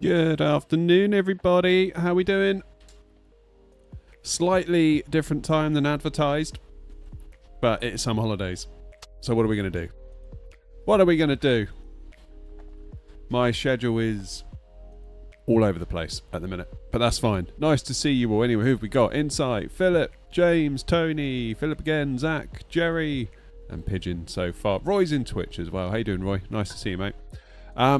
Good afternoon, everybody. How we doing? Slightly different time than advertised, but it's summer holidays. So what are we going to do? What are we going to do? My schedule is all over the place at the minute, but that's fine. Nice to see you all. Anyway, who have we got? Insight, Philip, James, Tony, Philip again, Zach, Jerry, and Pigeon so far. Roy's in Twitch as well. How you doing, Roy? Nice to see you, mate.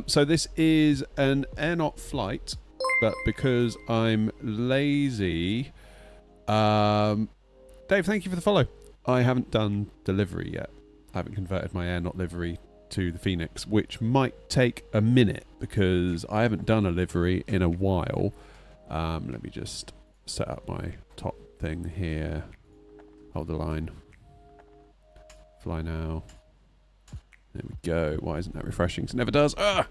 So this is an air-not flight, but because I'm lazy... Dave, thank you for the follow. I haven't done delivery yet. I haven't converted my air-not livery to the Fenix, which might take a minute because I haven't done a livery in a while. Let me just set up my top thing here. Hold the line. Fly now. There we go. Why isn't that refreshing? It never does. Ah!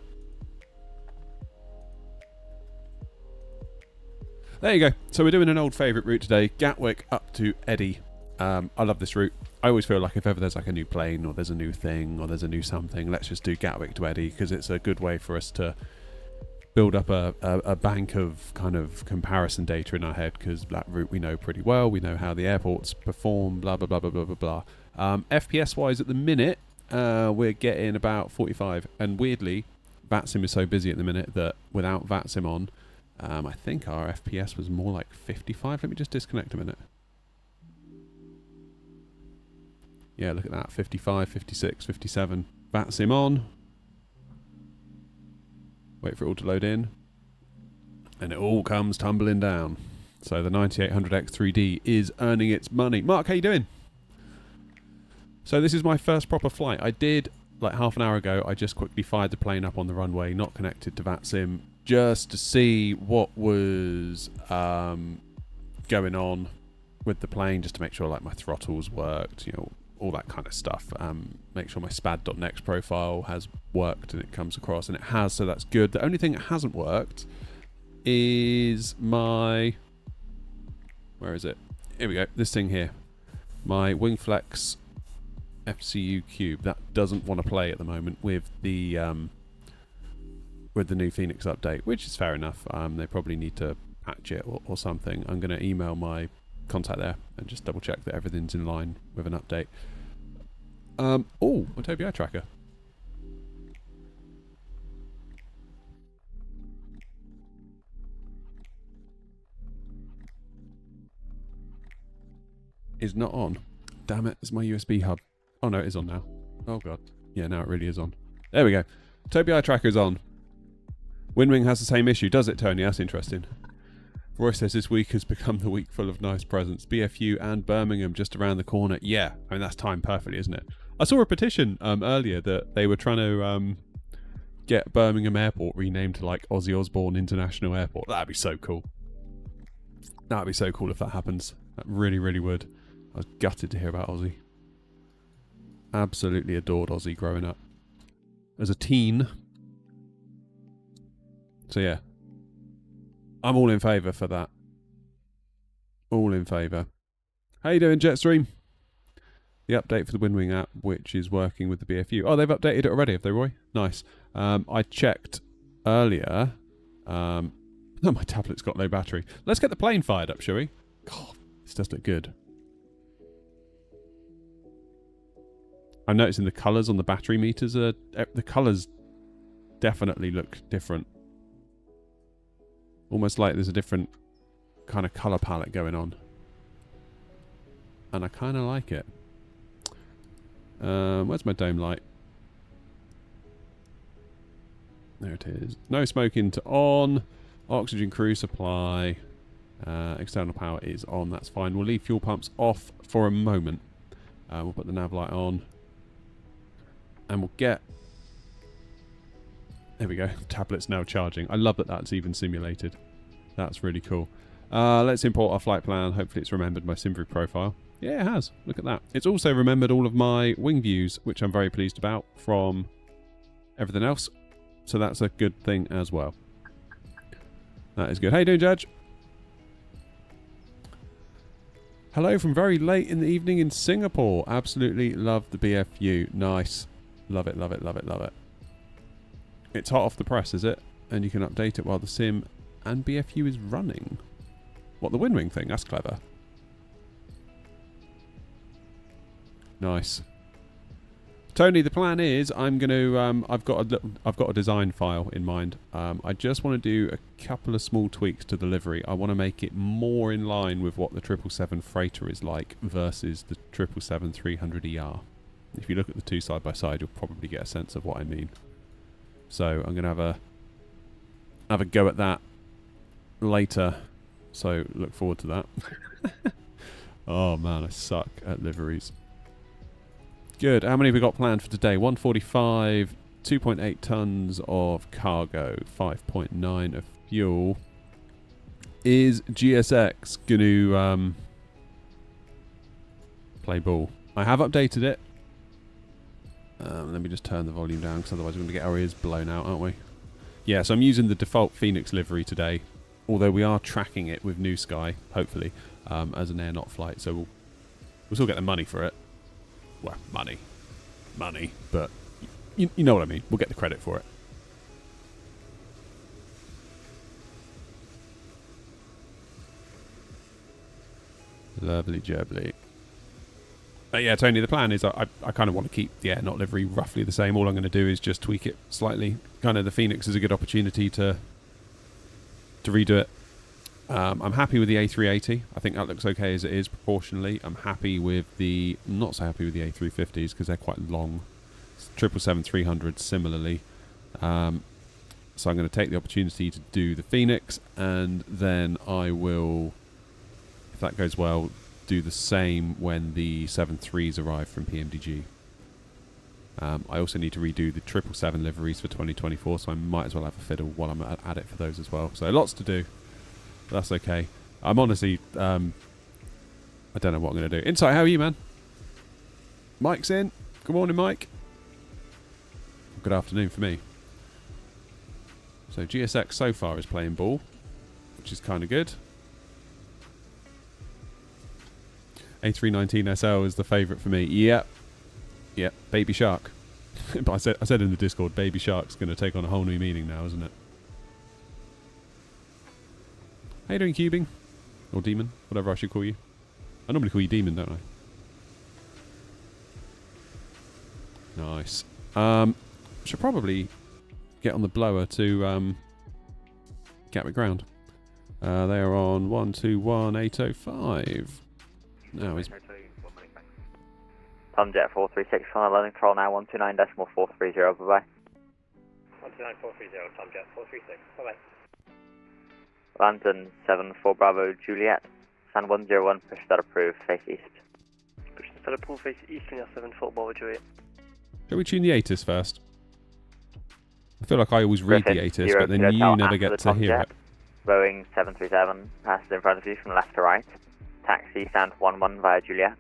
There you go. So we're doing an old favourite route today. Gatwick up to Eddy. I love this route. I always feel like if ever there's like a new plane or there's a new thing or there's a new something, let's just do Gatwick to Eddy because it's a good way for us to build up a bank of kind of comparison data in our head because that route we know pretty well. We know how the airports perform, blah, blah, blah, blah, blah, blah, blah. FPS-wise at the minute, we're getting about 45, and weirdly VATSIM is so busy at the minute that without VATSIM on, I think our FPS was more like 55. Let me just disconnect a minute. Yeah, look at that, 55, 56, 57. VATSIM on. Wait for it all to load in, and it all comes tumbling down. So the 9800X3D is earning its money. Mark, how you doing? So this is my first proper flight. I did, like half an hour ago, I just quickly fired the plane up on the runway, not connected to VATSIM, just to see what was going on with the plane, just to make sure like my throttles worked, you know, all that kind of stuff. Make sure my spad.next profile has worked and it comes across, and it has, so that's good. The only thing that hasn't worked is my... Where is it? Here we go, this thing here. My WingFlex FCU cube, that doesn't want to play at the moment with the new Fenix update, which is fair enough. They probably need to patch it or something. I'm going to email my contact there and just double check that everything's in line with an update. Oh, a Tobii eye tracker. Is not on. Damn it, it's my USB hub. Oh no, it is on now. Oh god. Yeah, now it really is on. There we go. Tobii eye tracker's on. Windwing has the same issue, does it, Tony? That's interesting. Roy says this week has become the week full of nice presents. BFU and Birmingham just around the corner. Yeah, I mean, that's timed perfectly, isn't it? I saw a petition earlier that they were trying to get Birmingham Airport renamed to like Ozzy Osbourne International Airport. That'd be so cool. That'd be so cool if that happens. That really, really would. I was gutted to hear about Ozzy. Absolutely adored Ozzy growing up as a teen. So yeah, I'm all in favour for that. All in favour. How you doing, Jetstream? The update for the Windwing app, which is working with the BFU. Oh, they've updated it already, have they, Roy? Nice. I checked earlier. Oh, my tablet's got low battery. Let's get the plane fired up, shall we? God, this does look good. I'm noticing the colours on the battery meters are... The colours definitely look different. Almost like there's a different kind of colour palette going on. And I kind of like it. Where's my dome light? There it is. No smoking to on. Oxygen crew supply. External power is on. That's fine. We'll leave fuel pumps off for a moment. We'll put the nav light on. And we'll get... There we go. The tablet's now charging. I love that that's even simulated. That's really cool. Let's import our flight plan. Hopefully it's remembered my Simview profile. Yeah, it has. Look at that. It's also remembered all of my wing views, which I'm very pleased about from everything else. So that's a good thing as well. That is good. How you doing, Judge? Hello from very late in the evening in Singapore. Absolutely love the BFU. Nice. Love it, love it, love it, love it. It's hot off the press, is it? and you can update it while the sim and BFU is running. What, the wind wing thing? That's clever. Nice. Tony, the plan is I'm going to I've got a design file in mind. I just want to do a couple of small tweaks to the livery. I want to make it more in line with what the 777 freighter is like versus the 777-300ER. If you look at the two side by side, you'll probably get a sense of what I mean. So I'm going to have a go at that later. So look forward to that. Oh man, I suck at liveries. Good. How many have we got planned for today? 145, 2.8 tons of cargo, 5.9 of fuel. Is GSX going to play ball? I have updated it. Let me just turn the volume down because otherwise we're going to get our ears blown out, aren't we? Yeah, so I'm using the default Fenix livery today, although we are tracking it with New Sky, hopefully, as an air not flight. So we'll still get the money for it. Well, money, but you know what I mean. We'll get the credit for it. Lovely jubbly. But yeah, Tony, the plan is I kind of want to keep the air not livery roughly the same. All I'm going to do is just tweak it slightly. Kind of the Fenix is a good opportunity to redo it. I'm happy with the A380. I think that looks okay as it is proportionally. I'm happy with the... not so happy with the A350s because they're quite long. 777-300 similarly. So I'm going to take the opportunity to do the Fenix, and then I will, if that goes well, do the same when the 73s arrive from PMDG. I also need to redo the 777 liveries for 2024, so I might as well have a fiddle while I'm at it for those as well. So lots to do. That's okay. I'm honestly, I don't know what I'm going to do. Insight, how are you, man? Mike's in. Good morning, Mike. Good afternoon for me. So GSX so far is playing ball, which is kind of good. A319SL is the favourite for me. Yep. Yep. Baby Shark. But I said in the Discord, Baby Shark's going to take on a whole new meaning now, isn't it? How you doing, Cubing? Or Demon? Whatever I should call you. I normally call you Demon, don't I? Nice. Should probably get on the blower to Gatwick Ground. They are on 121805. Now he's... Tomjet 436, final landing control now 129.430, bye-bye. 129.430, Tomjet 436, bye-bye. London 74 Bravo Juliet, San 101, push that approved, face east. Push that approved, face east, and 74 Bravo Juliet. Shall we tune the ATIS first? I feel like I always read the ATIS, but then you never get to hear it. Boeing 737, passes in front of you from left to right. Taxi stand 11 via Juliet.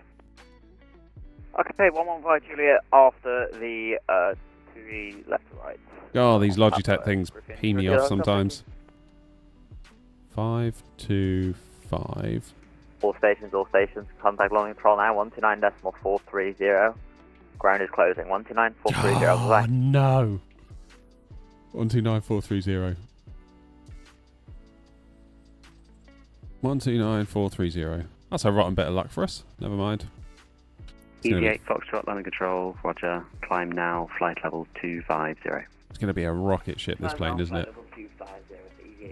Okay, 11 via Juliet after the to the left to right. Oh, these Logitech things pee me off sometimes. 525. All stations, contact landing control now 129.430. Ground is closing 129.430. Oh no. 129.430. 129.430. That's a rotten bit of luck for us. Never mind. EV8 Foxtrot landing control, roger. Climb now, flight level 250. It's going to be a rocket ship, this plane, isn't it?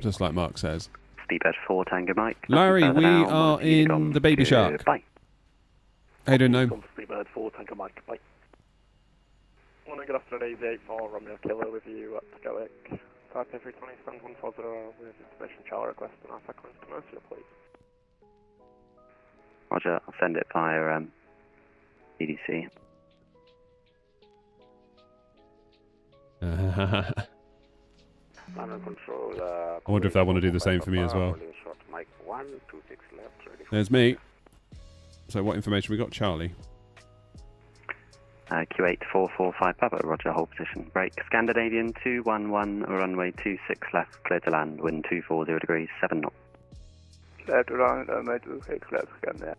Just like Mark says. Speedbird 4 Tango Mike. Larry, we are in the Baby Shark. Bye. How you doing, Gnome? Speedbird 4 Tango Mike, bye. Morning, good afternoon, EV8 for Romeo Kilo with you at Gatwick. Type A320 140 with information channel request and our frequency commercial, please. Roger, I'll send it via EDC. I wonder if they want to do the same for me as well. There's me. So what information we got, Charlie? Q8445 Papa, roger, hold position. Break, Scandinavian 211, runway 26 left, clear to land, wind 240 degrees, 7 knots. Clear to land, runway 26 left, Scandinavian.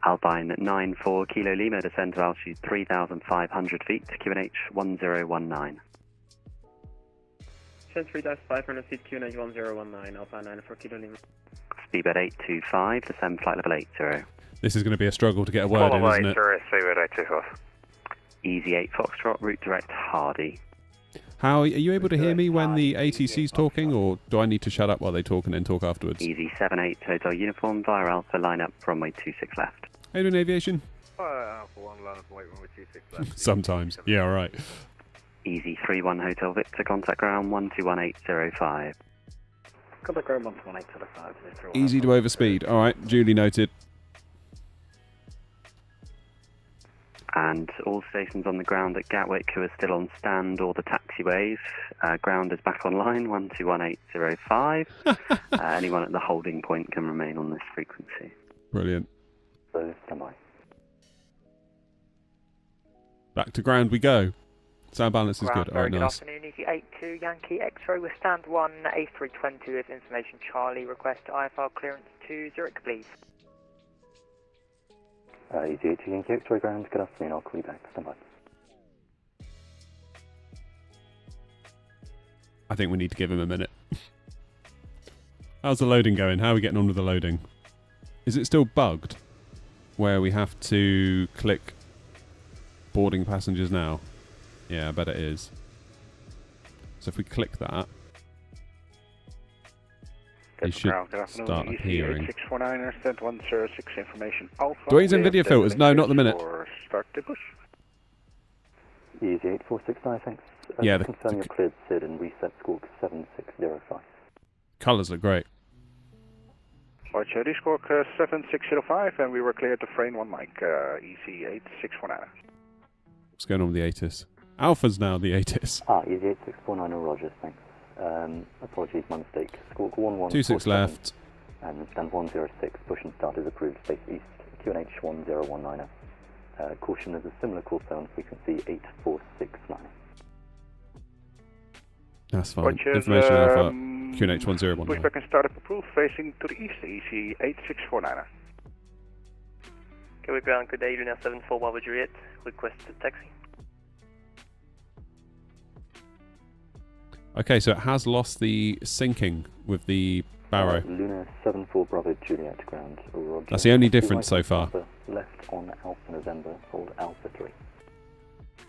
Alpine 94 Kilo Lima, descend to altitude 3,500 feet, QNH 1019. Descent 3-500 feet QNH1019, Alpha 9 for Kilo Lima. Speedbird 825, descend flight level 80. This is going to be a struggle to get a word in, isn't it? Easy 8 Foxtrot, route direct Hardy. How are you able to hear me when the ATC's talking, or do I need to shut up while they talk and then talk afterwards? Easy 78 Hotel Uniform via Alpha, line up runway 26 left. How you doing, aviation? Alpha 1, line up runway 26 left. Sometimes. Yeah, all right. Easy 31 Hotel Victor, contact ground 121805. Contact ground 11805. Easy to overspeed. All right, duly noted. And all stations on the ground at Gatwick who are still on stand or the taxiways, ground is back online, 121805. Anyone at the holding point can remain on this frequency. Brilliant. So, stand by. Back to ground we go. Sound balance is good. All right, Good nice. afternoon, Easy 82 Yankee X-ray with stand 1, A320 with information Charlie. Request IFR clearance to Zurich, please. Easy 82 Yankee X-ray ground, good afternoon, I'll call you back, stand by. I think we need to give him a minute. How's the loading going? How are we getting on with the loading? Is it still bugged? Where we have to click boarding passengers now? Yeah, I bet it is. So if we click that, they should start appearing. 649, sent 106 information Alpha. Dwayne's in video filters. No, not the minute. Start to push. Easy 8469, thanks. Yeah, confirm you're cleared SID and reset squawk 7605. Colours look great. Right, Charlie, squawk 7605, and we were cleared to frame 1 mic, Easy 8649. What's going on with the ATIS? Alpha's now the ATIS. Easy 8649, Rogers, thanks. Apologies, my mistake. Squawk 1147. 26 left. And stand 106, push and start is approved, face east, QNH 1019. Caution is a similar call zone, frequency 8469. That's fine. Right, Information Alpha, QNH 1019. Pushback and startup approved, facing to the east, Easy 8649. Okay, ground, good day, Lunar 74 Bravo Juliet. Request a taxi. Okay, so it has lost the syncing with the Barrow. Lunar 74 Bravo Juliet ground. Roger. That's the only difference so far. Left on Alpha November, hold Alpha 3.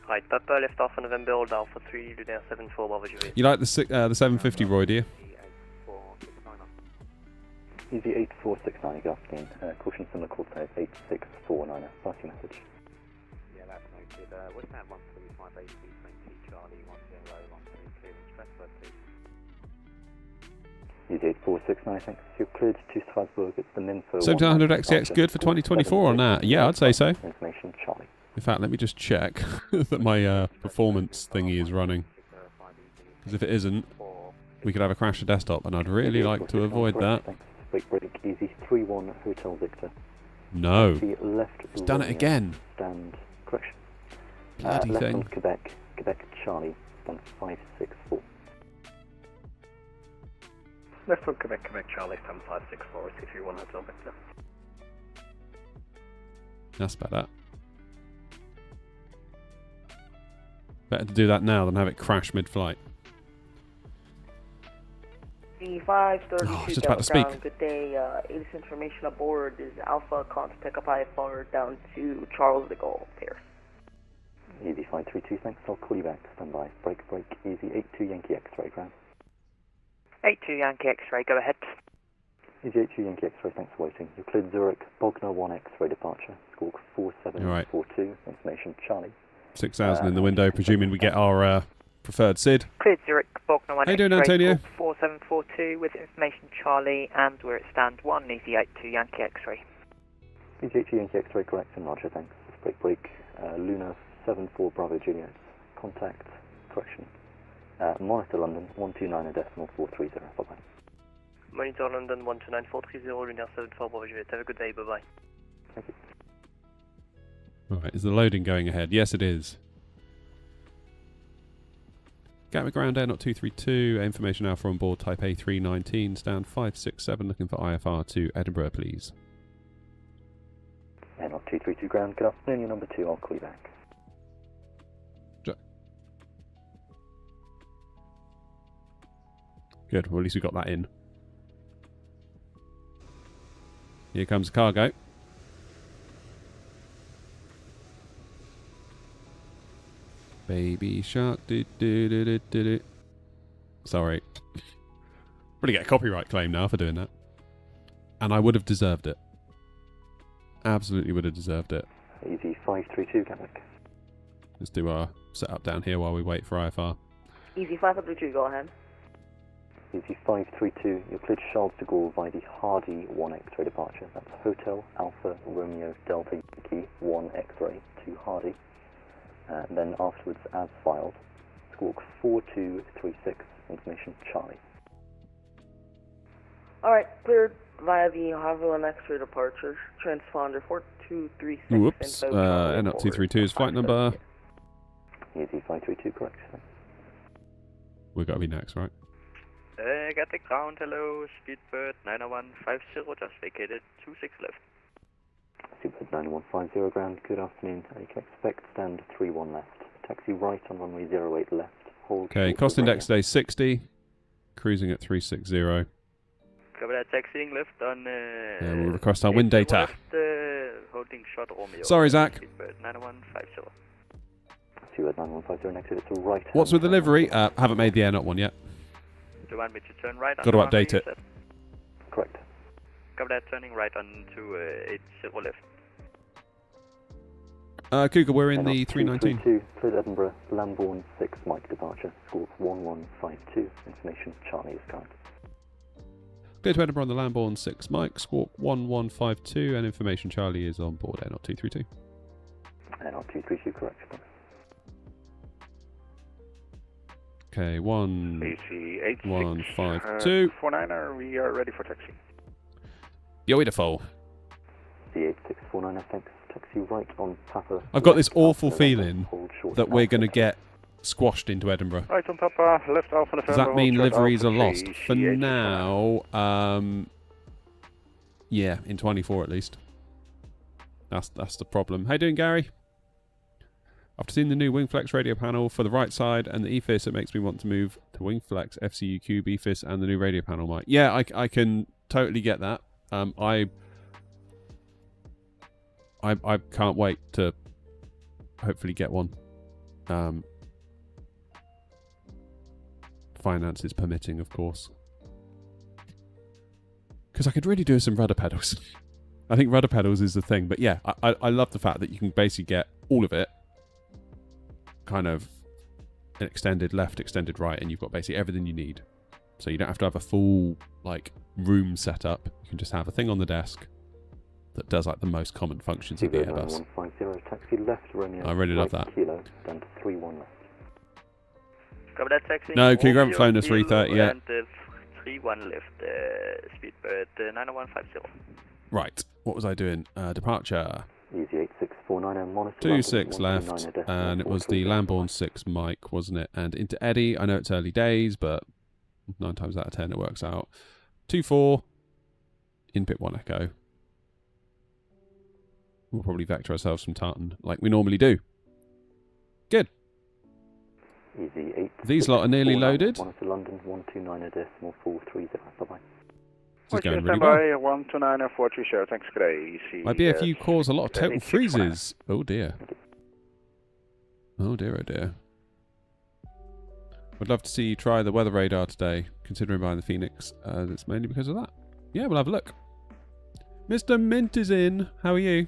Right, Papa, left Alpha November, hold Alpha 3, Lunar 74 Bravo Juliet. You like the 750, Roy, do you? Easy 8469, good afternoon. Caution similar call type 8649, party message. Yeah, that's noted. What's that 135 AC20 Charlie 1012 clearance transfer, please? Easy 8469, thanks. You're cleared to Strasbourg, it's the Minfo. 1700 XTX good for 2024 on that? Yeah, I'd say so. Information Charlie. In fact, let me just check that my performance thingy is running. Because if it isn't, we could have a crash to desktop, and I'd really like to avoid that. Thanks. Break, Easy 31 Hotel Victor. No. The left It's done it again. Stand, correction. Bloody left thing. on Quebec Charlie, stand 564. Left on Quebec Charlie, stand 564, 631 Hotel Victor. That's better. Better to do that now than have it crash mid-flight. E532 I was just about to speak. Good day. This information aboard is Alpha contact pick up IFR down to Charles de Gaulle, Paris. Easy 532, thanks. I'll call you back. Stand by. Break. Easy 82 Yankee X-ray ground. 82 Yankee X-ray, go ahead. Easy 82 Yankee X-ray, thanks for waiting. You're cleared Zurich, Bogner 1 X-ray departure. Squawk 4742, information Charlie. 6,000 in the window, presuming we get our preferred SID. Cleared Zurich, Bogner 1 How you doing, X-ray, Antonio? 4742 with information Charlie, and we're at stand 1, Easy 82 Yankee X-ray. Easy 82 Yankee X-ray, correct, and Roger, thanks. Break. Lunar 74 Bravo Juliet. Contact, correction. Monitor London 129.430. Bye-bye. Monitor London 129430, Lunar 74 Bravo Juliet. Have a good day, bye-bye. Thank you. Right, is the loading going ahead? Yes, it is. Gatwick ground air, not 232. Information Alpha on board, type A319, stand 567, looking for IFR to Edinburgh, please. Air not 232 ground, good afternoon, you're number 2, I'll call you back. Good. Well, at least we got that in. Here comes the cargo. Baby shark. Sorry. Probably get a copyright claim now for doing that. And I would have deserved it. Absolutely would have deserved it. Easy 532, Gatwick. Let's do our setup down here while we wait for IFR. Easy 532, go ahead. Easy 532, you're cleared to Charles de Gaulle via the Hardy 1 X-ray departure. That's Hotel Alpha Romeo Delta Yankee 1 X-ray to Hardy. Then afterwards, as filed, squawk 4236, information Charlie. Alright, cleared via the Harville and X-ray departure. Transponder 4236. Whoops. N0232 is flight number. Easy 532, correct. We've got to be next, right? Got the ground, hello, Speedbird 90150, just vacated 26 left. Speedbird 9150, ground, good afternoon. You can expect stand 31 left. Taxi right on runway 08 left. Hold. Okay, cost index today 60. Cruising at 360. Cover that, taxiing left on... we'll request our wind data. Left, holding short Romeo. Sorry, Zach. Speedbird 9150. Speedbird 9150, next to the right. What's with the livery? Haven't made the air not one yet. Do you want me to turn right? Got to update it. Correct. Cover that, turning right on to 80 left. Cougar, we're in the 319. Cleared Edinburgh, Lambourne 6 Mike departure. Squawk 1152. Information Charlie is current. Clear to Edinburgh on the Lambourne 6 Mike. Squawk 1152 and information Charlie is on board N0232. N0232, correct. Okay, AC 152. 49er, we are ready for taxi. Beautiful. The 8649, thanks. Taxi right on Papa. I've got this awful feeling that we're going to get squashed into Edinburgh. Right on Papa, left Alpha November. Does that mean liveries are lost? AC For now, yeah, in 24 at least. That's the problem. How you doing, Gary? After seeing the new Wingflex radio panel for the right side and the EFIS, it makes me want to move to Wingflex, FCU Cube, EFIS, and the new radio panel mic. Yeah, I can totally get that. I can't wait to hopefully get one. Finances permitting, of course. Because I could really do some rudder pedals. I think rudder pedals is the thing. But yeah, I love the fact that you can basically get all of it. Kind of an extended left, extended right, and you've got basically everything you need. So you don't have to have a full like room set up. You can just have a thing on the desk that does like the most common functions of the Airbus. 150, taxi left, Romeo. I really love that. Kilo, down to 31 left. Cover that, taxi. No, Cougar, I haven't flown the 330 yet. And 31 left, Speedbird 90150. Right, what was I doing? Departure. Easy 8649 and monitor. 26 left, and it was the Lambourne 6 mic, wasn't it? And into Eddie. I know it's early days, but 9 times out of 10 it works out. 24 in pit 1 echo. We'll probably vector ourselves from Tartan like we normally do. Good. Easy 8. These lot are nearly loaded. Monitor London 129.430. Bye bye. This is going really well. 129er 430, thanks, good day. EC, My BFU cause a lot of total freezes. Oh dear. Oh dear, oh dear. Would love to see you try the weather radar today, considering buying the Fenix. It's mainly because of that. Yeah, we'll have a look. Mr. Mint is in. How are you?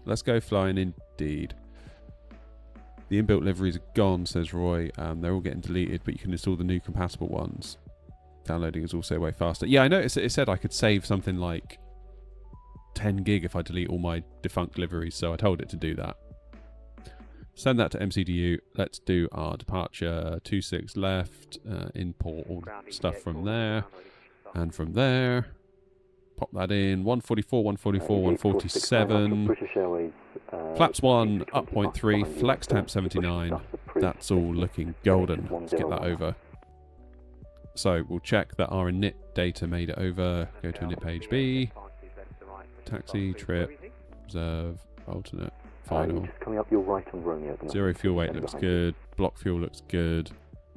Let's go flying indeed. The inbuilt liveries are gone, says Roy. They're all getting deleted, but you can install the new compatible ones. Downloading is also way faster. Yeah, I noticed it said I could save something like 10 gig if I delete all my defunct liveries, so I told it to do that. Send that to MCDU. Let's do our departure. 26 left. Import all stuff from there. And from there. Pop that in. 144, 144, 147. British Airways. Flaps 1, up 0.3. Flex temp 79. That's all looking golden. Let's get that over. So we'll check that our init data made it over. Go to init page B. Taxi, trip, reserve, alternate, final. Just coming up your right on Romeo. Zero fuel weight looks good. Block fuel looks good.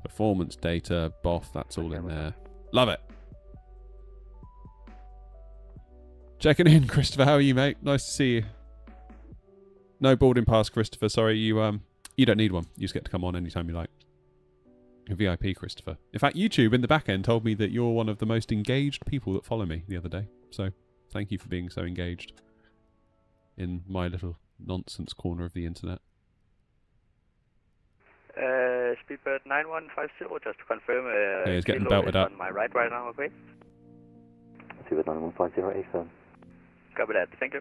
Performance data, BOF, that's all in there. Love it. Checking in, Christopher. How are you, mate? Nice to see you. No boarding pass, Christopher. Sorry, you don't need one. You just get to come on anytime you like. A VIP, Christopher. In fact, YouTube in the back end told me that you're one of the most engaged people that follow me the other day. So, thank you for being so engaged in my little nonsense corner of the internet. Speedbird 9150, just to confirm. Yeah, he's getting belted up. On my right now, okay? Speedbird 9150, affirm. Copy that, thank you.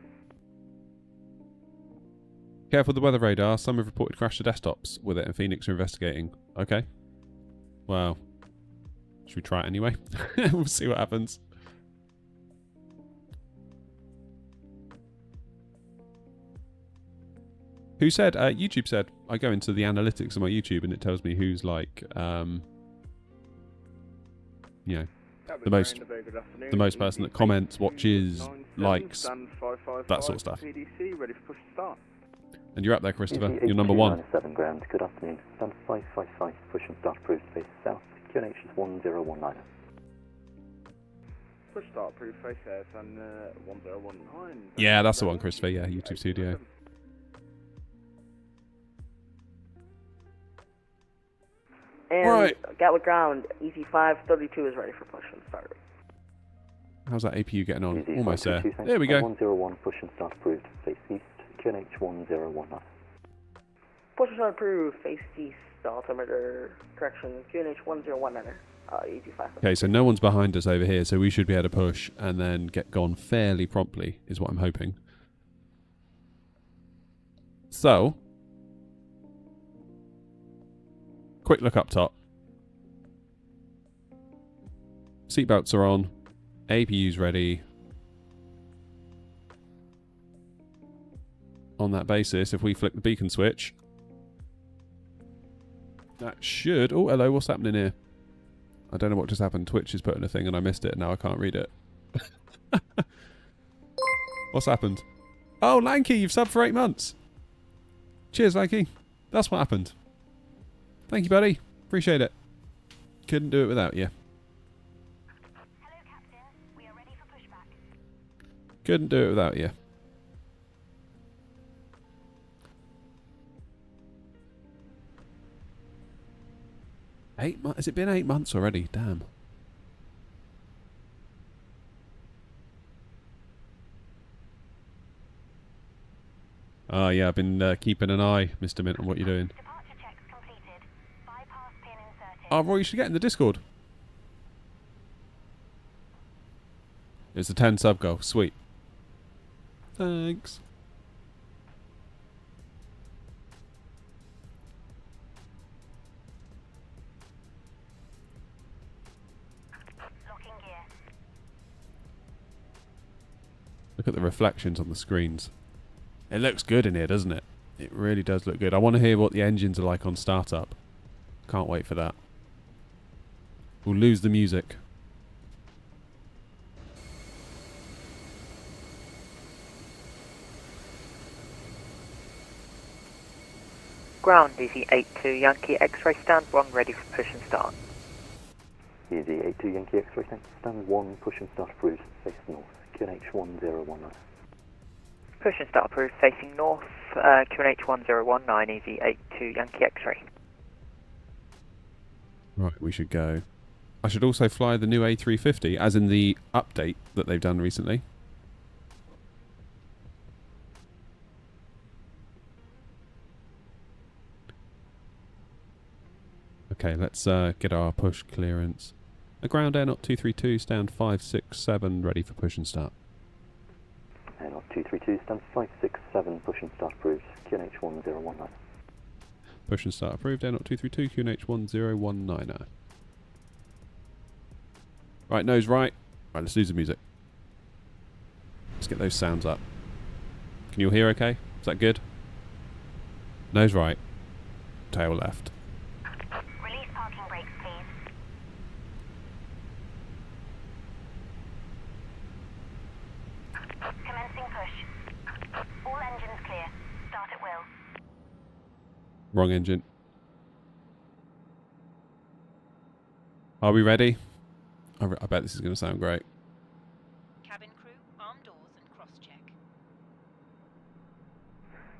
Careful with the weather radar. Some have reported crash to desktops with it, and Phoenix are investigating. Okay. Well, should we try it anyway? We'll see what happens. Who said? YouTube said. I go into the analytics of my YouTube and it tells me who's like, you know, the most person that comments, watches, likes, that sort of stuff. And you're up there, Christopher. You're number one. 7 ground. Good afternoon. Stand 555. Push and start approved. Face south. QNH is 1019. Push start approved. Face south and 1019. Yeah, that's the one, Christopher. Yeah, YouTube Studio. And right. Gatwick ground, EC532 is ready for push and start. How's that APU getting on? Easy, Almost there. 522, There we go. 101. Push and start approved. Face east. QNH 1019. Push and start approved, face east, altimeter, correction, QNH 1019, EC5. Okay, so no one's behind us over here, so we should be able to push and then get gone fairly promptly, is what I'm hoping. So, quick look up top. Seatbelts are on. APU's ready. On that basis, if we flick the beacon switch, that should... Oh, hello, what's happening here? I don't know what just happened. Twitch is putting a thing and I missed it and now I can't read it. What's happened? Oh, Lanky, you've subbed for 8 months. Cheers, Lanky. That's what happened. Thank you, buddy. Appreciate it. Couldn't do it without you. Hello, Captain. We are ready for pushback. Couldn't do it without you. Has it been 8 months already? Damn. Oh, yeah, I've been keeping an eye, Mr. Mint, on what you're doing. Departure checks completed. Bypass pin inserted. Oh, Roy, you should get in the Discord. It's a 10 sub goal. Sweet. Thanks. Locking gear. Look at the reflections on the screens. It looks good in here, doesn't it? It really does look good. I want to hear what the engines are like on startup. Can't wait for that. We'll lose the music. Ground, DC82 Yankee X-ray stand 1 ready for push and start. Easy 82 Yankee X-ray, stand 1, push and start approved, face north, QNH 1019. Push and start approved, facing north, QNH 1019, easy 82 Yankee X-ray. Right, we should go. I should also fly the new A350, as in the update that they've done recently. Okay, let's get our push clearance. A ground air not 232, stand 567, ready for push and start. Air not 232, stand 567, push and start approved, QNH 1019. Push and start approved, air not 232, QNH 1019. Right, nose right. Right, let's lose the music. Let's get those sounds up. Can you all hear okay? Is that good? Nose right. Tail left. Release parking brakes, please. Commencing push. All engines clear. Start at will. Wrong engine. Are we ready? I bet this is going to sound great. Cabin crew, arm doors and cross-check.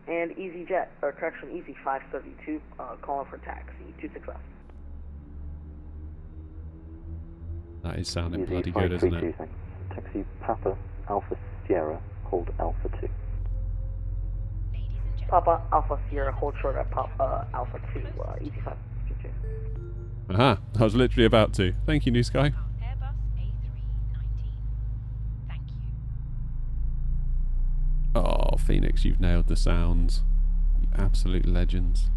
And EasyJet, or correction, Easy 532, calling for taxi, 26 left. That is sounding Easy bloody good, isn't 532, it? thanks. Taxi Papa Alpha Sierra, hold Alpha 2. Ladies and gentlemen. Papa Alpha Sierra, hold short at Papa Alpha 2, Easy 532. Aha, I was literally about to. Thank you, New Sky. Our Airbus A319. Thank you. Oh, Phoenix, you've nailed the sounds. You absolute legends.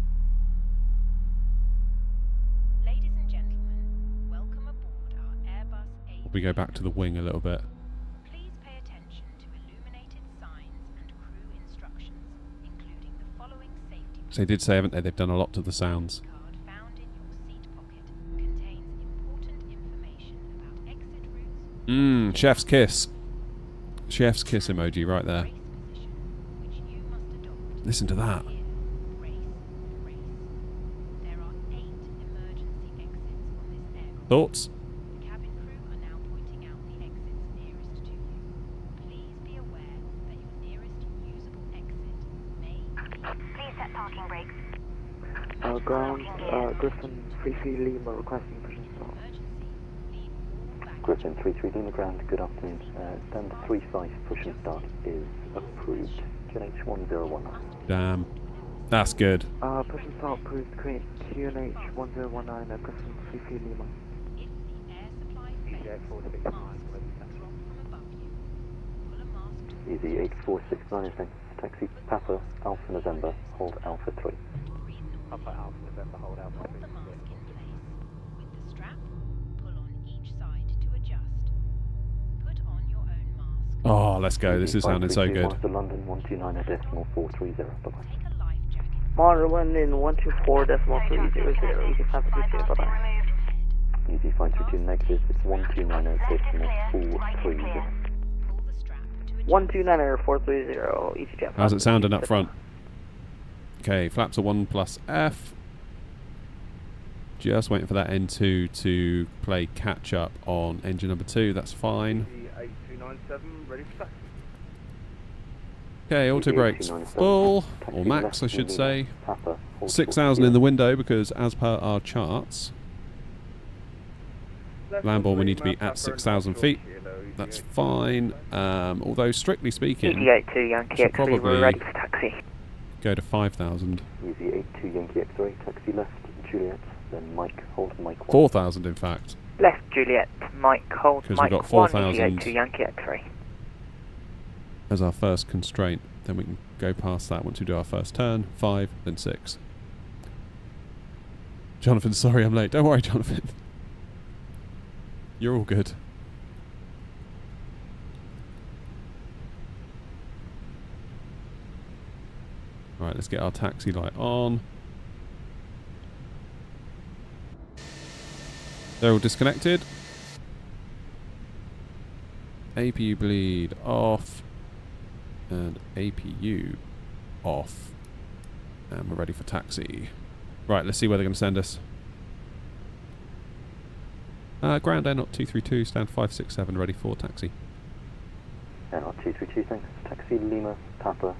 Ladies and gentlemen, welcome aboard our Airbus A319. We go back to the wing a little bit. Please pay attention to illuminated signs and crew instructions, including the following safety. So they did say, haven't they? They've done a lot to the sounds. Card found in your seat pocket contains important information about exit routes. Chef's kiss. Chef's kiss emoji right there. Race position, which you must adopt. Listen to that. Here, race. There are 8 emergency exits on this aircraft. Thoughts? The cabin crew are now pointing out the exits nearest to you. Please be aware that your nearest usable exit may be... Please set parking brakes. Ground, Griffin 33 Lima requesting push and start. Emergency. Leave all baggage. Griffin 33 Lima ground, good afternoon. Stand 35 push and start is approved. QNH 1019. Damn. That's good. Push and start approved, create QNH 1019 at Griffin 33 Lima. If the air supply fails, masks drop from above you. Pull a mask to Easy 8469 is thanks. Taxi Papa Alpha November, hold Alpha 3. breathe normally. Papa Alpha November, hold Alpha Put 3. the mask in place. With the strap, pull on each side to adjust. Put on your own mask. Oh, let's go. This is sounding so good. Master London 129.430. Bye-bye. Take a life jacket. Monitor London 124.300, Easy 532, bye-bye. Easy 532 negative, it's 129.430. Pull the strap to adjust. 129.430, Easy Jet. How's it sounding up front? Okay, flaps are 1 plus F. Just waiting for that N2 to play catch up on engine number 2. That's fine. 8297, ready for taxi. Okay, auto brakes full, or max I should say. 6,000 in the window because as per our charts, Lamborn we need to be at 6,000 feet. That's fine. Although strictly speaking, EG82 Yankee should X3, we're probably ready for taxi. go to 5,000. Easy 82 Yankee X-ray, taxi left, Juliet, then Mike, hold Mike 1. 4,000 in fact. Left Juliet, Mike, hold 'Cause we've Mike got 1, 4,000. EG82 Yankee X3. As our first constraint. Then we can go past that once we do our first turn. 5, then 6. Jonathan, sorry I'm late. Don't worry, Jonathan. You're all good. Right, let's get our taxi light on. They're all disconnected. APU bleed off. And APU off. And we're ready for taxi. Right, let's see where they're going to send us. Ground air not 232, stand 567, ready for taxi. Air 232, thanks. Taxi Lima, Papa,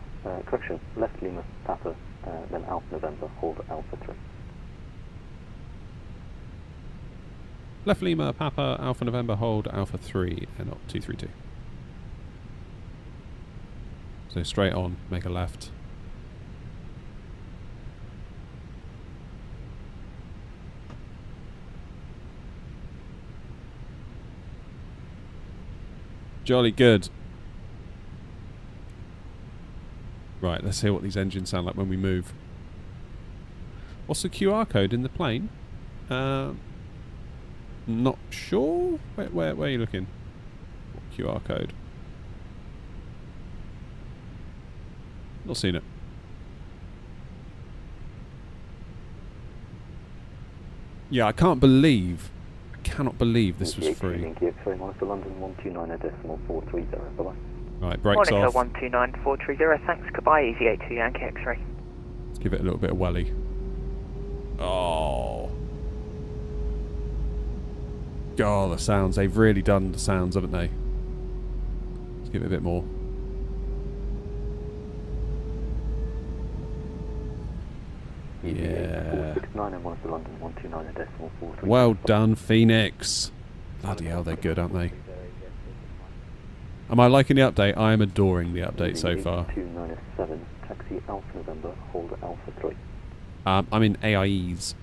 correction, left Lima, Papa, then Alpha November, hold Alpha 3. Left Lima, Papa, Alpha November, hold Alpha 3, and not 232. So straight on, make a left. Jolly good. Right, let's hear what these engines sound like when we move. What's the QR code in the plane? Not sure. Where are you looking? What QR code? Not seen it. Yeah, I cannot believe this was free. Yankee X-ray, Monitor London 129.430. Bye-bye. Right, brakes Monitor off. 129430, thanks, goodbye, EG82 Yankee X-ray. Let's give it a little bit of welly. Oh. God, the sounds. They've really done the sounds, haven't they? Let's give it a bit more. Yeah. 469 and 1 for London, 129.43. Well done, Phoenix. Bloody hell, they're good, aren't they? Am I liking the update? I am adoring the update so far. 297, taxi Alpha November, hold Alpha 3. I'm in AIEs.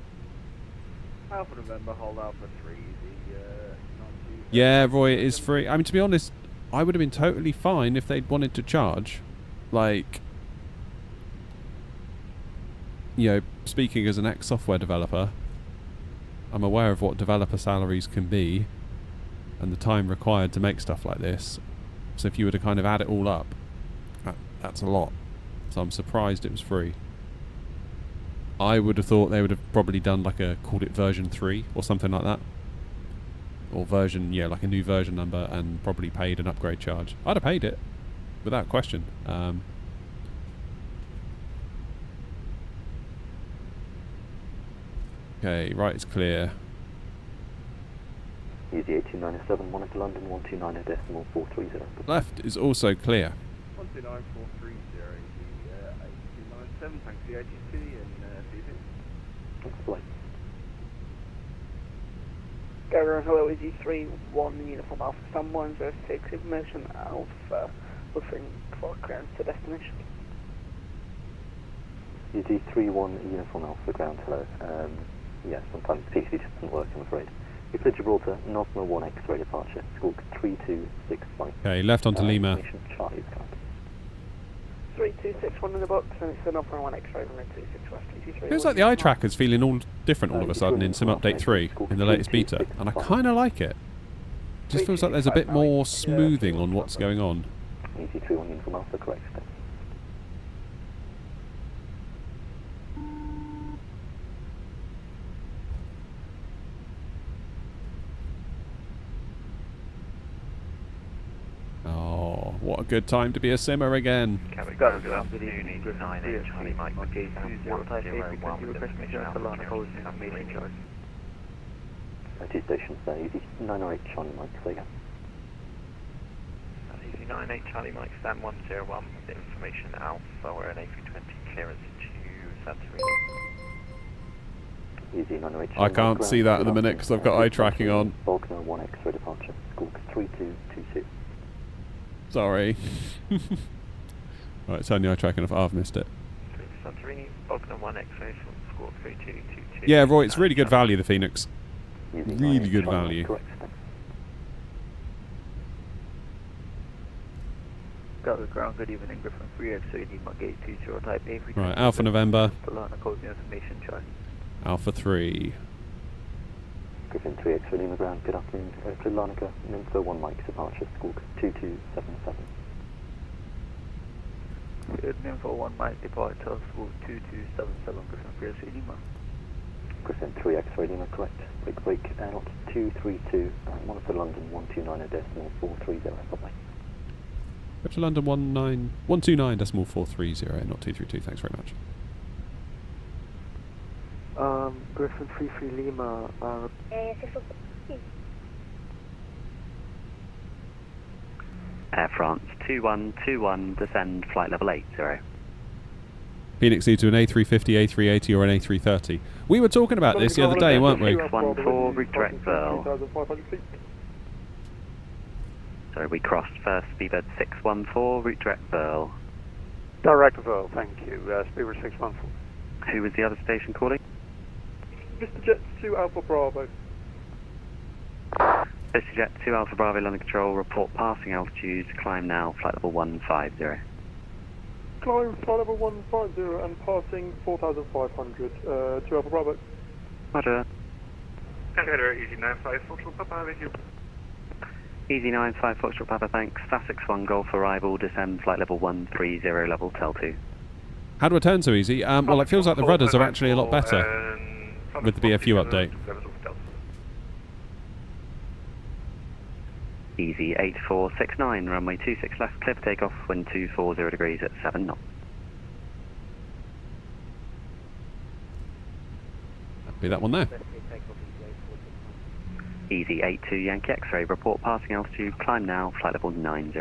Alpha November, hold Alpha 3. Yeah, Roy, it is free. I mean, to be honest, I would have been totally fine if they'd wanted to charge. Like, you know, speaking as an ex-software developer, I'm aware of what developer salaries can be and the time required to make stuff like this. So if you were to kind of add it all up, that's a lot. So I'm surprised it was free. I would have thought they would have probably done like called it version 3 or something like that. Or version, yeah, like a new version number, and probably paid an upgrade charge. I'd have paid it, without question. Okay, right, it's clear. Easy 8297, Monaco London, 129.430. Left is also clear. 129.430, easy 8297, thanks for the AGC and Flight. Garner, hello, Easy 3-1 Uniform Alpha, Stand 106, information Alpha, looking for clearance to destination. Easy 3-1 Uniform Alpha, ground, hello. Yeah, sometimes PC just doesn't work, I'm afraid. You cleared Gibraltar, Northmere 1 X-ray departure, squawk 3265. Okay, left onto Lima. Information Charlie is correct. 3261 in the box, and it's the Northmere 1 X-ray, runway 26 west, EC3. Feels like the eye tracker's feeling all different all of a sudden in Sim Update 3, in the latest beta, and I kind of like it. Just feels like there's a bit more smoothing on what's going on. Easy 3-1 Uniform Alpha, correct. Oh, what a good time to be a simmer again. Good afternoon, 89 Charlie Mike, 150 destination Alpha, navigation charge. Two stations there, easy 908 Charlie Mike, say again. Easy 98 Charlie Mike, stand 101 with information Alpha, we're an A320 clearance to Santorini. Easy 908 I can't see that at the minute because I've got eye tracking on. Falconer 1 X-ray departure, squawk 3222. Sorry. Right, it's only eye tracking if I've missed it. Santorini, Falconer 1 X-ray, squawk 3222. Yeah, Roy, it's really good value, the Phoenix. Easy Really 908 good Charlie Mike, value. correct, thanks. Got ground, good evening, Griffin 3X80, Mach 820 type A320. Right, Alpha November, Solana code information chart. Alpha 3. Griffin 3X for Lima ground, good afternoon. Clear Larnaca, Info 1 Mike, departure, squawk 2277. Good info 1 Mike, departure, squawk 2277, Griffin 3X Lima. Griffin 3X for Lima, correct. Break, airlock 232, monitor London 129.430, bye-bye. Go to London 129.430, not 232, thanks very much. Griffin 33 Lima, Air France 2121, descend flight level 80. Phoenix either an A350, A380 or an A330. We were talking about this the other day, weren't we? 614, route direct Burl. Sorry, we crossed first, speedbird 614, route direct Burl. Direct Burl, thank you. Speedbird 614. Who was the other station calling? Mr. Jet 2 Alpha Bravo. Mr. Jet 2 Alpha Bravo, London Control, report passing altitude, climb now, flight level 150. Climb flight level 150 and passing 4,500. 2 Alpha Bravo. Roger. Elevator Easy 95 Foxtrot Papa, thank you. Easy 95 Foxtrot Papa, thanks. Sussex 1 Golf arrival, descend flight level 130, level Tel 2. How do I turn so easy? Well, it feels like the rudders are actually a lot better with the BFU update. Easy 8469, runway 26 left, clear for takeoff, wind 240 degrees at 7 knots. Be that one there. Easy 82 Yankee X-ray, report passing altitude, climb now, flight level 90.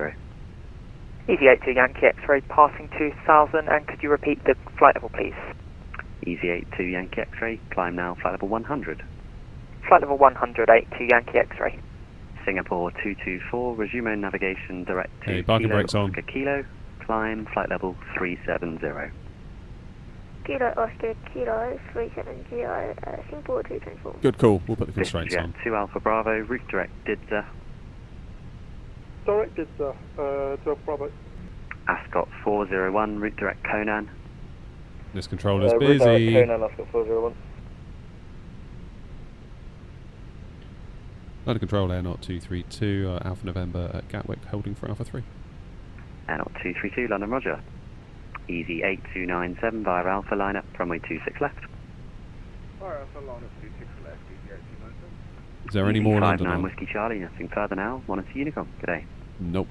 Easy 82 Yankee X-ray, passing 2000, and could you repeat the flight level, please? Easy 82 Yankee X-ray, climb now, flight level 100. Flight level 100, 82 Yankee X-ray. Singapore 224, resume navigation direct to Hey, parking Kilo brakes on. Oscar Kilo, climb, flight level 370. Kilo Oscar Kilo 370, Singapore 224. Good call. We'll put the constraints on. 2 Alpha Bravo, route direct Didza. Direct Didza, 12 Bravo. Ascot 401, route direct Conan. This controller's Route direct busy. Conan, Ascot 401. Line of control Air Not 232, Alpha November at Gatwick, holding for Alpha 3. Airnaut 232, London Roger. Easy 8297 via Alpha lineup, runway 26 left. Fire Alpha line of 26 left, easy 8297. Is there any more London 59 on? Whiskey Charlie, nothing further now. Monitor Unicom, good day. Nope.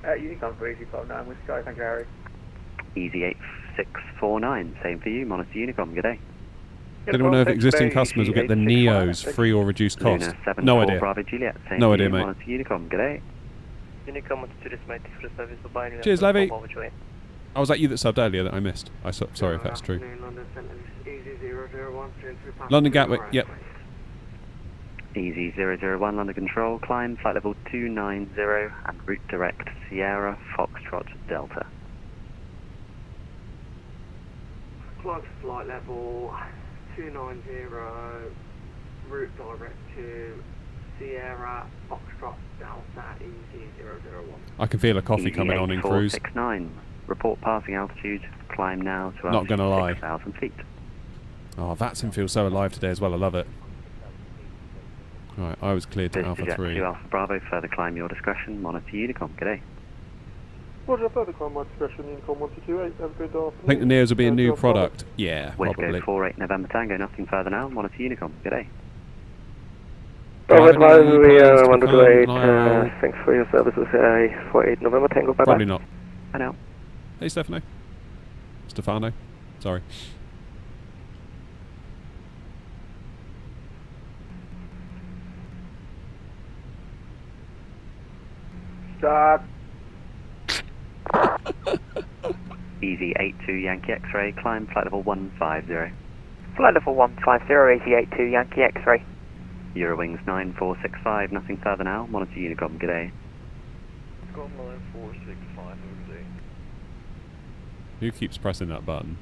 Unicom for Easy 59, Whiskey Charlie, thank you, Harry. Easy 8649, same for you, Monitor Unicom, good day. Did anyone know if existing customers will get the Neos free or reduced cost? Luna 74 No idea. Bravo Juliet, same No for idea, you, mate. Monitor Unicom, good day. Unicom to this mate, for the service of buying. Cheers, Levy. Oh, was that you that subbed earlier that I missed? Sorry if that's true. London Gatwick, yep. Easy 001, London Control, climb, flight level 290, and route direct Sierra Foxtrot Delta. Clock flight level 290, route direct to Sierra Foxtrot Delta, Easy 001. I can feel a coffee Easy coming on in cruise. 8469, report passing altitude, climb now to Not gonna lie. 6,000 feet. Oh, Vatsim feels so alive today as well. I love it. Right, I was cleared to This Alpha is Jet 3. 2 Alpha Bravo, further climb your discretion, monitor Unicom, good day. Roger, further climb my discretion, Unicom 128, have a good afternoon. I think the Neos will be a new Delta product. Yeah, West probably. Coast 48 November Tango, nothing further now, monitor Unicom, good day. Bravo Advisory, plans to 128, become Lyle. thanks for your services, 48 November Tango, bye Probably not. I know. Hey, Stefano. Stefano. Sorry. Start. Easy 82 Yankee X-ray, climb flight level 150. Flight level 150, Easy 82 Yankee X-ray. Eurowings 9465, nothing further now, monitor Unicom, good day. Got 9465 over there. Who keeps pressing that button?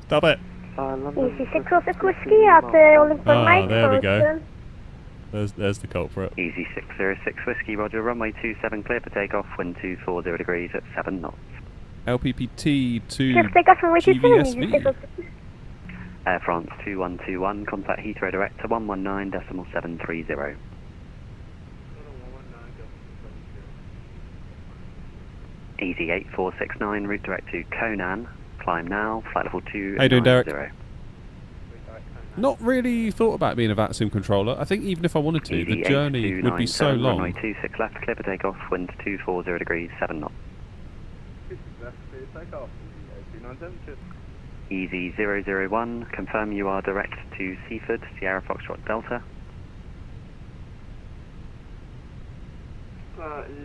Stop it. Easy 606 Whiskey at Olympus Mike. There we go. There's the culprit. Easy 606 Whiskey, roger, runway 27 clear for takeoff, wind 240 degrees at 7 knots. LPPT to Just take off from what you feel, Easy GVSV. 606. Air France 2121, contact Heathrow direct to 119.730. Easy 8469, route direct to Conan, climb now, flight level 290. How you doing, Derek? Not really thought about being a VATSIM controller. I think even if I wanted to, Easy the journey would be so 8297, long. Runway 26 left, clear for takeoff, wind 240 degrees, 7 knots. Easy 001, confirm you are direct to Seaford, Sierra Foxtrot Delta.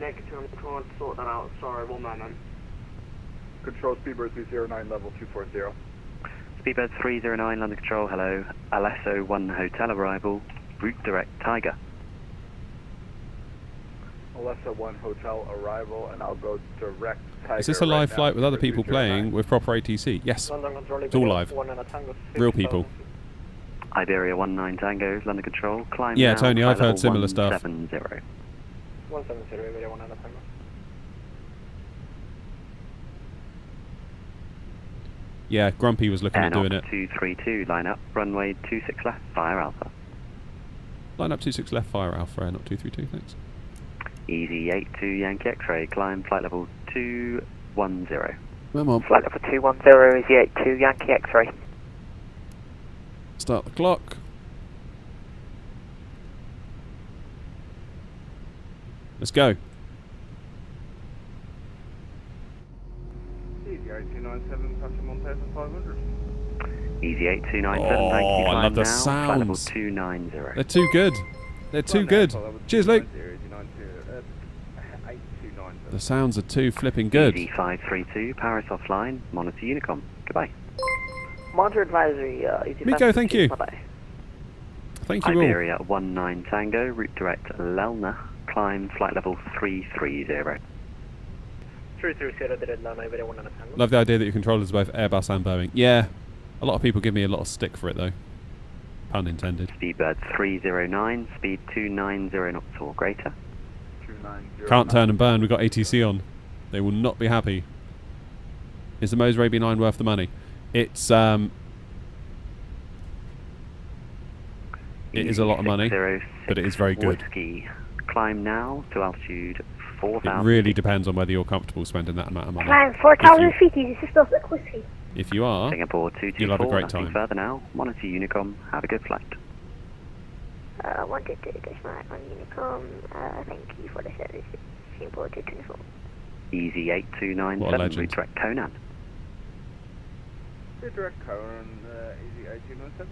Negative, I'm trying to sort that out, sorry, one moment. Control Speedbird 309, level 240. Speedbird 309, London Control, hello. Alesso 1 Hotel arrival, route direct Tiger. Alessa 1 Hotel arrival, and I'll go direct Tiger. Is this a live right flight now, with other people 309. playing with proper ATC? Yes. London Control, It's all live. Real people. Iberia 19 Tango, London Control, climb Yeah, now, Tony, flight I've heard level similar stuff. 170. 170, Iberia 19 Tango. Yeah, Grumpy was looking at doing Airnaut it. 232, line up, runway 26 left, fire Alpha. Line up 26 left, fire Alpha, not 232, thanks. Easy 82 Yankee X-ray, climb flight level 210. Come on. Flight level 210, Easy 82 Yankee X-ray. Start the clock. Let's go. Easy 8297, passing 1500. Easy Easy 8297, Oh, thank you. I Climb love the now, flight level sounds. 290. They're too good. They're too good. Cheers, Luke. The sounds are too flipping good. Easy 532, Paris offline, monitor Unicom. Goodbye. Monitor advisory, Easy Miko, thank you. Bye-bye. Thank you all. Iberia 19 Tango, route direct Lelna, climb flight level 330. 330, direct Lelna, Iberia 19 Tango. Love the idea that your controllers are both Airbus and Boeing. Yeah, a lot of people give me a lot of stick for it though. Pun intended. Speedbird 309, speed 290 knots or greater. Can't turn and burn, we've got ATC on. They will not be happy. Is the Mose Arabian line worth the money? It's it is a lot of money, but it is very good. Whiskey. Climb now to altitude 4,000. It really depends on whether you're comfortable spending that amount of money. Climb 4,000 feet, Easy 606 Whiskey. If you are, Singapore 224, you'll have a great nothing time. further now. Monitor Unicom, have a good flight. 122, Dashmart on Unicom. Thank you for the service. Singapore 224. Easy What a 8297, legend. route direct Conan. Direct Conan, Easy 8297.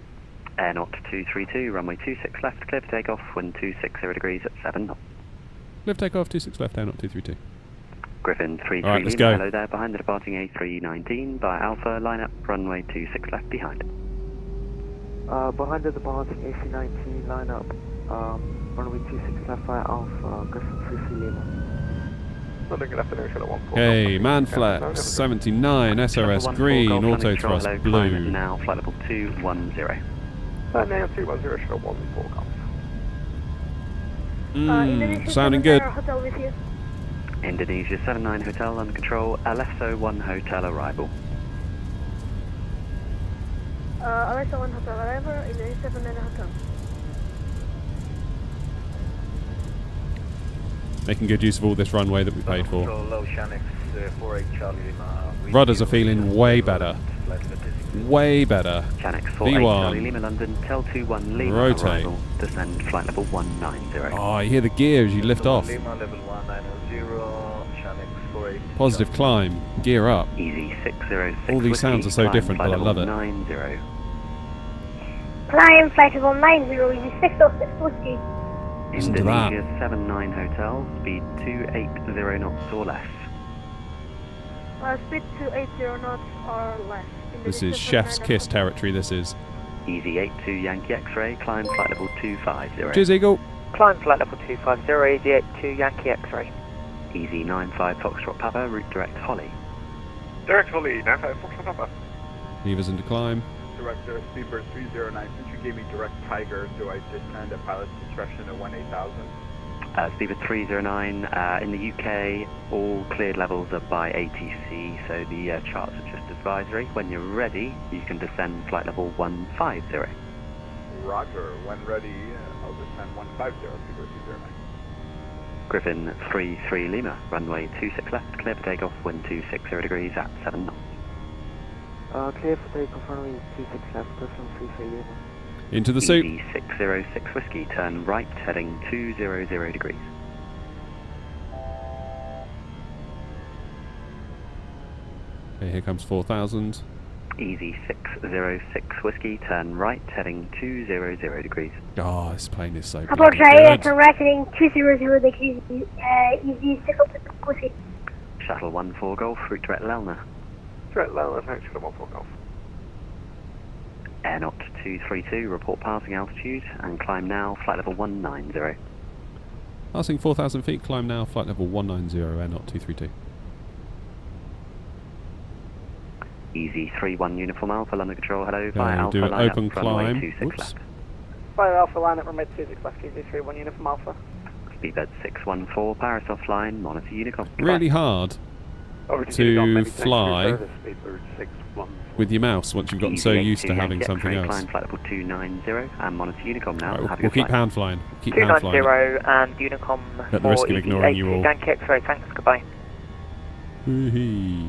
Air knot 232, runway 26 left, clear for takeoff, wind 260 degrees at 7 knots. Live takeoff 26 left, down up 232. Griffin 33 Alright, let's Lima, go. hello there, behind the departing A319 by Alpha, line up, runway 26 left behind. Behind the departing AC-19, line up, runway 26 left by Alpha, Griffin 33 Lima. Okay, Manflex 79, SRS green, auto thrust blue. Now, flight level 210. Now 210, show 14 golf. Sounding good. Hotel with you. Indonesia 79 Hotel under control, Alesso 1 Hotel arrival. Alexa 1 Hotel arrival, Indonesia 79 Hotel. Making good use of all this runway that we paid for. Low Shanix, 48 Charlie Lima. Rudders are feeling way better. Way better. Chanix 48 V1. Charlie Lima London, Tel 21 Lima Rotate. arrival, descend flight level 190. Oh, you hear the gear as you lift off. Lima level 1900, Shanix 48. Positive climb, gear up. Easy 606. All these sounds are so climb different, flight but I love level it. 90. Climb flight level 90, Easy 606 Whiskey. Listen to that. Indonesia 79 Hotel, speed 280 knots or less. Speed 280 knots or less. This is Indonesia chef's 79 kiss Hotel. territory, this is. Easy 82 Yankee X-ray, climb flight level 250. Cheers, Eagle. Climb flight level 250, Easy 82 Yankee X-ray. Easy 95 Foxtrot Papa, route direct Holly. Direct Holly, 95 Foxtrot Papa. Levers into climb. Director, Speedbird 309. Since you gave me direct Tiger, do I descend at pilot's discretion at 18000? Speedbird 309, in the UK, all cleared levels are by ATC, so the charts are just advisory. When you're ready, you can descend flight level 150. Roger, when ready, I'll descend 150, Speedbird 309. Griffin 33 Lima, runway 26 left, clear for takeoff, wind 260 degrees at 7 knots. Clear for takeoff, runway 26 left, Griffin 33 Lima. Into the soup. Easy 606 Whiskey, turn right, heading 200 degrees. Okay, here comes 4000. Easy 606 Whiskey, turn right, heading 200 degrees. Oh, this plane is so About bloody right, good. turn right heading 200 degrees, Easy 606 Whiskey. Shuttle 14 Golf, route direct Lelna. Direct Lelna, thanks for the 14 golf. Air knot 232, report passing altitude, and climb now, flight level 190. Passing 4000 feet, climb now, flight level 190, air knot 232. Easy 31 Uniform Alpha, London Control, hello, Okay, via Alpha, do an line open up, runway climb. 26 Oops. left. Fire Alpha line up, runway 26 left, Easy 31 Uniform Alpha. Speedbird 614, Paris offline, monitor Unicom. Really hard to fly with your mouse once you've gotten so used to having something else. Climb flight level 290 and monitor Unicom now. Right, Have we'll a good keep flight. hand flying. Keep hand flying. 290 and Unicom At the risk of for ignoring you all. Yankee X-ray, thanks, goodbye. Hoo-hee.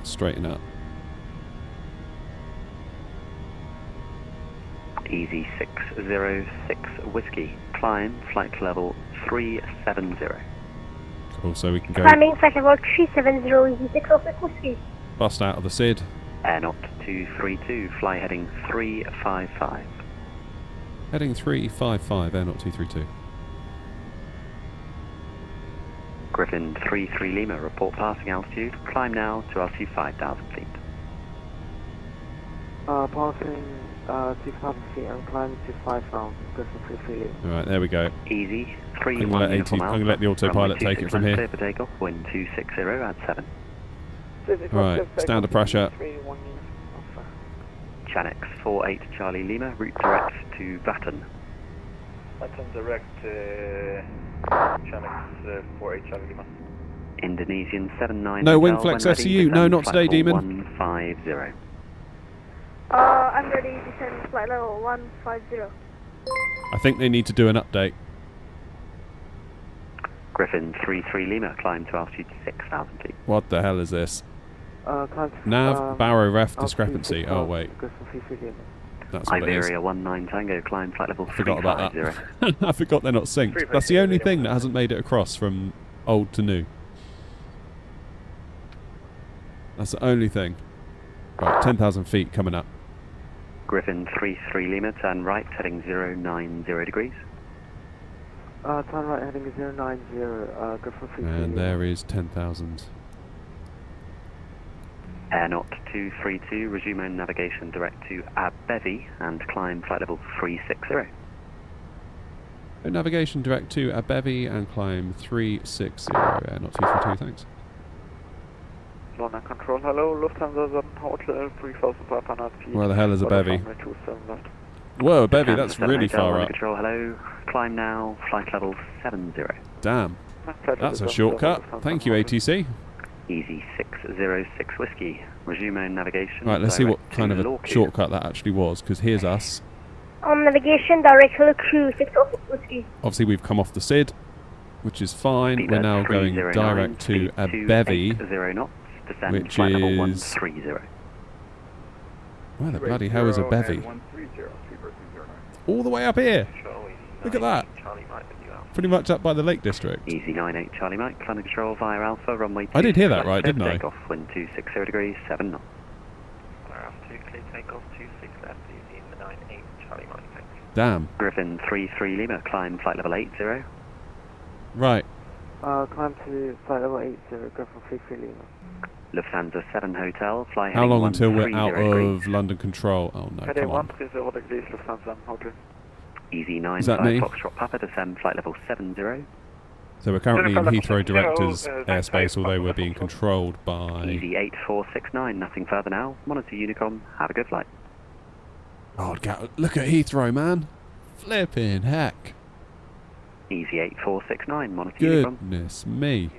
Straighten up. Easy 606 Whiskey, climb flight level 370. Cool, so we can go Climbing flight level 370, Easy 606 Whiskey. bust out of the SID. Air knot 232, fly heading 355. Heading 355, Air 232. Griffin 33 Lima, report passing altitude. Climb now to altitude 5,000 feet. Passing 2,000 feet and climbing to 5,000. Griffin 33 Lima. Alright, there we go. Easy. I'm going to let the autopilot take it from here. Clear for takeoff, wind 260 at 7. Right, standard pressure. Chanex 48 Charlie Lima, route direct to Baton. Baton direct Chanex 48 Charlie Lima. Indonesian 79. No wing flex FCU, no, not today, Demon. 150. I'm ready to send flight level 150. I think they need to do an update. Griffin 33 Lima, climb to altitude 6,000 feet. What the hell is this? Climb to, Nav barrow ref altitude discrepancy. 6,000, Oh wait, Griffin 33 Lima. that's what it is. Iberia 19 Tango, climb flight level 350. Forgot about that. I forgot they're not synced. That's the only thing that hasn't made it across from old to new. That's the only thing. Right, 10,000 feet coming up. Griffin 33 Lima, turn right, heading 090 degrees. Turn right, heading 090, Griffin 33 And Lima. there is 10,000. Air 232, resume own navigation direct to Abevi and climb flight level 360. Navigation direct to Abevi and climb 360. Air 232, thanks. London Control, hello, Lufthansa Hotel 3,500 feet. Where the hell is Abevi? Whoa, Abevi, that's really far up. Control, hello, climb now, flight level 70. Damn, that's a shortcut. Thank you, ATC. Easy 606 whiskey, resume own navigation. Right, let's see what kind of a Lorca. shortcut that actually was, because here's us. On navigation, direct hello crew 606 whiskey. Obviously, we've come off the SID, which is fine. We're now going direct to Abevi, which is... Where the bloody hell is Abevi? All the way up here. Look at that. Pretty much up by the Lake District. Easy 98 Charlie Mike, climb control via Alpha, runway 2. I did hear that right, didn't I? Takeoff, wind 260 degrees, 7 knots. Clear takeoff 26 left, easy 98 Charlie Mike, thanks. Damn. Griffin 33 Lima, climb flight level 80. Right. Climb to flight level 80, Griffin 33 Lima. Lufthansa 7 Hotel, fly How long until we're 130 out degrees. of London Control? Oh no, Heading come on. 130 degrees, Lufthansa Hotel. Easy 9 Is that me? Foxtrot Papa, descend flight level 70. So we're currently in Heathrow Director's airspace, although we're being controlled by... Easy 8469, nothing further now. Monitor Unicom, have a good flight. Oh, look at Heathrow, man. Flipping heck. Easy 8469, monitor Unicom. Goodness me.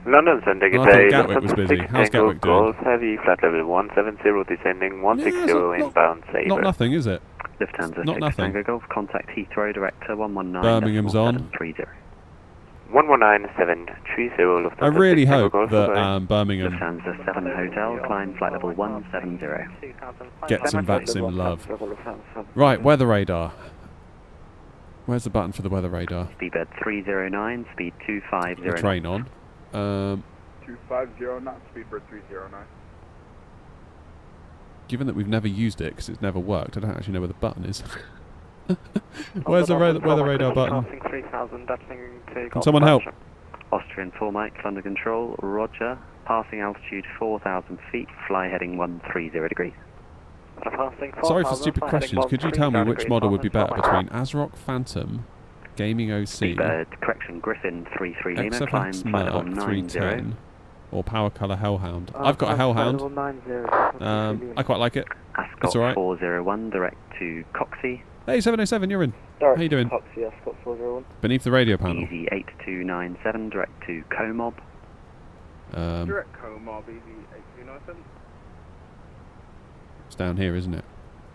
London Sunday, I thought Gatwick was busy. How's Gatwick doing? Golf Heavy, flight level 170, descending 160 inbound, Sabre. Not nothing, is it? Lufthansa Not 6 nothing. Tango Golf, contact Heathrow Director 119. Birmingham's on. 119730, Lufthansa. I really 6 Tango hope Golf, that Birmingham Lufthansa 7 Hotel, climb flight level 170. gets some VATSIM love. Right, weather radar. Where's the button for the weather radar? Speedbird 309, speed 250. The train on. 250 knots, Speedbird 309. Given that we've never used it because it's never worked, I don't actually know where the button is. Where's the weather radar button? Can someone help? Austrian 4 Mike, London Control, Roger. Passing altitude 4,000 feet, fly heading 130 degrees. Sorry for stupid questions. Could you tell me which model would be better between ASRock Phantom, Gaming OC, Speedbird, correction, Griffin 33 Lima, climb XFX flight level Merc 90. 310, or Power Colour Hellhound? I've got a Hellhound. I quite like it. Ascot It's alright. 401, direct to Coxey. Hey, 707, you're in. How you doing? Coxey, Ascot 401. Beneath the radio panel. Easy 8297, direct to Comob. Direct Comob, Easy 8297. It's down here, isn't it?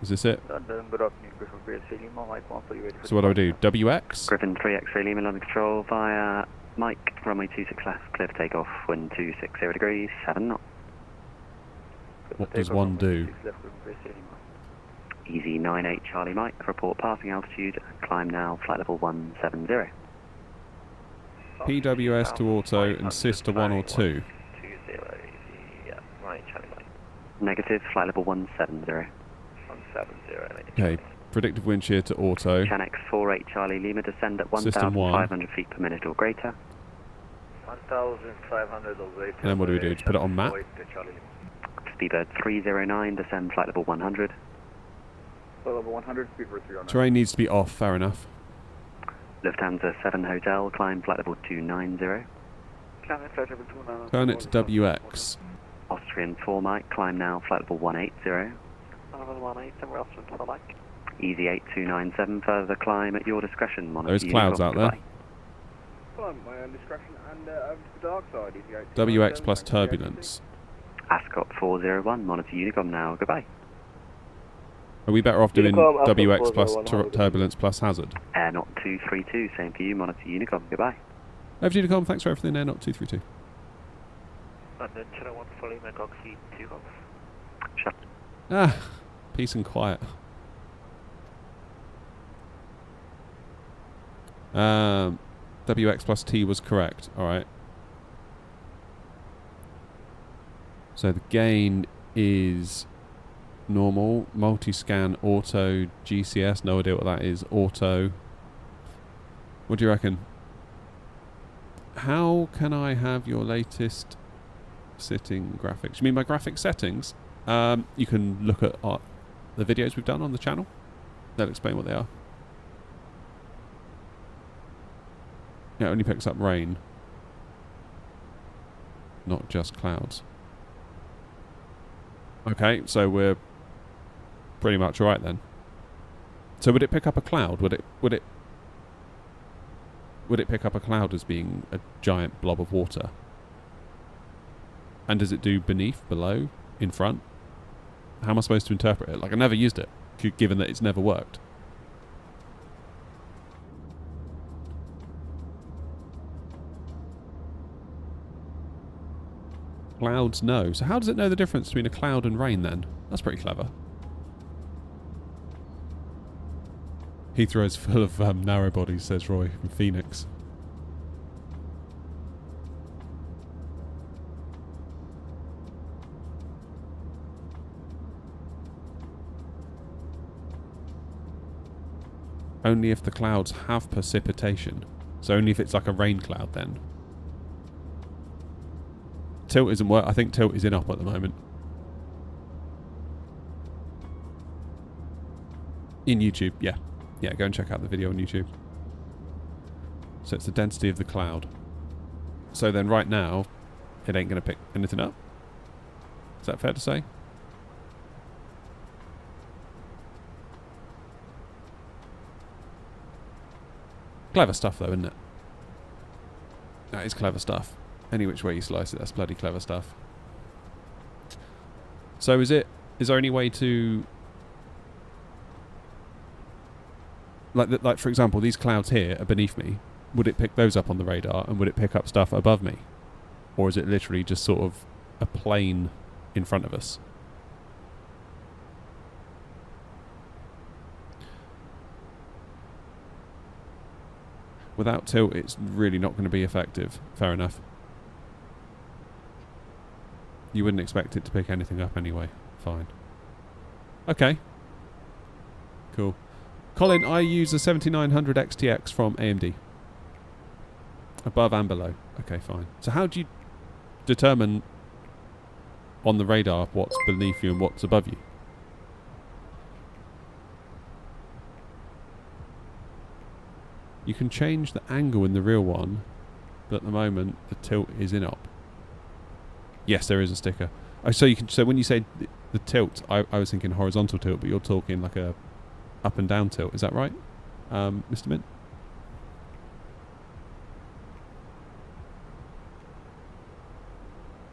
Is this it? London, good afternoon, Griffin 3 Lima, Mike 1 for you. So what do I do? WX? Griffin 3 X-ray Lima, London Control via Mike, runway 26 left, clear for takeoff, wind 260 degrees, 7 knots. What does one do? Easy 98 Charlie Mike, report passing altitude, climb now, flight level 170. PWS to auto, insist to 1 or 2. 18 Charlie Mike. Negative, flight level 170. 170, Okay, predictive wind shear to auto. Chanex 48 Charlie Lima, descend at System 1,500 feet per minute or greater. 1,500 or greater. And then what do we do? Just put it on map? Speedbird 309, descend flight level 100. Flight level 100, speedbird 309. Terrain needs to be off, fair enough. Lufthansa 7 Hotel, climb flight level 290. Turn it to WX. Austrian 4 Mike, climb now, flight level 180. Level 180, we're Austrian 4 Mike. Easy 8297, further climb at your discretion. There's clouds out there. Climb my own discretion and over to the dark side. Easy 8297. WX plus turbulence. Ascot 401, monitor Unicom now, goodbye. Are we better off doing Unicom, Alpha WX plus 401, turbulence plus hazard? Air Not 232, same for you, monitor Unicom, goodbye. Over to Unicom, thanks for everything there, not 232. London, Channel 1 fully, Megoxy 2 Golf. Shut. Ah, peace and quiet. WX plus T was correct, alright. So the gain is normal, multi-scan, auto, GCS, no idea what that is, auto. What do you reckon? How can I have your latest sitting graphics? You mean my graphic settings? You can look at the videos we've done on the channel. They'll explain what they are. Yeah, it only picks up rain, not just clouds. Okay, so we're pretty much right then. So would it pick up a cloud? Would it pick up a cloud as being a giant blob of water? And does it do beneath, below, in front? How am I supposed to interpret it? Like, I never used it, given that it's never worked. Clouds, no. So how does it know the difference between a cloud and rain then? That's pretty clever. Heathrow's full of narrow bodies, says Roy from Phoenix. Only if the clouds have precipitation. So only if it's like a rain cloud then. Tilt isn't work. I think tilt is in up at the moment. In YouTube, yeah. Yeah, go and check out the video on YouTube. So it's the density of the cloud. So then right now, it ain't going to pick anything up. Is that fair to say? Clever stuff though, isn't it? That is clever stuff. Any which way you slice it, that's bloody clever stuff. So is there any way to... Like for example, these clouds here are beneath me. Would it pick those up on the radar and would it pick up stuff above me? Or is it literally just sort of a plane in front of us? Without tilt, it's really not going to be effective. Fair enough. You wouldn't expect it to pick anything up anyway. Fine. Okay. Cool. Colin, I use a 7900 XTX from AMD. Above and below. Okay, fine. So how do you determine on the radar what's beneath you and what's above you? You can change the angle in the real one, but at the moment the tilt is in op. Yes, there is a sticker. Oh, so you can. So when you say the tilt, I was thinking horizontal tilt, but you're talking like a up and down tilt. Is that right, Mr. Mint?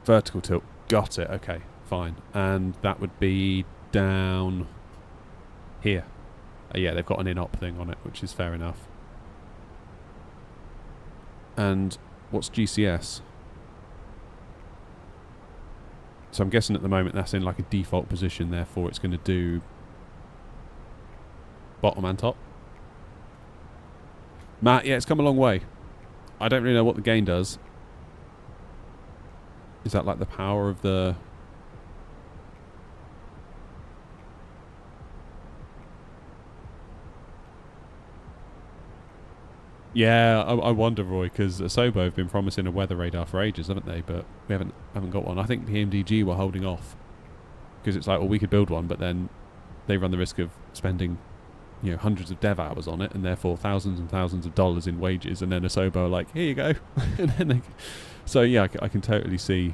Vertical tilt. Got it. Okay, fine. And that would be down here. Yeah, they've got an in-op thing on it, which is fair enough. And what's GCS? So I'm guessing at the moment that's in like a default position, therefore it's going to do bottom and top. Matt, yeah, it's come a long way. I don't really know what the gain does. Is that like the power of the Yeah, I wonder, Roy, because Asobo have been promising a weather radar for ages, haven't they? But we haven't got one. I think the MDG were holding off because it's like, well, we could build one, but then they run the risk of spending, you know, hundreds of dev hours on it, and therefore thousands and thousands of dollars in wages. And then Asobo are like, here you go. And then they, so yeah, I can totally see.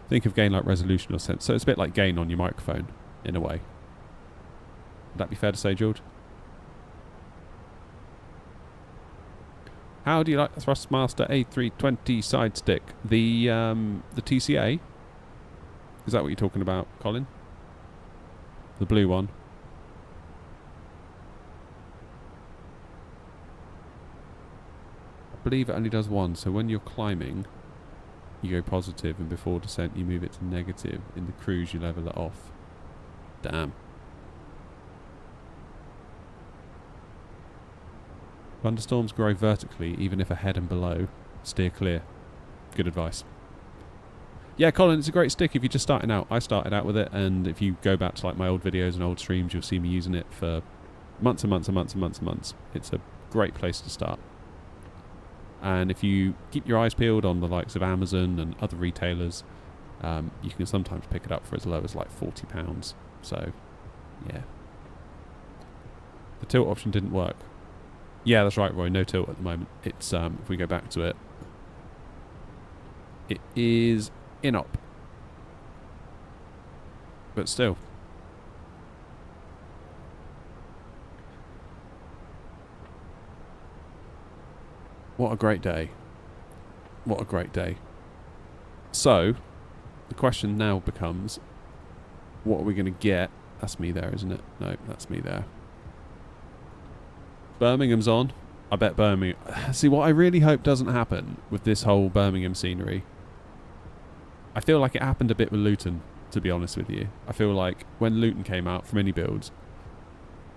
Think of gain like resolution or sense. So it's a bit like gain on your microphone in a way. Would that be fair to say, George? How do you like the Thrustmaster A320 side stick? The TCA? Is that what you're talking about, Colin? The blue one? I believe it only does one, so when you're climbing, you go positive, and before descent you move it to negative. In the cruise you level it off. Damn. Thunderstorms grow vertically, even if ahead and below. Steer clear. Good advice. Yeah, Colin, it's a great stick if you're just starting out. I started out with it, and if you go back to like my old videos and old streams, you'll see me using it for months and months and months and months and months. It's a great place to start. And if you keep your eyes peeled on the likes of Amazon and other retailers, you can sometimes pick it up for as low as like £40. So, yeah. The tilt option didn't work. Yeah, that's right, Roy. No tilt at the moment. It's if we go back to it, it is in-op, but still. What a great day! What a great day! So, the question now becomes, what are we going to get? That's me there, isn't it? No, that's me there. Birmingham's on. I bet Birmingham... See, what I really hope doesn't happen with this whole Birmingham scenery, I feel like it happened a bit with Luton, to be honest with you. I feel like when Luton came out for mini builds,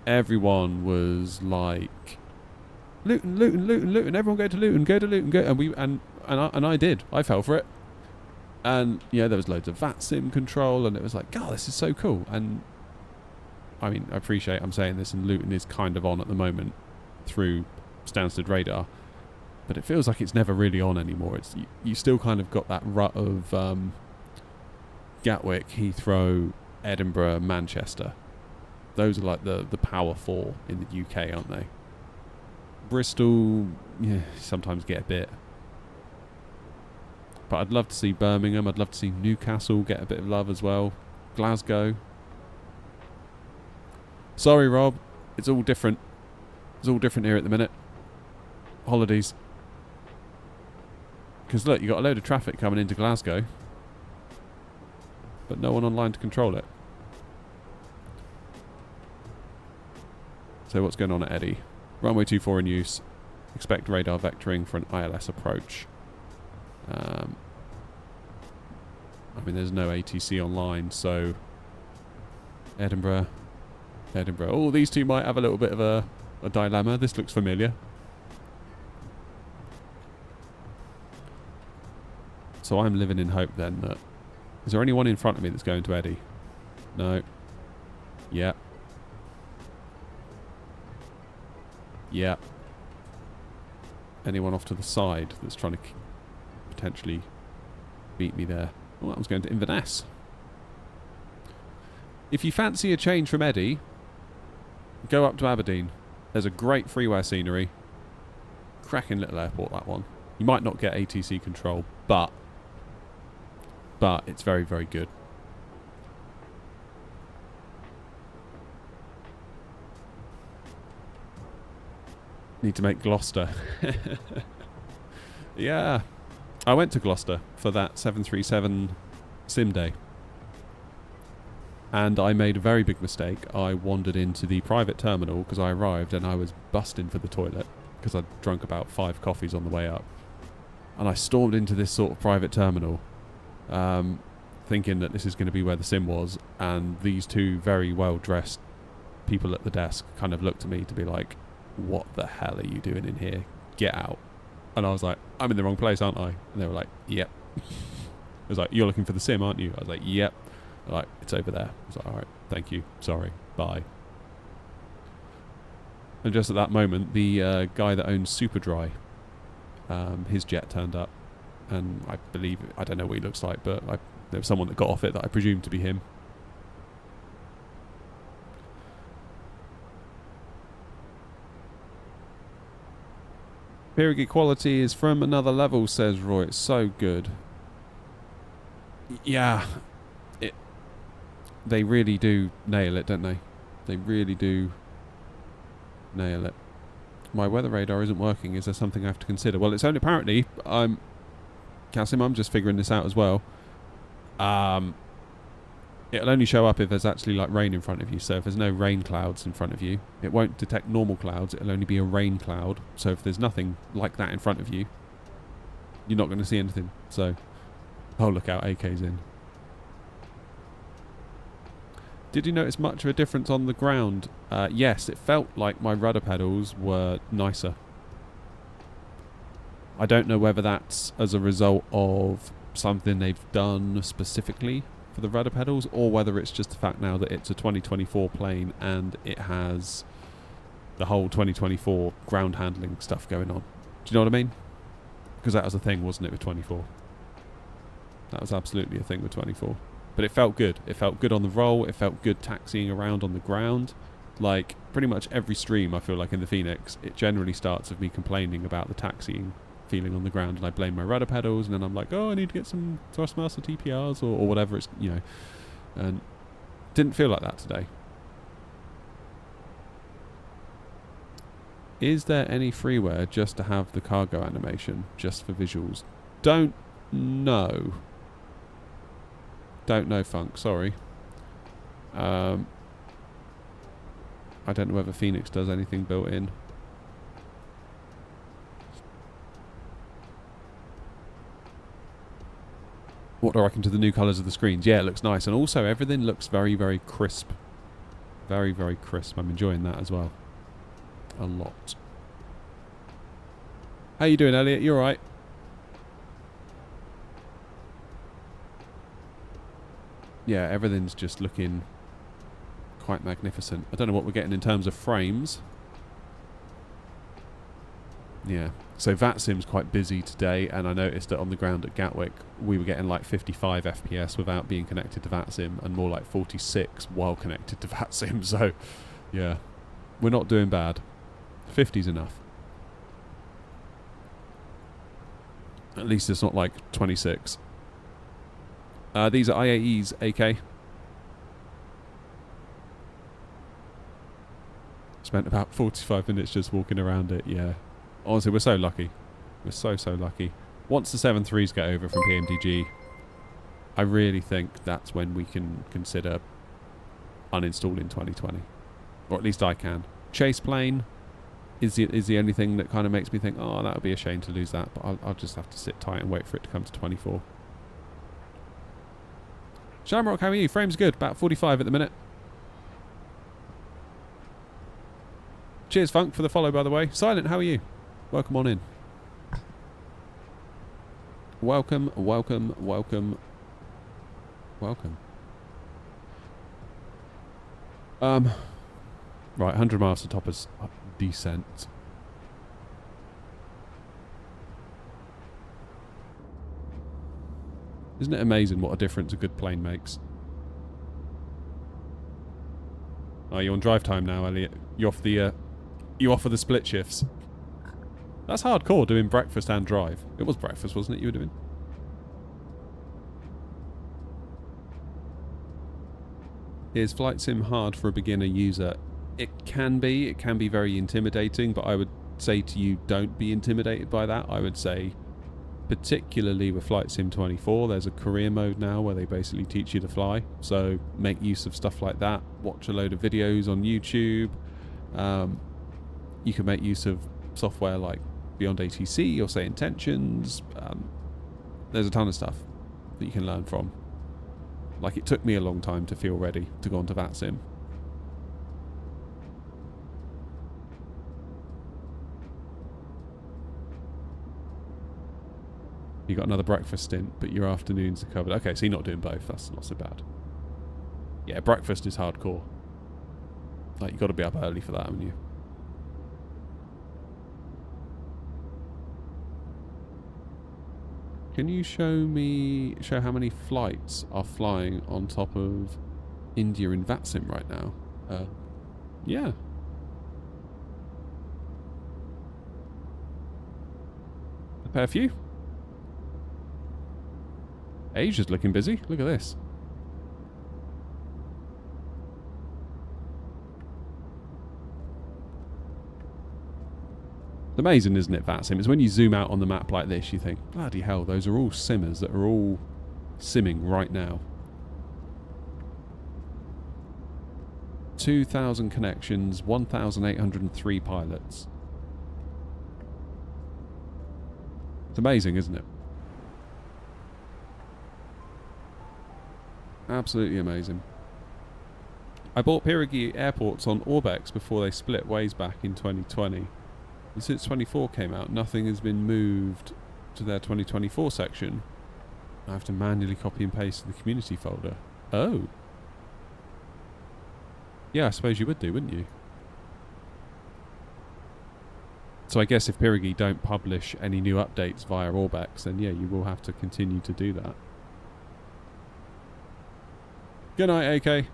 everyone was like, Luton, Luton, Luton, Luton, everyone go to Luton, go to Luton, go... And I did. I fell for it. And, yeah, there was loads of VAT sim control, and it was like, God, this is so cool. And, I mean, I appreciate I'm saying this, and Luton is kind of on at the moment through Stansted radar, but it feels like it's never really on anymore. It's you still kind of got that rut of Gatwick, Heathrow, Edinburgh, Manchester. Those are like the power four in the UK, aren't they? Bristol, yeah, sometimes get a bit. But I'd love to see Birmingham. I'd love to see Newcastle get a bit of love as well. Glasgow. Sorry, Rob. It's all different. It's all different here at the minute. Holidays. Because look, you got a load of traffic coming into Glasgow, but no one online to control it. So what's going on at Eddie? Runway 24 in use. Expect radar vectoring for an ILS approach. I mean, there's no ATC online, so Edinburgh. Oh, these two might have a little bit of a dilemma. This looks familiar. So I'm living in hope then that... Is there anyone in front of me that's going to Eddie? No. Yeah. Yeah. Anyone off to the side that's trying to potentially beat me there? Oh, that was going to Inverness. If you fancy a change from Eddie, go up to Aberdeen. There's a great freeware scenery. Cracking little airport, that one. You might not get ATC control, but it's very, very good. Need to make Gloucester. Yeah. I went to Gloucester for that 737 sim day. And I made a very big mistake. I wandered into the private terminal because I arrived and I was busting for the toilet because I'd drunk about 5 coffees on the way up. And I stormed into this sort of private terminal thinking that this is going to be where the sim was, and these two very well-dressed people at the desk kind of looked at me to be like, what the hell are you doing in here? Get out. And I was like, I'm in the wrong place, aren't I? And they were like, yep. It was like, you're looking for the sim, aren't you? I was like, yep. They're like, it's over there. I was like, alright, thank you, sorry, bye. And just at that moment, the guy that owns Superdry, his jet turned up. And I believe, I don't know what he looks like, but there was someone that got off it that I presumed to be him. Period equality is from another level, says Roy. It's so good. Yeah. They really do nail it, don't they? They really do nail it. My weather radar isn't working. Is there something I have to consider? Well, it's only apparently... Kasim, I'm just figuring this out as well. It'll only show up if there's actually like rain in front of you. So if there's no rain clouds in front of you, it won't detect normal clouds. It'll only be a rain cloud. So if there's nothing like that in front of you, you're not going to see anything. So, oh, look out, AK's in. Did you notice much of a difference on the ground? Yes, it felt like my rudder pedals were nicer. I don't know whether that's as a result of something they've done specifically for the rudder pedals, or whether it's just the fact now that it's a 2024 plane and it has the whole 2024 ground handling stuff going on. Do you know what I mean? Because that was a thing, wasn't it, with 24? That was absolutely a thing with 24. But it felt good. It felt good on the roll. It felt good taxiing around on the ground. Like, pretty much every stream, I feel like, in the Fenix, it generally starts with me complaining about the taxiing feeling on the ground, and I blame my rudder pedals, and then I'm like, oh, I need to get some Thrustmaster TPRs or whatever it's, you know. And didn't feel like that today. Is there any freeware just to have the cargo animation, just for visuals? Don't know. Don't know, Funk, sorry. I don't know whether Fenix does anything built in. What do I reckon to the new colours of the screens? Yeah, it looks nice. And also everything looks very, very crisp. Very, very crisp. I'm enjoying that as well. A lot. How you doing, Elliot? You alright? Yeah, everything's just looking quite magnificent. I don't know what we're getting in terms of frames. Yeah. So VATSIM's quite busy today, and I noticed that on the ground at Gatwick we were getting like 55 FPS without being connected to VATSIM, and more like 46 while connected to VATSIM. So, yeah, we're not doing bad. 50's enough. At least it's not like 26. These are IAEs, AK. Spent about 45 minutes just walking around it, yeah. Honestly, we're so lucky. We're so, so lucky. Once the 7.3s get over from PMDG, I really think that's when we can consider uninstalling 2020. Or at least I can. Chase plane is the only thing that kind of makes me think, oh, that would be a shame to lose that. But I'll just have to sit tight and wait for it to come to 24. Shamrock, how are you? Frame's good. About 45 at the minute. Cheers, Funk, for the follow, by the way. Silent, how are you? Welcome on in. Welcome, welcome, welcome, welcome. Right, 100 miles to Topper's descent. Isn't it amazing what a difference a good plane makes? Oh, you're on drive time now, Elliot. You offer the split shifts. That's hardcore, doing breakfast and drive. It was breakfast, wasn't it, you were doing? Is Flight Sim hard for a beginner user? It can be very intimidating, but I would say to you, don't be intimidated by that. I would say, particularly with Flight Sim 24, there's a career mode now where they basically teach you to fly. So make use of stuff like that. Watch a load of videos on YouTube. You can make use of software like Beyond ATC or Say Intentions. There's a ton of stuff that you can learn from. Like, it took me a long time to feel ready to go onto VATSIM. You got another breakfast stint, but your afternoons are covered. Okay, so you're not doing both. That's not so bad. Yeah, breakfast is hardcore. Like, you got to be up early for that, haven't you? Can you show how many flights are flying on top of India in VATSIM right now? Yeah. A fair few. Asia's looking busy. Look at this. It's amazing, isn't it, VATSIM? It's when you zoom out on the map like this, you think, bloody hell, those are all simmers that are all simming right now. 2,000 connections, 1,803 pilots. It's amazing, isn't it? Absolutely amazing. I bought Pirigi airports on Orbex before they split ways back in 2020. And since 24 came out, nothing has been moved to their 2024 section. I have to manually copy and paste to the community folder. Oh. Yeah, I suppose you would do, wouldn't you? So I guess if Pirigi don't publish any new updates via Orbex, then yeah, you will have to continue to do that. Good night, AK.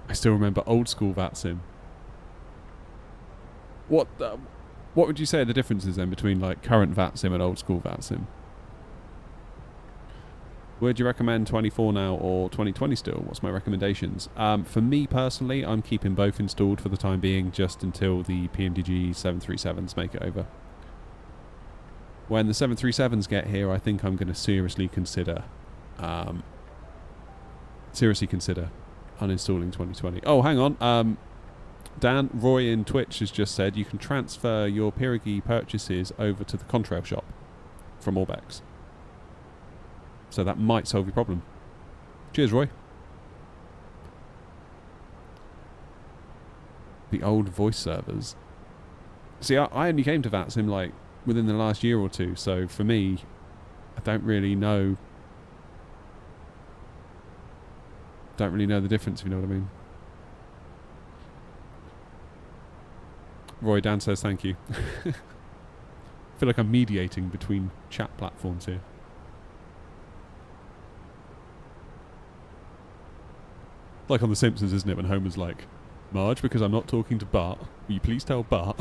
I still remember old school VATSIM. What would you say are the differences then between like current VATSIM and old school VATSIM? Would you recommend 24 now or 2020 still? What's my recommendations? For me personally, I'm keeping both installed for the time being, just until the PMDG 737s make it over. When the 737s get here, I think I'm going to seriously consider uninstalling 2020. Oh, hang on. Dan, Roy in Twitch has just said you can transfer your Pirigi purchases over to the Contrail shop from Orbex. So that might solve your problem. Cheers, Roy. The old voice servers. See, I only came to VATSIM like within the last year or two, so for me, I don't really know the difference, if you know what I mean. Roy, Dan says thank you. I feel like I'm mediating between chat platforms here. Like on The Simpsons, isn't it, when Homer's like, Marge, because I'm not talking to Bart, will you please tell Bart?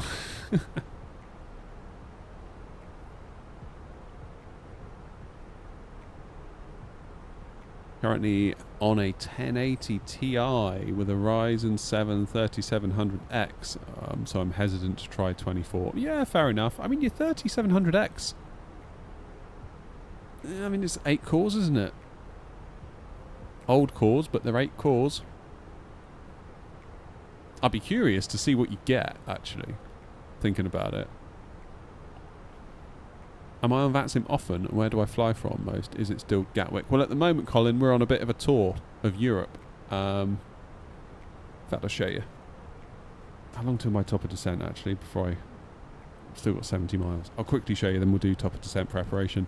Currently on a 1080 Ti with a Ryzen 7 3700X, so I'm hesitant to try 24. Yeah, fair enough. I mean, your 3700X, I mean, it's 8 cores, isn't it? Old cores, but they're 8 cores. I'd be curious to see what you get, actually, thinking about it. Am I on VATSIM often? Where do I fly from most? Is it still Gatwick? Well, at the moment, Colin, we're on a bit of a tour of Europe. In fact, I'll show you. How long till my top of descent, actually, before I've still got 70 miles. I'll quickly show you, then we'll do top of descent preparation.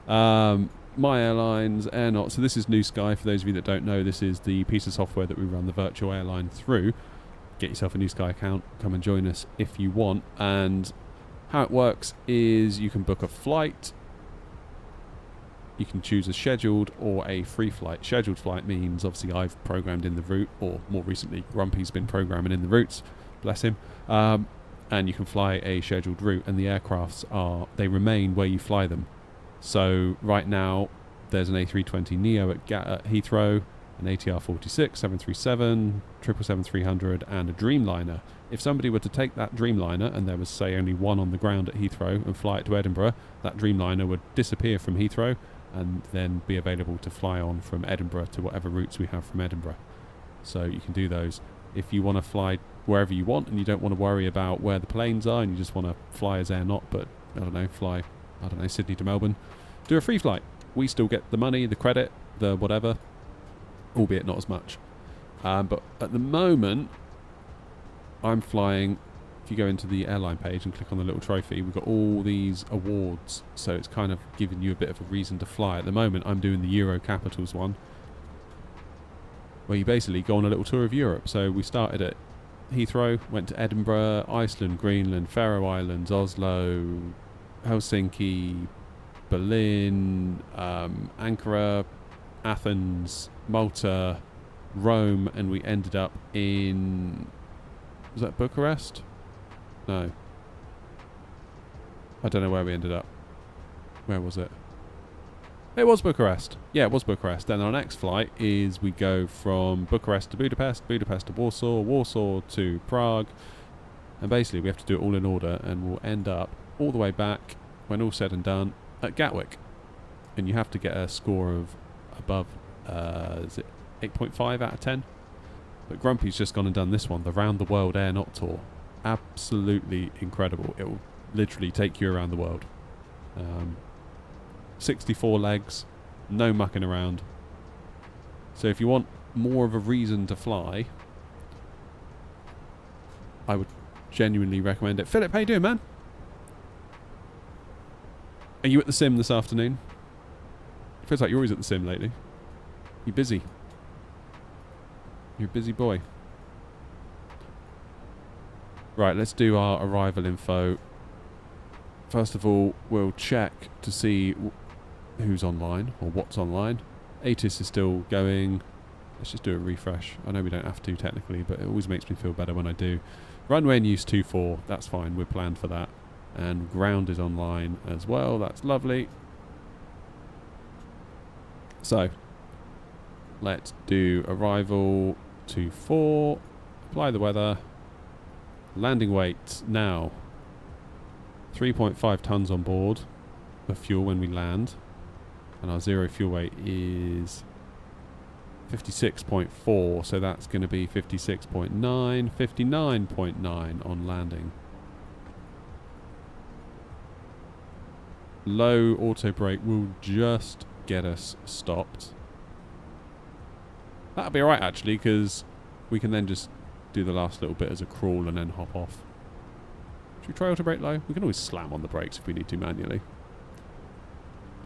My Airlines, Airnaut. So this is New Sky. For those of you that don't know, this is the piece of software that we run the virtual airline through. Get yourself a New Sky account. Come and join us if you want. And how it works is you can book a flight. You can choose a scheduled or a free flight. Scheduled flight means obviously I've programmed in the route, or more recently Grumpy's been programming in the routes, bless him. And you can fly a scheduled route, and the aircrafts they remain where you fly them. So right now there's an A320neo at Heathrow, an ATR 46, 737, 777-300 and a Dreamliner. If somebody were to take that Dreamliner, and there was say only one on the ground at Heathrow, and fly it to Edinburgh, that Dreamliner would disappear from Heathrow and then be available to fly on from Edinburgh to whatever routes we have from Edinburgh. So you can do those. If you want to fly wherever you want and you don't want to worry about where the planes are, and you just want to fly as Airnaut, but fly Sydney to Melbourne, do a free flight. We still get the money, the credit, the whatever, albeit not as much. But at the moment, I'm flying. If you go into the airline page and click on the little trophy, we've got all these awards, so it's kind of giving you a bit of a reason to fly. At the moment, I'm doing the Euro Capitals one, where you basically go on a little tour of Europe. So we started at Heathrow, went to Edinburgh, Iceland, Greenland, Faroe Islands, Oslo, Helsinki, Berlin, Ankara, Athens, Malta, Rome, and we ended up in... Was that Bucharest? No. I don't know where we ended up. Where was it? It was Bucharest. Yeah, it was Bucharest. Then our next flight is we go from Bucharest to Budapest, Budapest to Warsaw, Warsaw to Prague. And basically we have to do it all in order, and we'll end up all the way back, when all said and done, at Gatwick. And you have to get a score of above, is it 8.5 out of 10? But Grumpy's just gone and done this one, the Round the World Air Not Tour. Absolutely incredible. It will literally take you around the world. 64 legs, no mucking around. So if you want more of a reason to fly, I would genuinely recommend it. Philip, how you doing, man? Are you at the sim this afternoon? It feels like you're always at the sim lately. You busy? You're a busy boy. Right, let's do our arrival info. First of all, we'll check to see who's online, or what's online. ATIS is still going. Let's just do a refresh. I know we don't have to technically, but it always makes me feel better when I do. Runway in use 24, that's fine, we're planned for that. And ground is online as well, that's lovely. So, let's do arrival 24, apply the weather, landing weight now. 3.5 tons on board of fuel when we land, and our zero fuel weight is 56.4, so that's going to be 56.9, 59.9 on landing. Low auto brake will just get us stopped. That'll be alright actually, because we can then just do the last little bit as a crawl and then hop off. Should we try auto brake low? We can always slam on the brakes if we need to manually.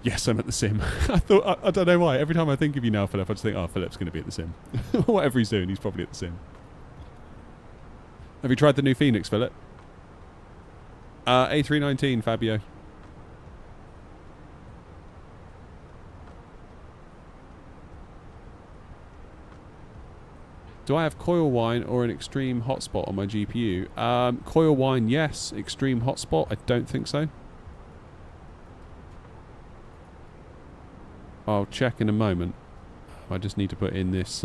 Yes, I'm at the sim. I don't know why. Every time I think of you now, Philip, I just think, oh, Philip's going to be at the sim. Whatever he's doing, he's probably at the sim. Have you tried the new Fenix, Philip? A319, Fabio. Do I have coil wine or an extreme hotspot on my GPU? Coil wine, yes. Extreme hotspot, I don't think so. I'll check in a moment. I just need to put in this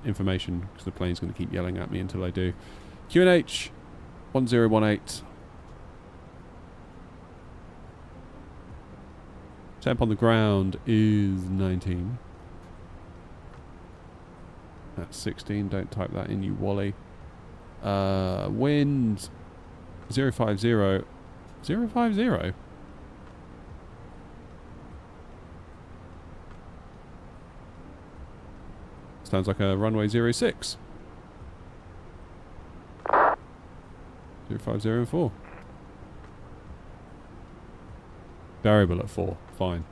information because the plane's going to keep yelling at me until I do. QNH 1018. Temp on the ground is 19. That's 16. Don't type that in, you wally. Wind 050. 050? Sounds like a runway 06. 050 and 4. Variable at 4. Fine.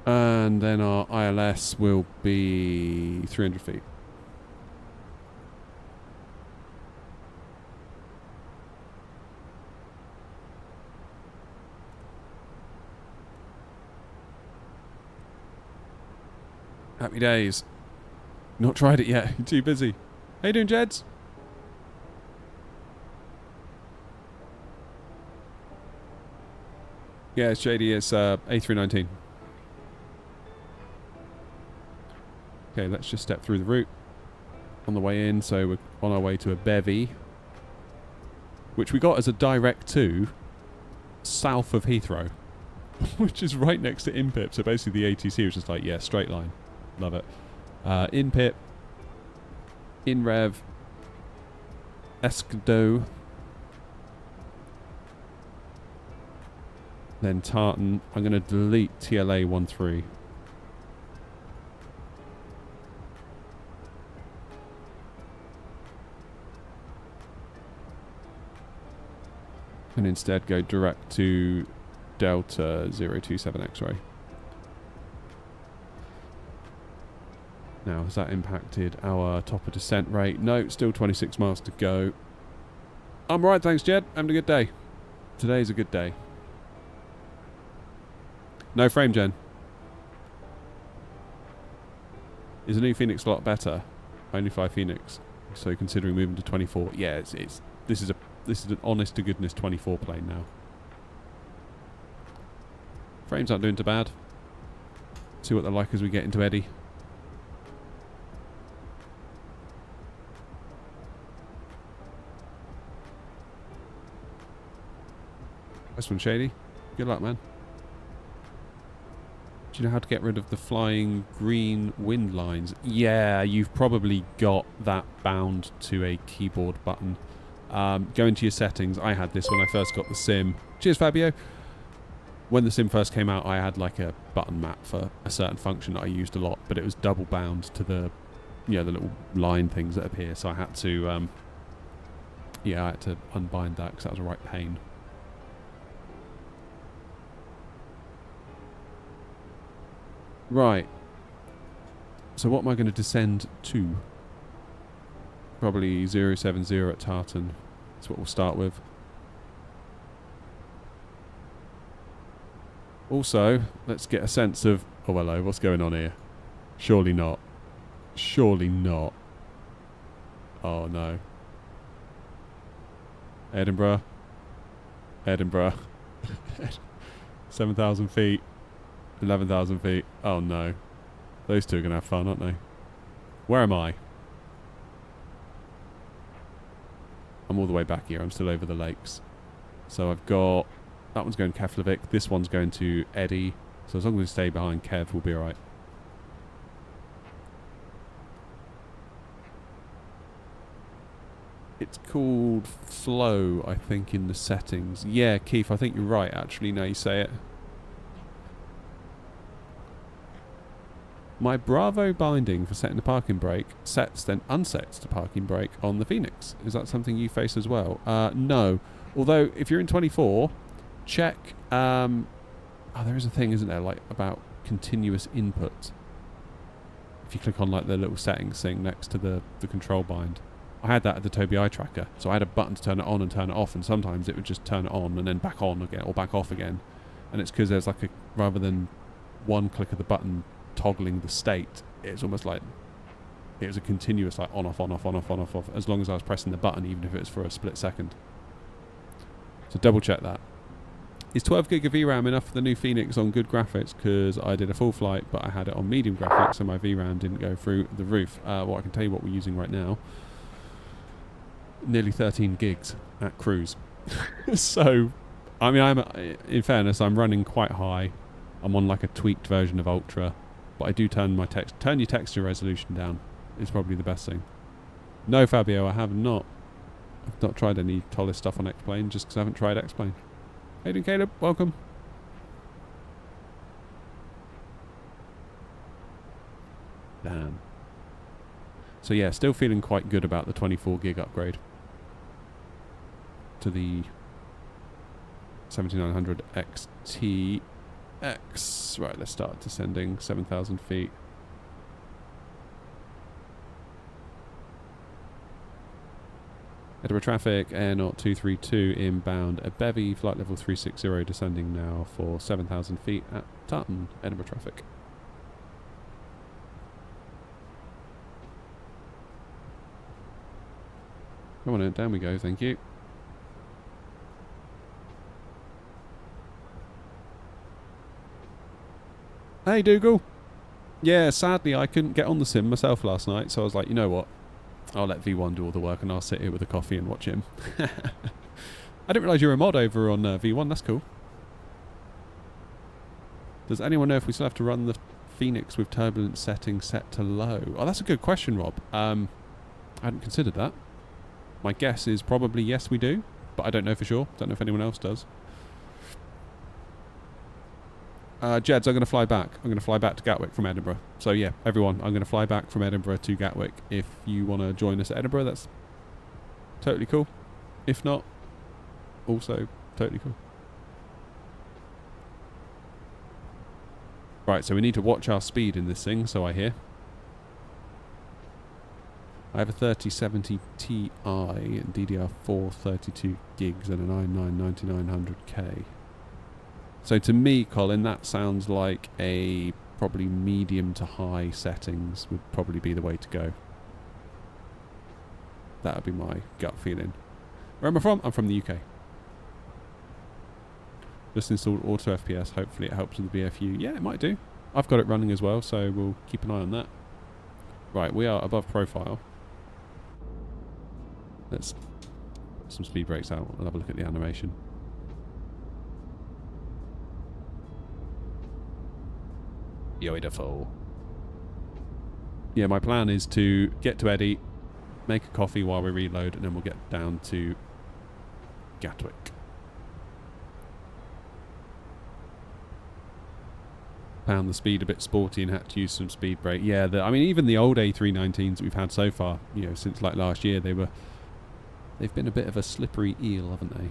And then our ILS will be 300 feet. Happy days. Not tried it yet. You're too busy. How you doing, Jeds? Yeah, it's JD. It's A319. Okay, let's just step through the route on the way in. So we're on our way to a bevy, which we got as a direct to south of Heathrow, which is right next to INPIP. So basically the ATC was just like, yeah, straight line. Love it. INPIP, INREV, Escado, then Tartan. I'm going to delete TLA 13. And instead go direct to Delta 027 X-ray. Now, has that impacted our top of descent rate? No, still 26 miles to go. I'm right, thanks, Jed. Having a good day. Today's a good day. No frame gen. Is the new Fenix a lot better? Only 5 Fenix. So considering moving to 24, yeah, this is an honest to goodness 24 plane now. Frames aren't doing too bad. See what they're like as we get into Eddie. Nice one, Shady. Good luck, man. Do you know how to get rid of the flying green wind lines? Yeah, you've probably got that bound to a keyboard button. Go into your settings. I had this when I first got the sim. Cheers, Fabio. When the sim first came out, I had like a button map for a certain function that I used a lot, but it was double bound to the, the little line things that appear. So I had to, I had to unbind that because that was a right pain. Right. So what am I going to descend to? Probably 070 at Tartan. That's what we'll start with. Also, let's get a sense of... Oh, hello. What's going on here? Surely not. Surely not. Oh, no. Edinburgh. Edinburgh. 7,000 feet. 11,000 feet. Oh no. Those two are going to have fun, aren't they? Where am I? I'm all the way back here. I'm still over the lakes. So I've got... That one's going to Keflavik. This one's going to Eddie. So as long as we stay behind Kev, we'll be alright. It's called Flow, I think, in the settings. Yeah, Keith, I think you're right, actually, now you say it. My Bravo binding for setting the parking brake sets then unsets the parking brake on the Fenix. Is that something you face as well? No. Although, if you're in 24, check... there is a thing, isn't there, like, about continuous input. If you click on, like, the little settings thing next to the control bind. I had that at the Tobii Eye Tracker, so I had a button to turn it on and turn it off, and sometimes it would just turn it on and then back on again, or back off again. And it's because there's, like, rather than one click of the button toggling the state, it's almost like it was a continuous like on off on off on off on off off as long as I was pressing the button, even if it was for a split second. So double check that. Is 12 gig of VRAM enough for the new Fenix on good graphics? Because I did a full flight but I had it on medium graphics and my VRAM didn't go through the roof. Well, I can tell you what we're using right now. Nearly 13 gigs at cruise. So I mean, in fairness, I'm running quite high. I'm on like a tweaked version of Ultra. But I do turn your texture resolution down. Is probably the best thing. No, Fabio, I have not. I've not tried any Tollis stuff on X-Plane, just because I haven't tried X-Plane. How you doing, Caleb? Welcome. Damn. So yeah, still feeling quite good about the 24 gig upgrade to the 7900 XT. Right, let's start descending 7,000 feet. Edinburgh traffic, Air 0232 inbound, a bevy, flight level 360 descending now for 7,000 feet at Tartan, Edinburgh traffic. Come on in, down we go, thank you. Hey Dougal. Yeah, sadly I couldn't get on the sim myself last night, so I was like, you know what? I'll let V1 do all the work and I'll sit here with a coffee and watch him. I didn't realise you were a mod over on V1, that's cool. Does anyone know if we still have to run the Fenix with turbulence setting set to low? Oh, that's a good question, Rob. I hadn't considered that. My guess is probably yes we do, but I don't know for sure. Don't know if anyone else does. Jeds, I'm going to fly back. I'm going to fly back to Gatwick from Edinburgh. So yeah, everyone, I'm going to fly back from Edinburgh to Gatwick. If you want to join us at Edinburgh, that's totally cool. If not, also totally cool. Right, so we need to watch our speed in this thing, so I hear. I have a 3070 Ti and DDR4 32 gigs and an i9 9900K. So to me, Colin, that sounds like a probably medium to high settings would probably be the way to go. That would be my gut feeling. Where am I from? I'm from the UK. Just installed Auto FPS. Hopefully it helps with the BFU. Yeah, it might do. I've got it running as well, so we'll keep an eye on that. Right, we are above profile. Let's put some speed brakes out. We'll have a look at the animation. Beautiful. Yeah, my plan is to get to Eddie, make a coffee while we reload, and then we'll get down to Gatwick. Found the speed a bit sporty and had to use some speed brake. Yeah, I mean, even the old A319s that we've had so far, you know, since like last year, they've been a bit of a slippery eel, haven't they?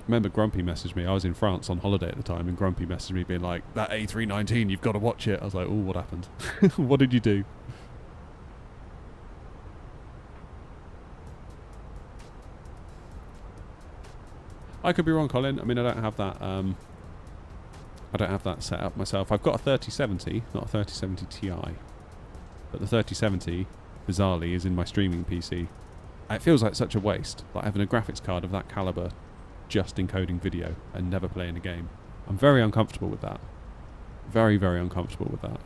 Remember Grumpy messaged me. I was in France on holiday at the time, and Grumpy messaged me being like, that A319, you've got to watch it. I was like, oh, what happened? What did you do? I could be wrong, Colin. I mean, I don't have that set up myself. I've got a 3070, not a 3070 Ti. But the 3070, bizarrely, is in my streaming PC. It feels like such a waste, like having a graphics card of that caliber just encoding video and never playing a game. I'm very uncomfortable with that. Very, very uncomfortable with that.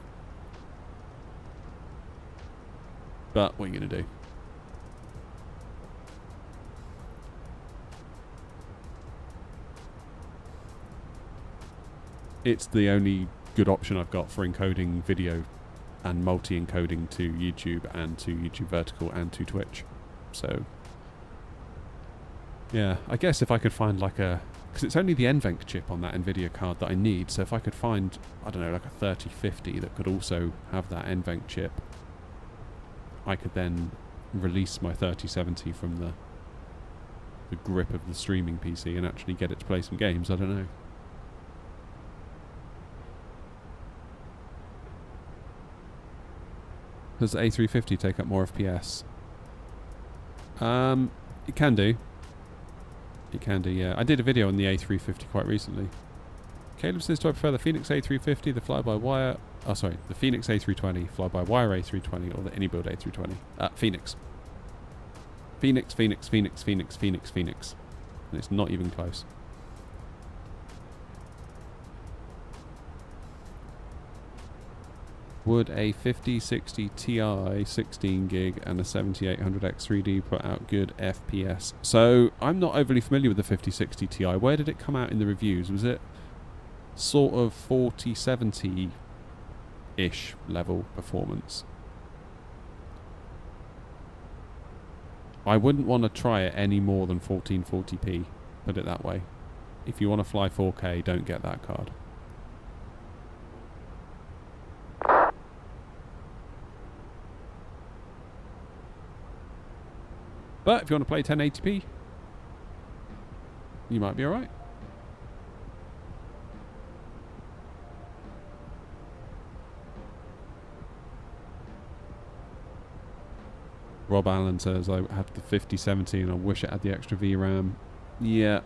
But what are you going to do? It's the only good option I've got for encoding video and multi-encoding to YouTube and to YouTube Vertical and to Twitch. So yeah, I guess if I could find like because it's only the NVENC chip on that NVIDIA card that I need, so if I could find, I don't know, like a 3050 that could also have that NVENC chip, I could then release my 3070 from the grip of the streaming PC and actually get it to play some games. I don't know. Does the A350 take up more FPS? It can do. It can do, yeah. I did a video on the A350 quite recently. Caleb says, do I prefer the Fenix A350, the fly-by-wire... Oh, sorry. The Fenix A320, fly-by-wire A320, or the AnyBuild A320? Fenix. Fenix, Fenix, Fenix, Fenix, Fenix, Fenix. And it's not even close. Would a 5060 Ti 16 gig and a 7800X 3D put out good FPS? So I'm not overly familiar with the 5060 Ti. Where did it come out in the reviews? Was it sort of 4070-ish level performance? I wouldn't want to try it any more than 1440p, put it that way. If you want to fly 4K, don't get that card. But if you want to play 1080p, you might be alright. Rob Allen says, I had the 5070 and I wish it had the extra VRAM. Yeah.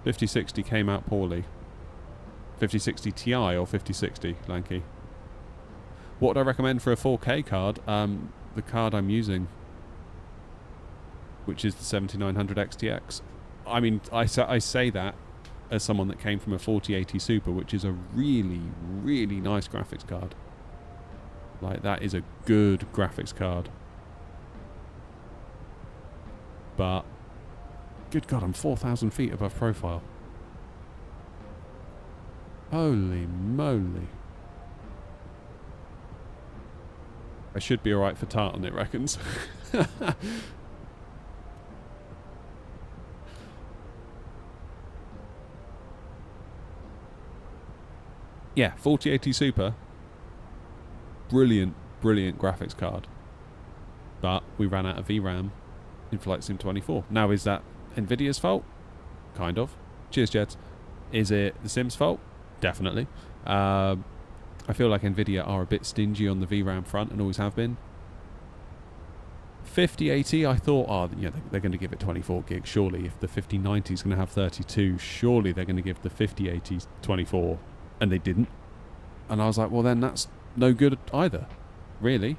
.5060 came out poorly. 5060 Ti or 5060, Lanky? What would I recommend for a 4K card? The card I'm using, which is the 7900 XTX. I mean, I say that as someone that came from a 4080 Super, which is a really, really nice graphics card. Like, that is a good graphics card. But, good God, I'm 4,000 feet above profile. Holy moly. I should be alright for tartan, it reckons. Yeah, 4080 Super. Brilliant, brilliant graphics card. But we ran out of VRAM in Flight Sim 24. Now, is that NVIDIA's fault? Kind of. Cheers, Jeds. Is it the Sims' fault? Definitely. I feel like Nvidia are a bit stingy on the VRAM front and always have been. 5080, I thought, oh, yeah, they're going to give it 24 gigs, surely. If the 5090 is going to have 32, surely they're going to give the 5080 24, and they didn't. And I was like, well, then that's no good either, really.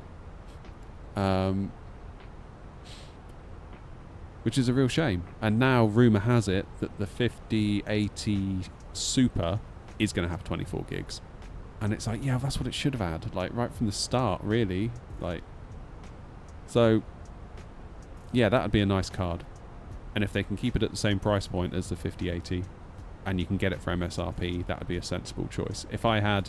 Which is a real shame. And now rumour has it that the 5080 Super is going to have 24 gigs. And it's like, yeah, that's what it should have had, like, right from the start, really. Like, so, yeah, that would be a nice card. And if they can keep it at the same price point as the 5080, and you can get it for MSRP, that would be a sensible choice. If I had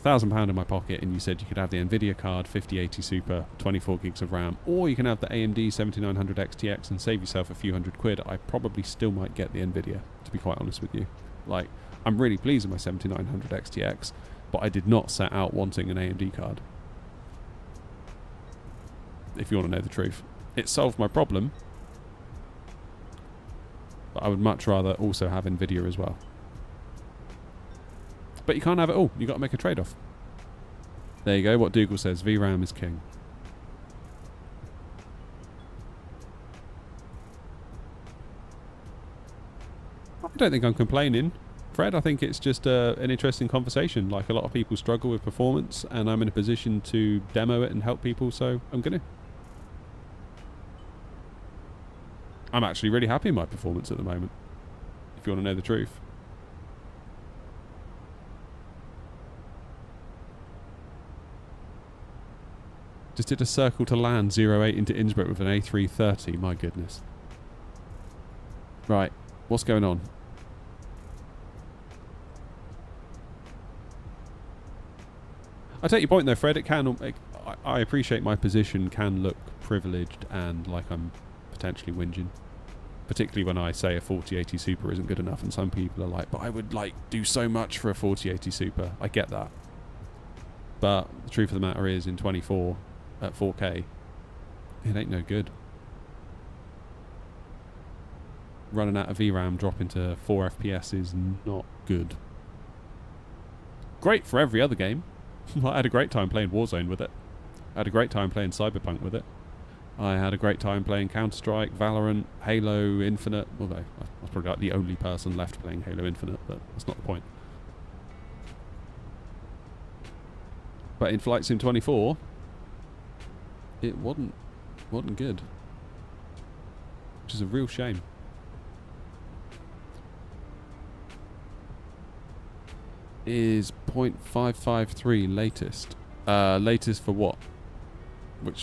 £1,000 in my pocket and you said you could have the Nvidia card, 5080 Super, 24 gigs of RAM, or you can have the AMD 7900 XTX and save yourself a few £100, I probably still might get the Nvidia, to be quite honest with you. Like, I'm really pleased with my 7900 XTX, but I did not set out wanting an AMD card. If you want to know the truth. It solved my problem, but I would much rather also have Nvidia as well. But you can't have it all. You've got to make a trade-off. There you go. What Dougal says. VRAM is king. I don't think I'm complaining, Fred. I think it's just an interesting conversation. Like, a lot of people struggle with performance, and I'm in a position to demo it and help people, so I'm going to. I'm actually really happy with my performance at the moment, if you want to know the truth. Just did a circle to land 08 into Innsbruck with an A330. My goodness. Right. What's going on? I take your point though, Fred. It can. I appreciate my position can look privileged and like I'm potentially whinging. Particularly when I say a 4080 Super isn't good enough, and some people are like, but I would like do so much for a 4080 Super. I get that. But the truth of the matter is, in 24 at 4K, it ain't no good. Running out of VRAM, dropping to 4 FPS is not good. Great for every other game. I had a great time playing Warzone with it. I had a great time playing Cyberpunk with it. I had a great time playing Counter-Strike, Valorant, Halo Infinite, although I was probably like the only person left playing Halo Infinite, but that's not the point. But in Flight Sim 24, it wasn't good. Which is a real shame. Is 0.553 latest? Latest for what?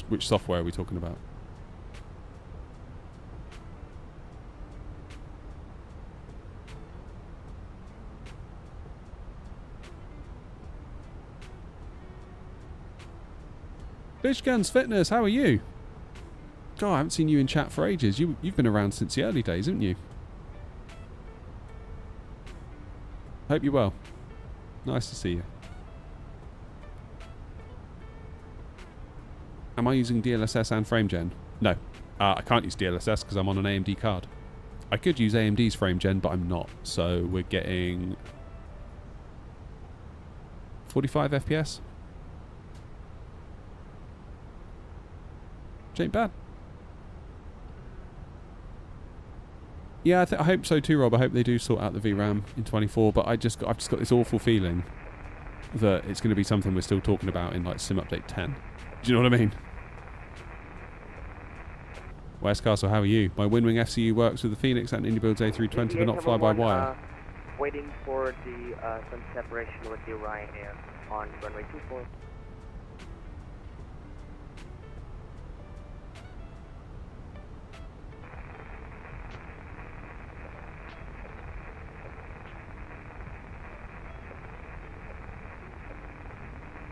Which software are we talking about? Bishguns Fitness, how are you? God, I haven't seen you in chat for ages. You've been around since the early days, haven't you? Hope you're well. Nice to see you. Am I using DLSS and FrameGen? No. I can't use DLSS because I'm on an AMD card. I could use AMD's FrameGen, but I'm not. So we're getting 45 FPS. Which ain't bad. Yeah, I hope so too, Rob. I hope they do sort out the VRAM in 24. But I've just got this awful feeling that it's going to be something we're still talking about in like Sim Update 10. Do you know what I mean? Westcastle, how are you? My Winwing FCU works with the Fenix and IndyBuilds A320, but not fly-by-wire. Waiting for the sun separation with the Orion Air on runway 24.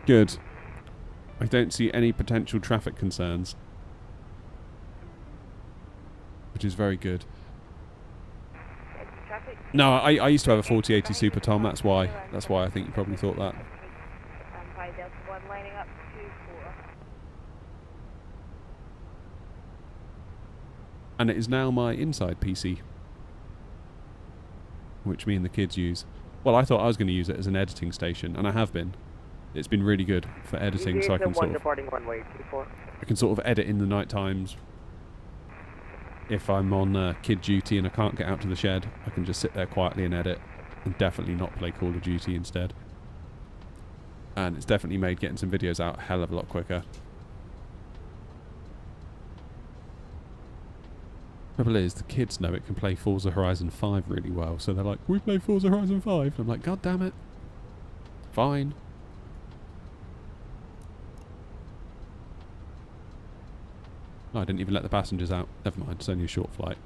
Good. I don't see any potential traffic concerns, which is very good. No, I used to have a 4080 Super, Tom. That's why. That's why I think you probably thought that. And it is now my inside PC, which me and the kids use. Well, I thought I was going to use it as an editing station, and I have been. It's been really good for editing, so I can sort of, departing runway 24. I can sort of edit in the night times. If I'm on kid duty and I can't get out to the shed, I can just sit there quietly and edit, and definitely not play Call of Duty instead. And it's definitely made getting some videos out a hell of a lot quicker. Trouble is, the kids know it can play Forza Horizon 5 really well, so they're like, "Can we play Forza Horizon 5?" I'm like, "God damn it. Fine." Oh, I didn't even let the passengers out. Never mind, it's only a short flight.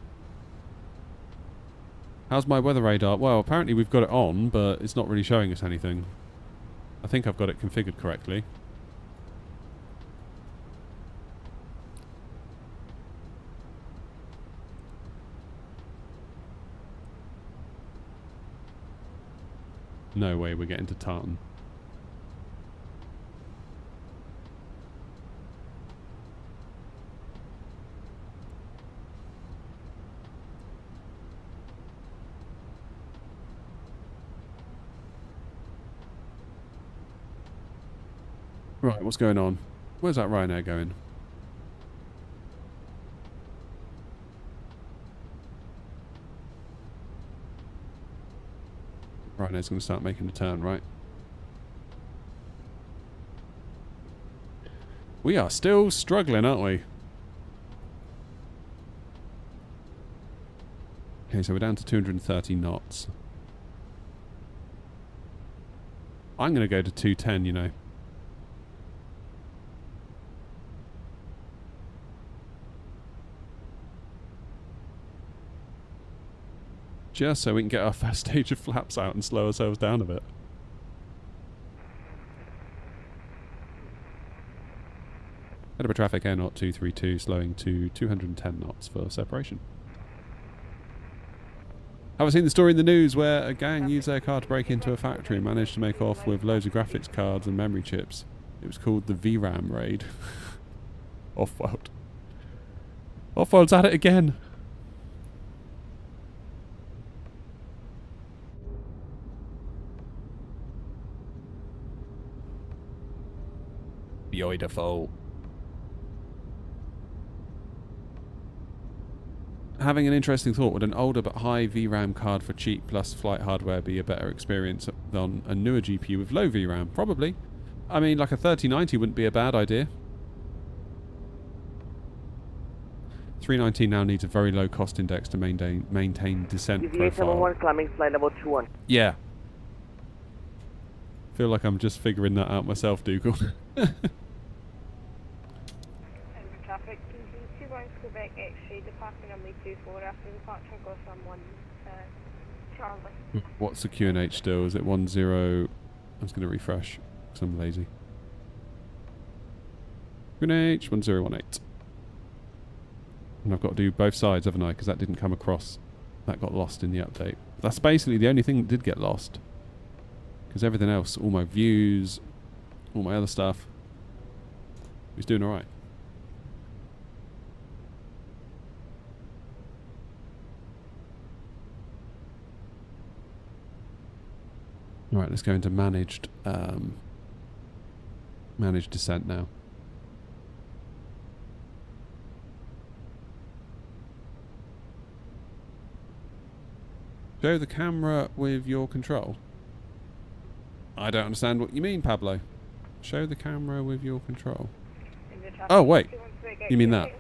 How's my weather radar? Well, apparently we've got it on, but it's not really showing us anything. I think I've got it configured correctly. No way we're getting to Tartan. Right, what's going on? Where's that Ryanair going? Ryanair's going to start making a turn, right? We are still struggling, aren't we? Okay, so we're down to 230 knots. I'm going to go to 210, you know. Just so we can get our first stage of flaps out and slow ourselves down a bit. Edinburgh traffic air knot 232, slowing to 210 knots for separation. Have I seen the story in the news where a gang used their car to break into a factory and managed to make off with loads of graphics cards and memory chips? It was called the VRAM raid. Off-World. Off-World's at it again. Beautiful. Having an interesting thought, would an older but high VRAM card for cheap plus flight hardware be a better experience than a newer GPU with low VRAM? Probably. I mean, like a 3090 wouldn't be a bad idea. 319 now needs a very low cost index to maintain descent profile. Climbing flight level 21. Yeah. Feel like I'm just figuring that out myself, Dougal. Traffic, PG 21 Quebec X-ray, departing runway 24 after departure goes on 1 Charlie. What's the QNH still? Is it 10? I'm just going to refresh because I'm lazy. QNH 1018. And I've got to do both sides, haven't I? Because that didn't come across. That got lost in the update. That's basically the only thing that did get lost. Because everything else, all my views, all my other stuff, was doing alright. Right, let's go into managed descent now. Show the camera with your control. I don't understand what you mean, Pablo. Show the camera with your control. Oh, wait. You mean that?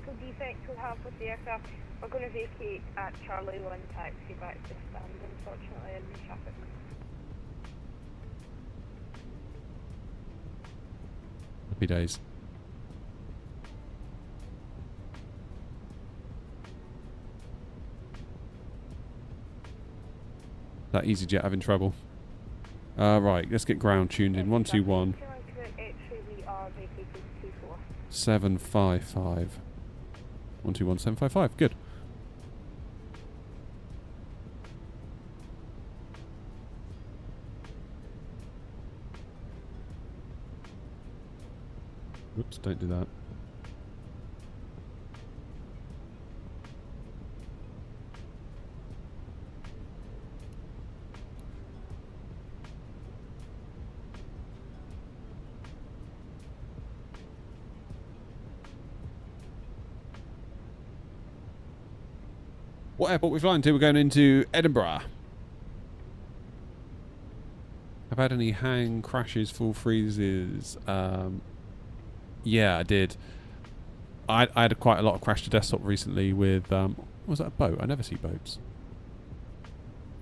We're going to vacate at Charlie 1 taxi back to stand, unfortunately, in the traffic. Happy days. That EasyJet having trouble. Right, let's get ground tuned in. 121 755. 121 755. Good. Oops, don't do that. What airport we flying to? We're going into Edinburgh. Have had any hang, crashes, full freezes? Yeah, I did. I had quite a lot of crash to desktop recently with... was that a boat? I never see boats.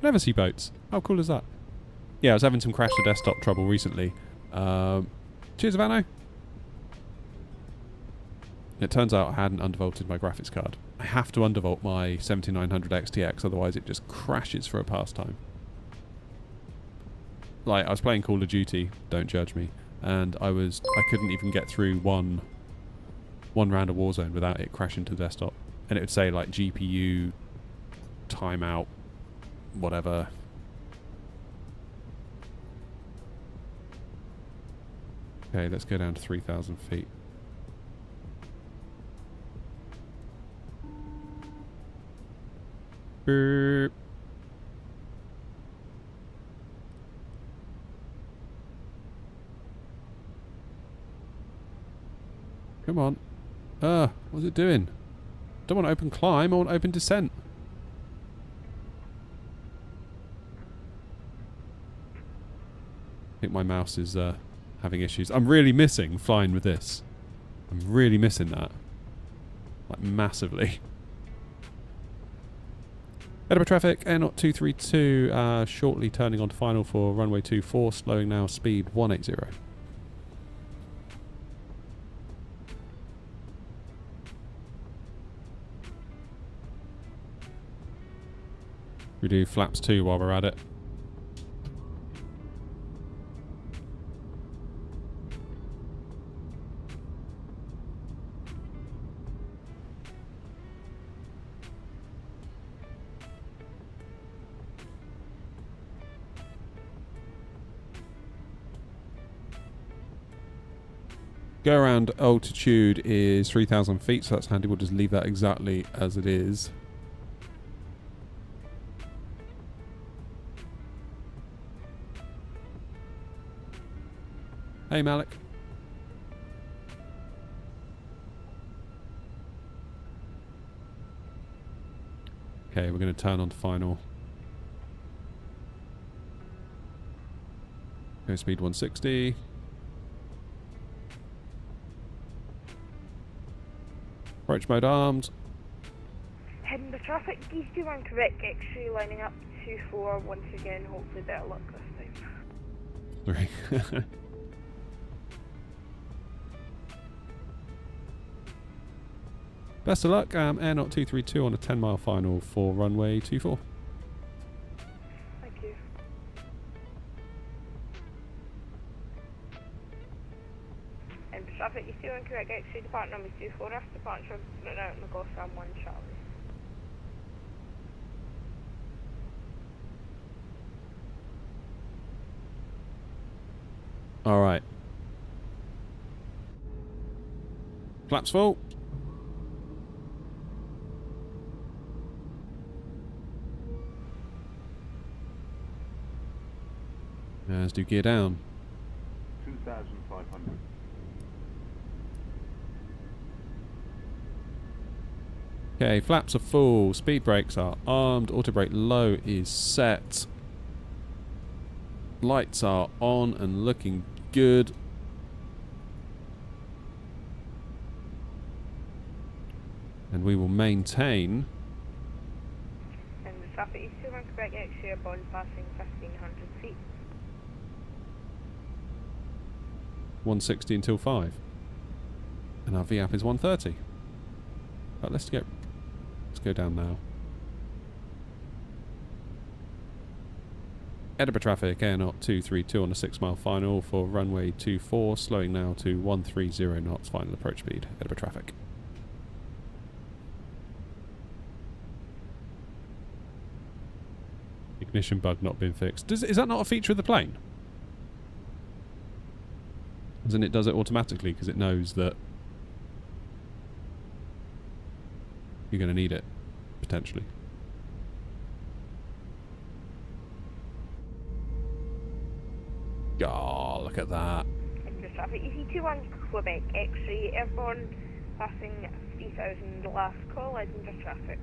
Never see boats. How cool is that? Yeah, I was having some crash to desktop trouble recently. Cheers, Ivano. It turns out I hadn't undervolted my graphics card. I have to undervolt my 7900 XTX, otherwise it just crashes for a pastime. Like, I was playing Call of Duty, don't judge me, and I couldn't even get through one round of Warzone without it crashing to the desktop. And it would say, like, GPU, timeout, whatever. Okay, let's go down to 3,000 feet. Burp. Come on. What's it doing? Don't want open climb, I want open descent. I think my mouse is having issues. I'm really missing flying with this. I'm really missing that. Like, massively. Edinburgh traffic, Air 232, shortly turning on to final for runway 24, slowing now, speed 180. We do flaps 2 while we're at it. Go around altitude is 3,000 feet, so that's handy. We'll just leave that exactly as it is. Hey, Malik. Okay, we're going to turn on to final. Go speed 160. Approach mode armed. Heading the traffic, D21 Quebec X-ray lining up 24 once again, hopefully better luck this time. Sorry. Best of luck, Air 232 on a 10-mile final for runway 24. Thank you. And traffic, D21 Quebec X-ray depart number 24 after departure, running out in the Golf Ram 1 Charlie. Alright. Flaps full. Let's do gear down. 2,500. Okay, flaps are full. Speed brakes are armed. Auto brake low is set. Lights are on and looking good. And we will maintain. And the traffic, D21 Quebec X-ray bond passing 1,500 feet. 160 until 5. And our VAP is 130. But let's go down now. Edinburgh traffic, Air 232 on a 6-mile final for runway 24, slowing now to 130 knots, final approach speed. Edinburgh traffic. Ignition bug not been fixed. Is that not a feature of the plane? As in, it does it automatically because it knows that you're going to need it, potentially. Oh, look at that. Extra traffic, EC21 Quebec X-ray airborne passing 3,000 last call, Edinburgh traffic.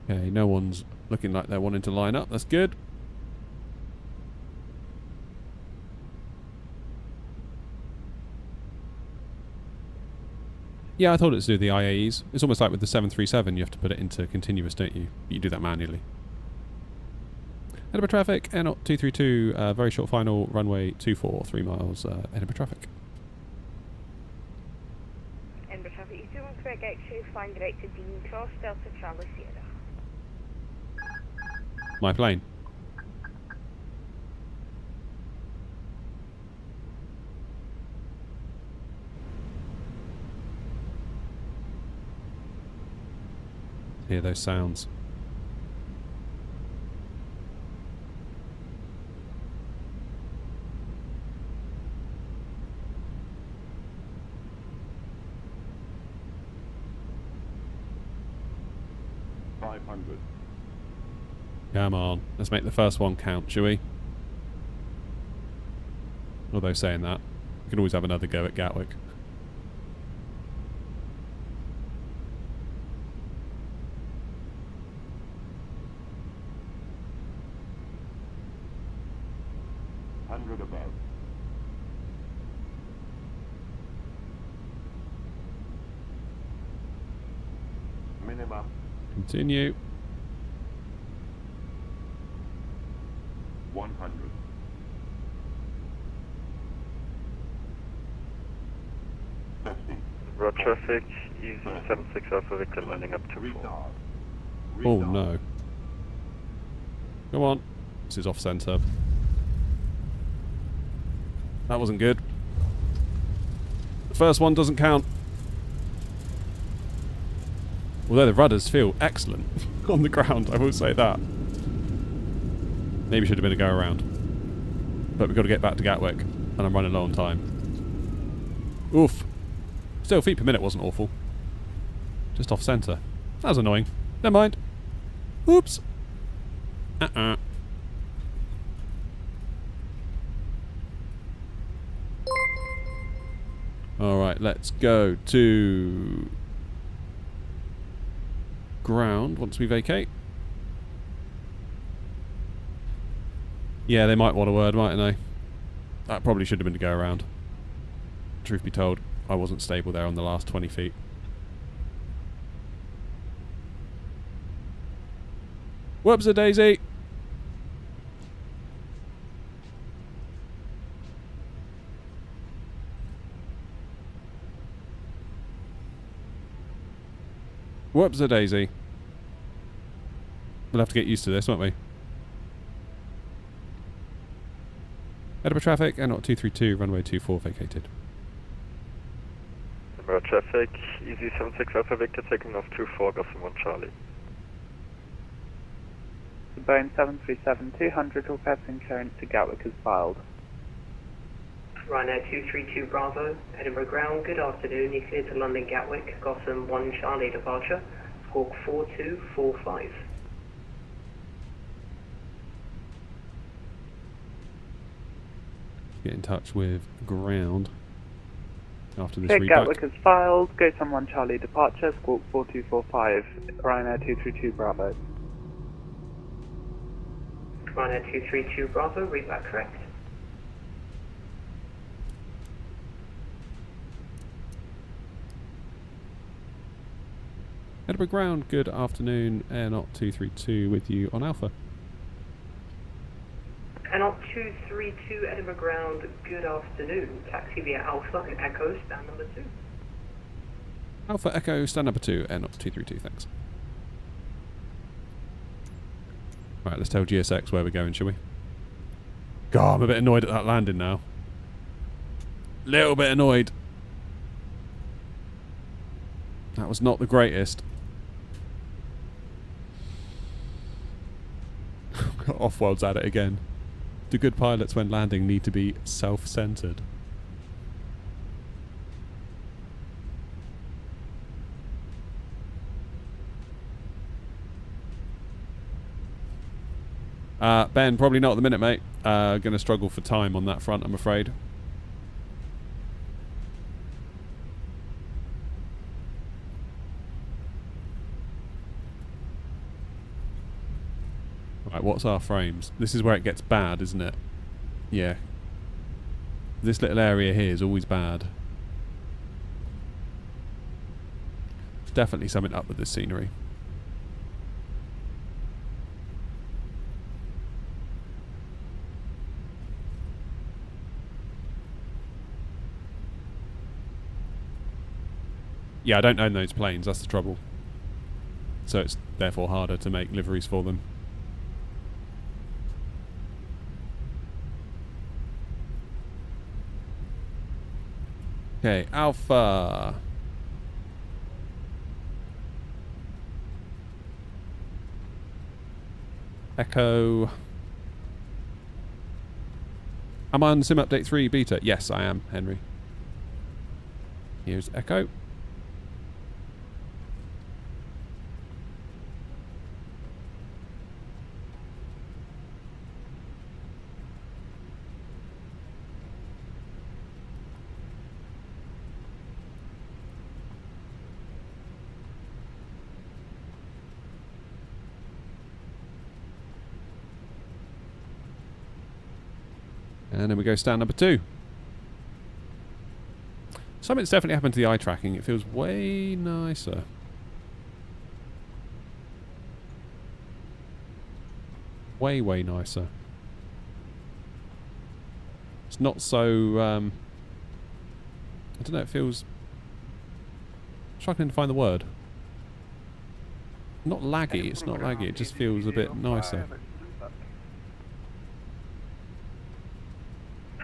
Okay, no one's looking like they're wanting to line up. That's good. Yeah, I thought it was to do the IAEs. It's almost like with the 737, you have to put it into continuous, don't you? You do that manually. Edinburgh traffic, Air 232, very short final, runway 24, 3 miles, Edinburgh traffic. Edinburgh traffic, you 21 Quebec X-ray, flying direct to Dean Cross, Delta Charlie Sierra. My plane. Hear those sounds. Come on, let's make the first one count, shall we? Although saying that, we can always have another go at Gatwick. Above. Minimum. Continue. 100. Road traffic, easy 76 Alpha Victor landing up to 4. Oh no. Come on. This is off centre. That wasn't good. The first one doesn't count. Although the rudders feel excellent on the ground, I will say that. Maybe should have been a go around. But we've got to get back to Gatwick, and I'm running low on time. Oof. Still, feet per minute wasn't awful. Just off centre. That was annoying. Never mind. Oops. Alright, let's go to ground once we vacate. Yeah, they might want a word, mightn't they? That probably should have been to go around. Truth be told, I wasn't stable there on the last 20 feet. Whoops a daisy! Whoops a daisy. We'll have to get used to this, won't we? Edinburgh traffic, Air 232, runway 24 vacated. Edinburgh traffic, easy 76 Alpha Victor taking off 24, Gotham 1 Charlie. Boeing 737-200 all passing clearance to Gatwick is filed. Ryanair 232 Bravo, Edinburgh ground, good afternoon, you're cleared to London Gatwick, Gotham 1 Charlie departure, squawk 4245. Get in touch with ground after this Okay, reduct. Gatwick is filed, go someone Charlie departure, squawk 4245, Ryanair 232 Bravo. Ryanair 232 Bravo, read back correct. Edinburgh ground, good afternoon, Air 232 with you on Alpha. Air 232 Edinburgh ground, good afternoon, taxi via Alpha and Echo, stand number 2. Alpha Echo, stand number 2, Air 232, thanks. Right, let's tell GSX where we're going, shall we? God, I'm a bit annoyed at that landing now. Little bit annoyed. That was not the greatest. Off-world's at it again. Do good pilots when landing need to be self-centered? Ben, probably not at the minute, mate. Gonna struggle for time on that front, I'm afraid. Right, what's our frames? This is where it gets bad, isn't it? Yeah. This little area here is always bad. There's definitely something up with this scenery. Yeah, I don't own those planes, that's the trouble. So it's therefore harder to make liveries for them. Okay, Alpha. Echo. Am I on Sim Update 3 beta? Yes, I am, Henry. Here's Echo. And then we go stand number 2. Something's definitely happened to the eye tracking. It feels way nicer. Way, way nicer. It's not so... I don't know, it feels... struggling to find the word. Not laggy, it's not laggy. It just feels a bit nicer.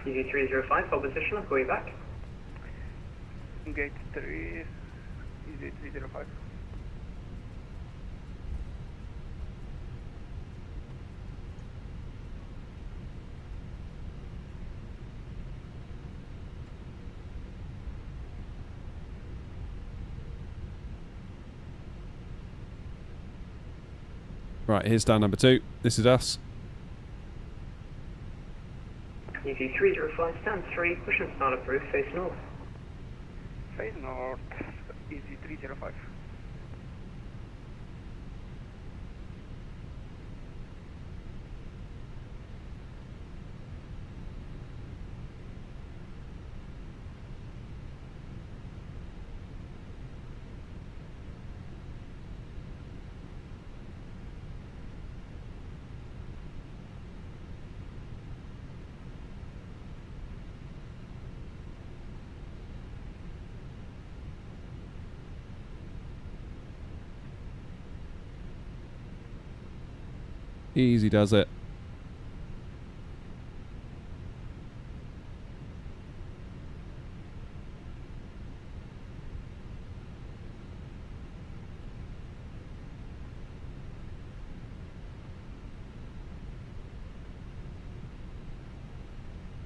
EV 305, hold position, I'll call you back. Gate 3, EV 305. Right, here's stand number 2. This is us. EV 305, stand 3, push and start approved, face north. Face north, EV 305. Easy does it.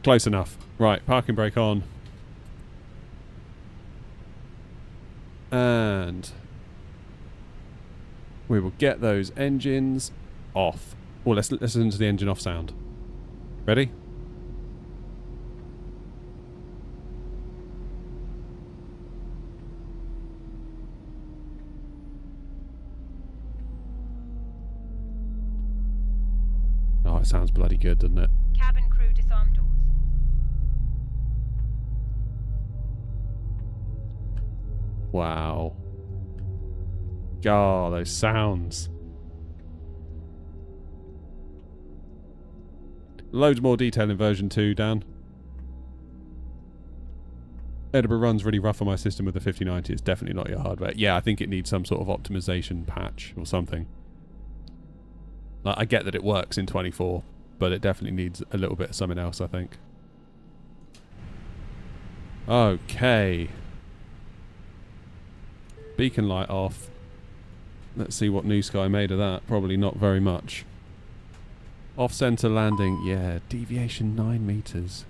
Close enough. Right, parking brake on. And we will get those engines off. Oh, let's listen to the engine off sound. Ready? Oh, it sounds bloody good, doesn't it? Cabin crew disarm doors. Wow. Oh, those sounds. Loads more detail in version 2, Dan. Edinburgh runs really rough on my system with the 5090. It's definitely not your hardware. Yeah, I think it needs some sort of optimization patch or something. Like, I get that it works in 24, but it definitely needs a little bit of something else, I think. Okay. Beacon light off. Let's see what New Sky made of that. Probably not very much. Off-center landing. Yeah, deviation 9 meters.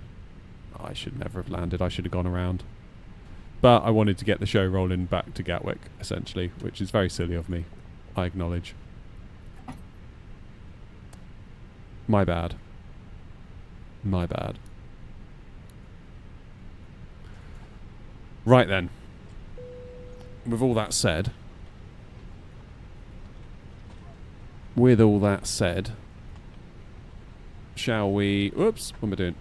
Oh, I should never have landed. I should have gone around. But I wanted to get the show rolling back to Gatwick, essentially, which is very silly of me. I acknowledge. My bad. My bad. Right then. With all that said... shall we... Whoops, what am I doing?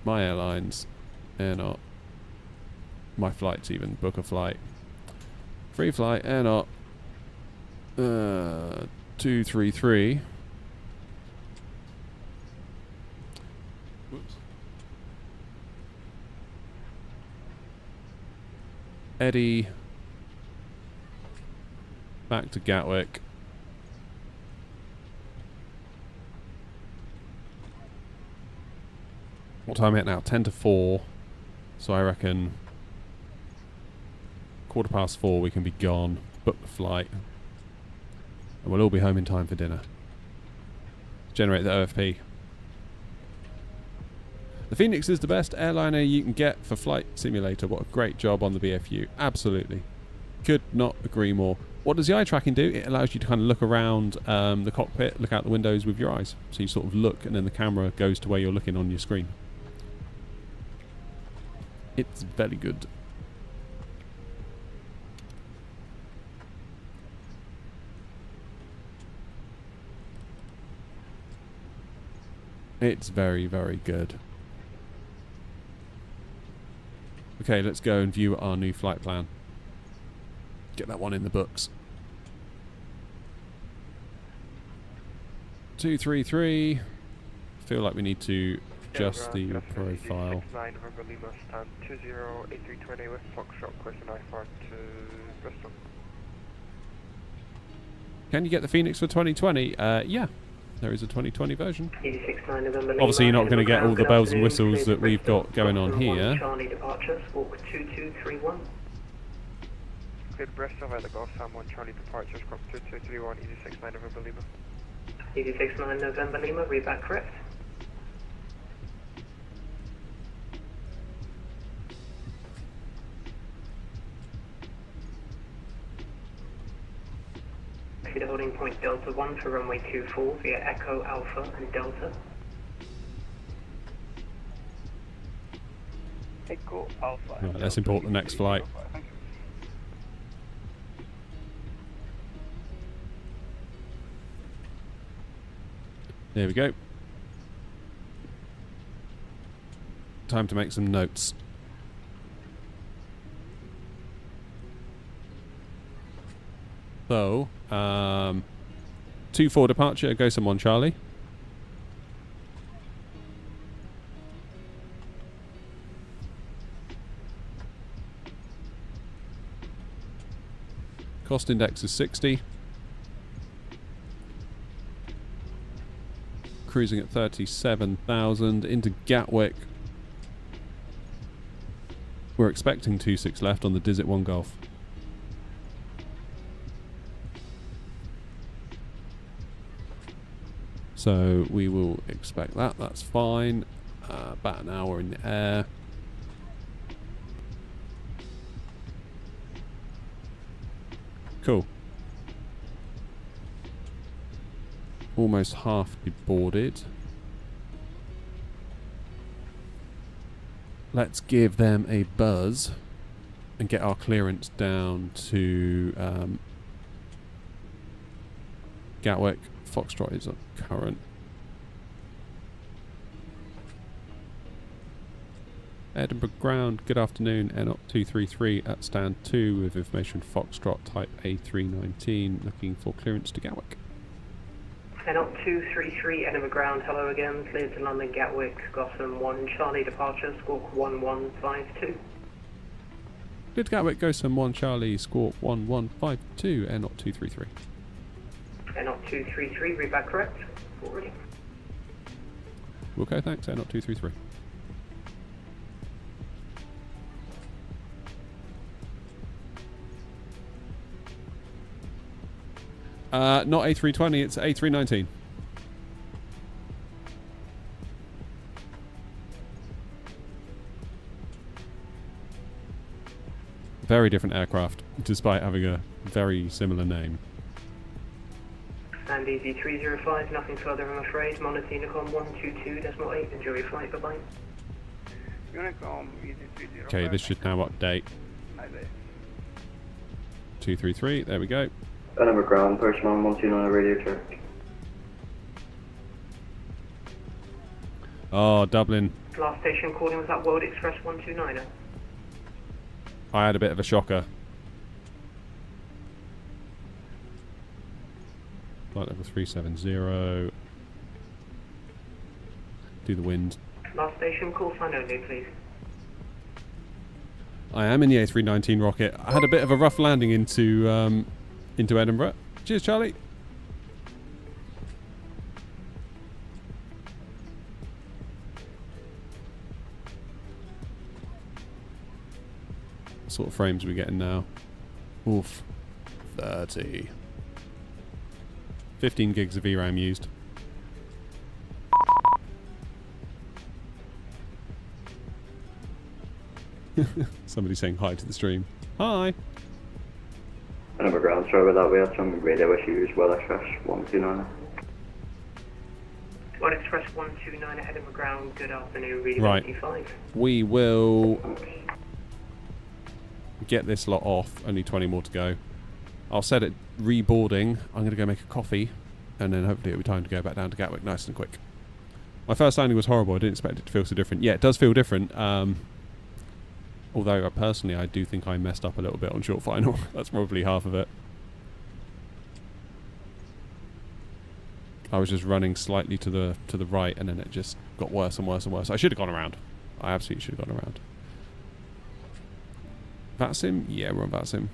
My airlines. Air not. My flights even. Book a flight. Free flight, air not. 233. Whoops. Eddie. Back to Gatwick. What time are we at now? 10 to 4. So I reckon 4:15 we can be gone. Book the flight. And we'll all be home in time for dinner. Generate the OFP. The Fenix is the best airliner you can get for Flight Simulator. What a great job on the BFU. Absolutely. Could not agree more. What does the eye tracking do? It allows you to kind of look around the cockpit, look out the windows with your eyes. So you sort of look and then the camera goes to where you're looking on your screen. It's very good. It's very, very good. Okay, let's go and view our new flight plan. Get that one in the books. 233. Feel like we need to adjust the profile. 69 November Lima, stand 208320 with Foxtrot, question I4 to Bristol. Can you get the Fenix for 2020? Yeah, there is a 2020 version. 86.9 November Lima. Obviously, you're not going to get all the bells and whistles that we've got going on here. Charlie departure, squawk 2231. Cleared Bristol via the Golf Sam 1 Charlie departure, squawk 2231, 86.9 November Lima. 86.9 November Lima, read back correct. The holding point Delta 1 for runway 24 via Echo, Alpha and Delta. Echo, Alpha. Right, let's import the next flight. There we go. Time to make some notes. So, 2-4 departure, go someone Charlie. Cost index is 60. Cruising at 37,000 into Gatwick. We're expecting 26 left on the Dizit 1 Golf. So we will expect that, that's fine. About an hour in the air. Cool. Almost half deboarded. Let's give them a buzz and get our clearance down to Gatwick. Foxtrot is on current. Edinburgh ground, good afternoon, N0 233 at stand 2 with information Foxtrot type A319, looking for clearance to Gatwick. N0 233 Edinburgh ground, hello again, cleared to London Gatwick, Gotham 1 Charlie departure, squawk 1152. Cleared to Gatwick, Gotham 1 Charlie, squawk 1152, N0 233. N0 233, read back correct, already. Okay, thanks, N0 233. Not A320, it's A319. Very different aircraft, despite having a very similar name. And easy 305, nothing further I'm afraid. Monitor Unicom 122.8, enjoy your flight, bye bye. Unicom, easy 305. Okay, this should now update. 233, there we go. Edinburgh ground, Persian on 129 radio check. Oh, Dublin. Last station calling was that World Express 129er. I had a bit of a shocker. Flight level 370. Do the wind. Last station, call sign only, please. I am in the A319 rocket. I had a bit of a rough landing into Edinburgh. Cheers, Charlie. What sort of frames are we getting now? Oof. 30. 15 gigs of VRAM used. Somebody saying hi to the stream. Hi. Edinburgh ground, sorry about that. We had some radio issues. World Express 129. World Express 129 at Edinburgh ground. Good afternoon, reading Right. 85. We will get this lot off. Only 20 more to go. I'll set it reboarding. I'm going to go make a coffee, and then hopefully it'll be time to go back down to Gatwick nice and quick. My first landing was horrible. I didn't expect it to feel so different. Yeah, it does feel different. Although personally, I do think I messed up a little bit on short final. That's probably half of it. I was just running slightly to the right, and then it just got worse and worse and worse. I should have gone around. I absolutely should have gone around. VATSIM? Yeah, we're on VATSIM.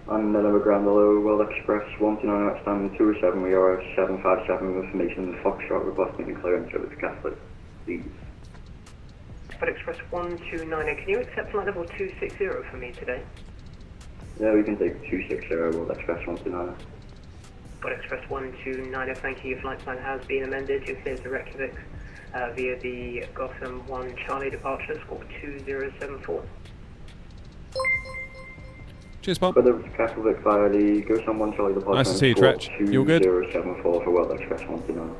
On Edinburgh ground, hello. World Express 129 outstanding 207. We are 757 with information. Foxtrot requesting clearance over to Catholic, please. World Express 129er, can you accept flight level 260 for me today? Yeah, we can take 260 World Express 129. World Express 129er, thank you. Your flight plan has been amended. You cleared to Reykjavik via the Gotham 1 Charlie departure, score 2074. Cheers, Bob. Further to Catholic via the Gotham 1 Charlie departure. Nice to see you, Tretch. You all good? 2074 for World Express 129.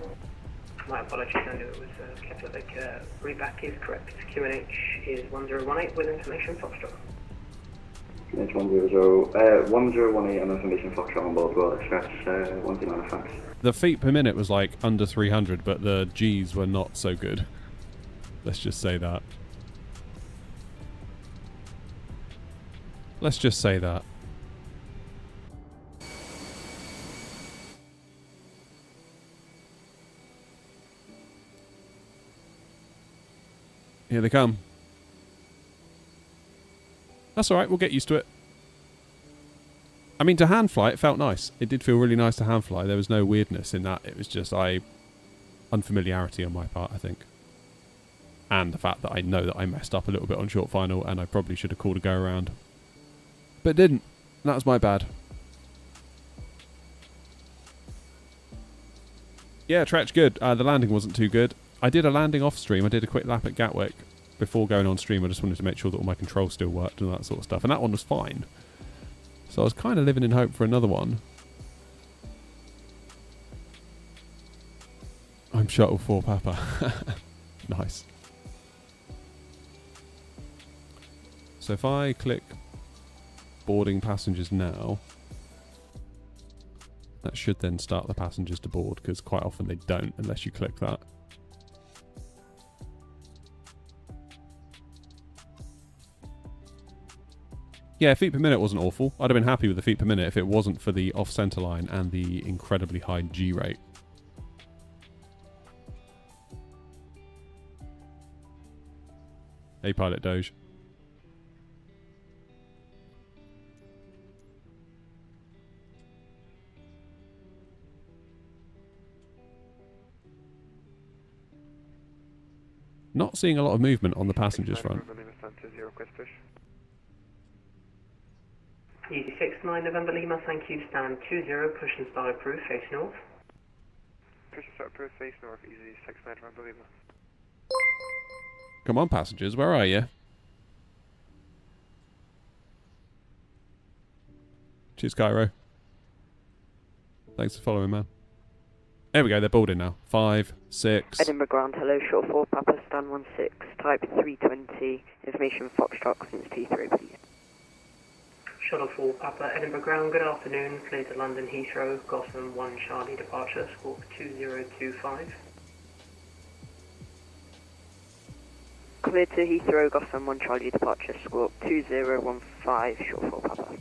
My apologies, I knew it was Catholic. Readback is correct. QNH is 1018 with information Foxtrot. QNH 1018 and information Foxtrot on board World Express 129, thanks. The feet per minute was like under 300, but the G's were not so good. Let's just say that. Let's just say that. Here they come. That's alright, we'll get used to it. I mean, to hand fly, it felt nice. It did feel really nice to hand fly. There was no weirdness in that. It was just unfamiliarity on my part, I think. And the fact that I know that I messed up a little bit on short final, and I probably should have called a go around. But didn't. That was my bad. Yeah, Tretch, good. The landing wasn't too good. I did a landing off stream. I did a quick lap at Gatwick before going on stream. I just wanted to make sure that all my controls still worked and that sort of stuff. And that one was fine. So I was kind of living in hope for another one. I'm shuttle 4 Papa. Nice. So if I click boarding passengers now, that should then start the passengers to board, because quite often they don't unless you click that. Yeah, feet per minute wasn't awful. I'd have been happy with the feet per minute if it wasn't for the off-center line and the incredibly high G rate. Hey, Pilot Doge. Not seeing a lot of movement on the passengers front. Easy 69 November Lima, thank you. Stand 20, push and start approved, face north. Push and start approved, face north, easy 69 November Lima. Come on, passengers, where are you? Cheers, Cairo. Thanks for following, man. There we go, they're boarding now. 5, 6. Edinburgh ground, hello, short 4 Papa, stand 16, type 320, information Foxtrot, clearance T3, please. Shuttle 4 Papa, Edinburgh ground, good afternoon, clear to London Heathrow, Gotham 1 Charlie departure, squawk 2025. clear to Heathrow, Gotham 1 Charlie departure, squawk 2015, short 4 Papa.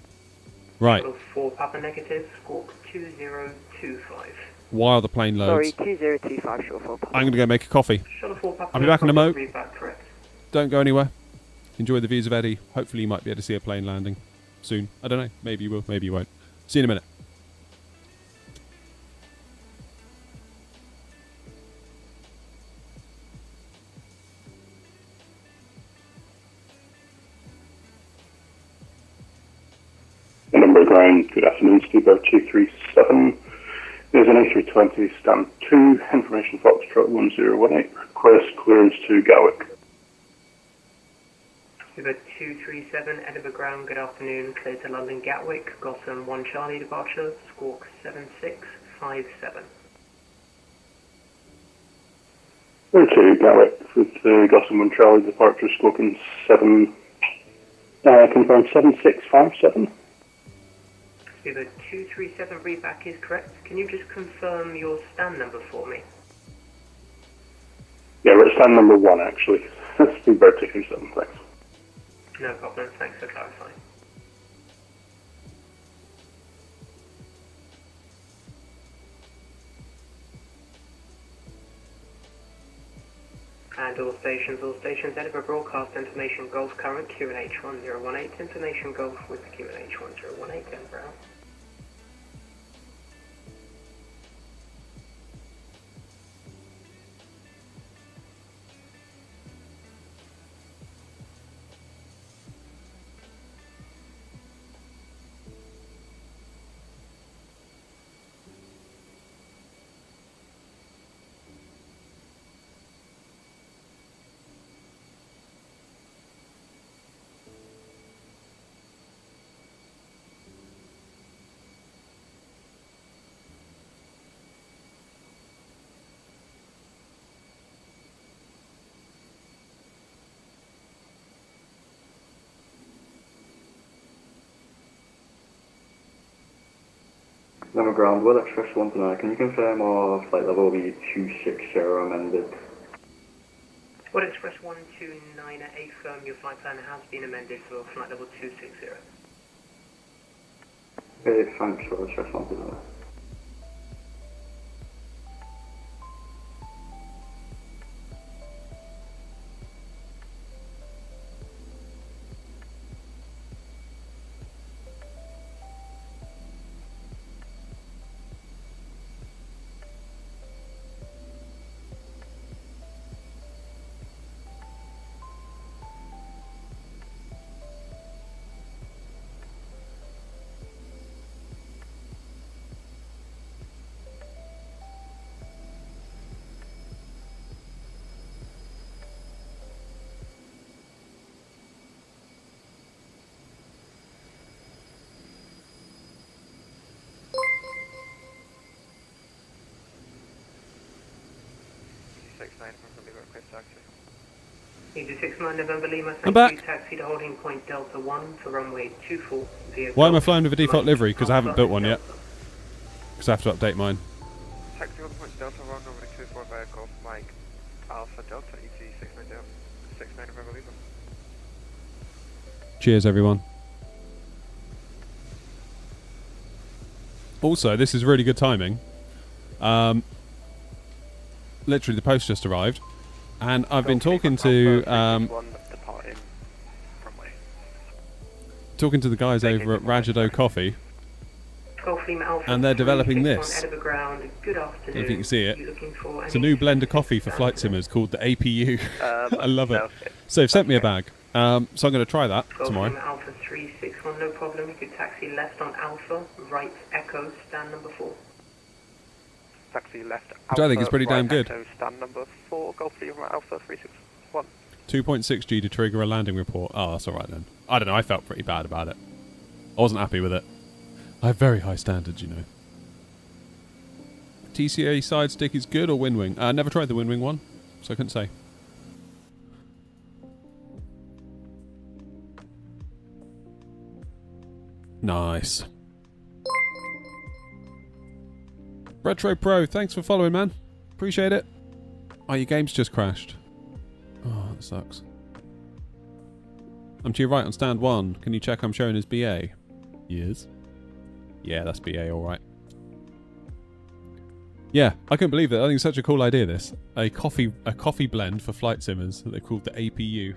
Right. Shuttle 4 Papa negative, squawk 2025. While the plane loads. Sorry, 2025, short 4 Papa. I'm going to go make a coffee. Shuttle 4 Papa I'll be back in a mo. Readback correct. Don't go anywhere. Enjoy the views of Eddie. Hopefully you might be able to see a plane landing soon. I don't know. Maybe you will. Maybe you won't. See you in a minute. Number ground, good afternoon, Speedbird 237. There's an A320, stand 2, information Foxtrot 1018, request clearance to Gatwick. Speedbird 237, Edinburgh ground, good afternoon, clear to London Gatwick, Gotham 1 Charlie departure, squawk 7657. Clear to Gatwick with Gotham 1 Charlie departure, squawking 7, confirmed 7657. The 237 readback is correct. Can you just confirm your stand number for me? Yeah, we're at stand number 1 actually. Speedbird 237, thanks. No problem, thanks for clarifying. And all stations, Edinburgh broadcast information Golf current QNH 1018, information Golf with QNH 1018, Edinburgh. Number ground, Will Express 129, can you confirm our flight level will be 260 amended? Will Express 129 at A firm, your flight plan has been amended for flight level 260. Okay, thanks, Will Express 129. Easy 69 November Lima, I'm back. Taxi to holding point Delta 1 for runway 24 via Why am I flying with a default livery? Because I haven't built one yet. Because I have to update mine. Taxi holding point Delta 1 runway 24 via Golf Mike Alpha Delta ET 69 November Lima. Cheers, everyone. Also, this is really good timing. Literally, the post just arrived. And I've been talking to the guys over at Rajado Coffee, and they're developing this. I don't know if you can see it. It's a new blend of coffee for flight simmers called the APU. I love it. So they've sent me a bag. So I'm going to try that tomorrow. Alpha 361, no problem. You could taxi left on Alpha, right Echo, stand number 4. Taxi left Alpha, Which I think is pretty damn good. Echo, stand number 4, Golf Lima Alpha 361. 2.6G to trigger a landing report. Oh, that's alright then. I don't know, I felt pretty bad about it. I wasn't happy with it. I have very high standards, you know. TCA side stick is good or wind wing? I never tried the wind wing one, so I couldn't say. Nice. Retro Pro, thanks for following, man. Appreciate it. Oh, your game's just crashed. Oh, that sucks. I'm to your right on stand 1. Can you check I'm showing as BA? Yes. Yeah, that's BA, alright. Yeah, I couldn't believe it. I think it's such a cool idea, this. A coffee blend for flight simmers that they called the APU.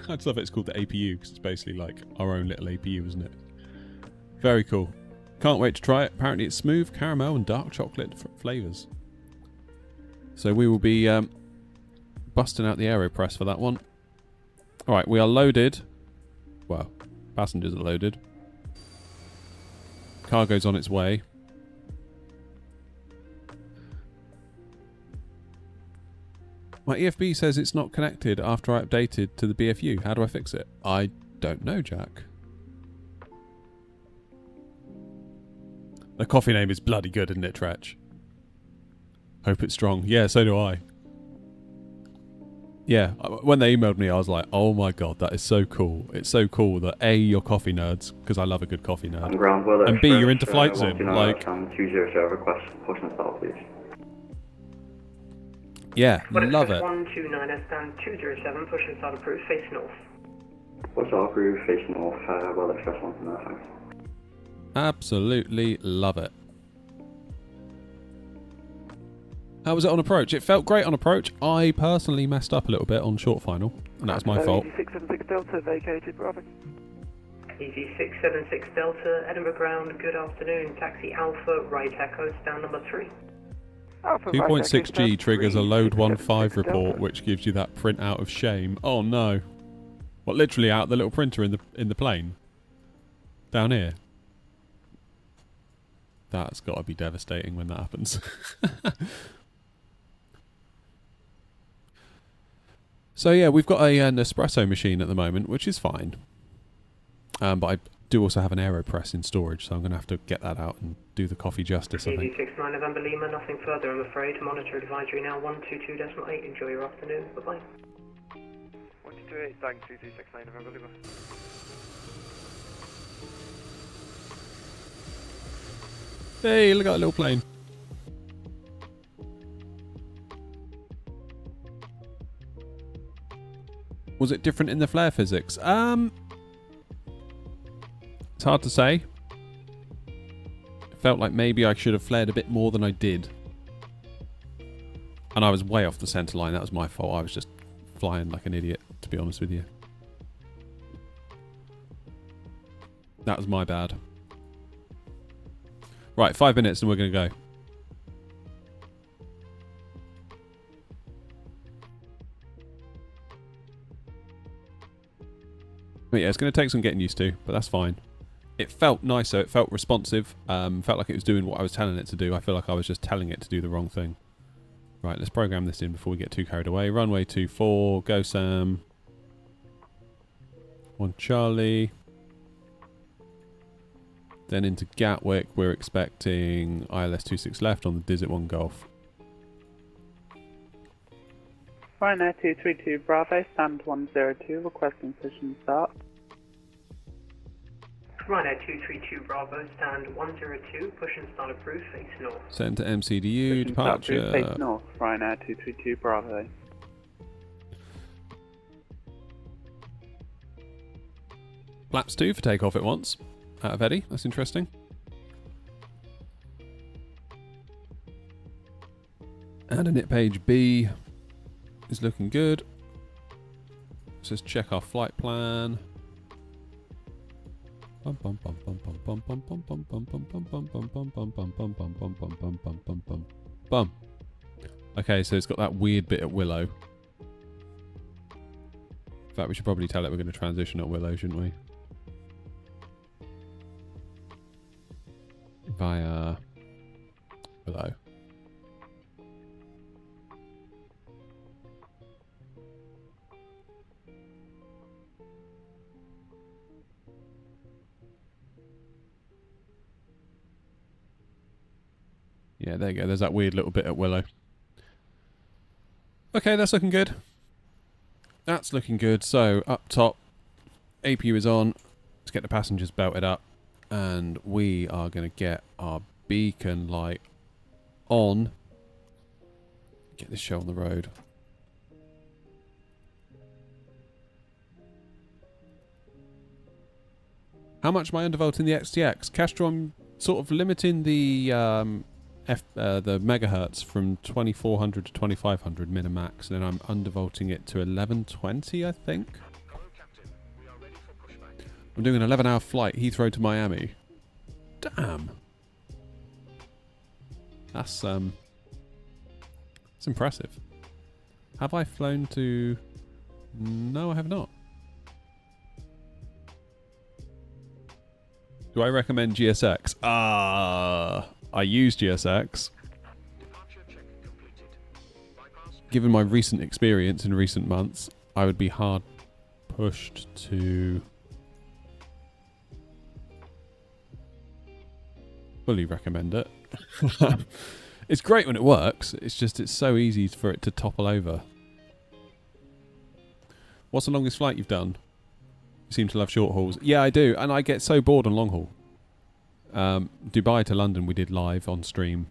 I just love it's called the APU because it's basically like our own little APU, isn't it? Very cool. Can't wait to try it. Apparently it's smooth, caramel and dark chocolate flavours. So we will be busting out the AeroPress for that one. Alright, we are loaded. Well, passengers are loaded. Cargo's on its way. My EFB says it's not connected after I updated to the BFU. How do I fix it? I don't know, Jack. The coffee name is bloody good, isn't it, Tretch? Hope it's strong. Yeah, so do I. Yeah, when they emailed me, I was like, oh my god, that is so cool. It's so cool that A, you're coffee nerds, because I love a good coffee nerd. And B, you're into flight sim. Like, 200 request push and start, please. Yeah, love it. 129 stand 207, push and start approved, face north. What's our approved, face north, well express 129, thanks. Absolutely love it. How was it on approach? It felt great on approach. I personally messed up a little bit on short final, and that was my fault. Easy 676 Delta vacated, Bravo. Easy 676 Delta, Edinburgh ground, good afternoon. Taxi Alpha, right echo, stand number 3. 2.6G triggers a load 15 report, which gives you that print out of shame. Oh no. What, literally out the little printer in the plane? Down here? That's got to be devastating when that happens. So yeah, we've got an espresso machine at the moment, which is fine. But I do also have an AeroPress in storage, so I'm going to have to get that out and do the coffee justice, I think. 69 November Lima, nothing further, I'm afraid. Monitor advisory now 122.8. Enjoy your afternoon. Bye-bye. 128, Dang 2269 November Lima. Hey, look at that little plane. Was it different in the flare physics? It's hard to say. It felt like maybe I should have flared a bit more than I did. And I was way off the centre line. That was my fault. I was just flying like an idiot, to be honest with you. That was my bad. Right, 5 minutes and we're going to go. But yeah, it's going to take some getting used to, but that's fine. It felt nicer, it felt responsive, felt like it was doing what I was telling it to do. I feel like I was just telling it to do the wrong thing. Right, let's program this in before we get too carried away. Runway 24, go Sam. 1 Charlie. Then into Gatwick, we're expecting ILS 26 left on the Desert 1 Golf. Ryanair 232 Bravo, stand 102, requesting push and start. Ryanair 232 Bravo, stand 102, push and start approved, face north. Send to MCDU, departure. Face north, Ryanair 232 Bravo. Flaps 2 for takeoff at once. Out of Eddie, that's interesting. And init page B is looking good. Let's just check our flight plan. Bum. Okay, so it's got that weird bit at Willow. In fact, we should probably tell it we're going to transition at Willow, shouldn't we? Via Willow. Yeah, there you go. There's that weird little bit at Willow. Okay, that's looking good. That's looking good. So, up top, APU is on. Let's get the passengers belted up. And we are going to get our beacon light on. Get this show on the road. How much am I undervolting the XTX? Castro, I'm sort of limiting the the megahertz from 2400 to 2500 min and max, and then I'm undervolting it to 1120, I think. I'm doing an 11-hour flight, Heathrow to Miami. Damn. That's impressive. Have I flown to... No, I have not. Do I recommend GSX? I use GSX. Given my recent experience in recent months, I would be hard pushed to fully recommend it. It's great when it works, it's just it's so easy for it to topple over. What's the longest flight you've done? You seem to love short hauls. Yeah, I do, and I get so bored on long haul. Dubai to London we did live on stream,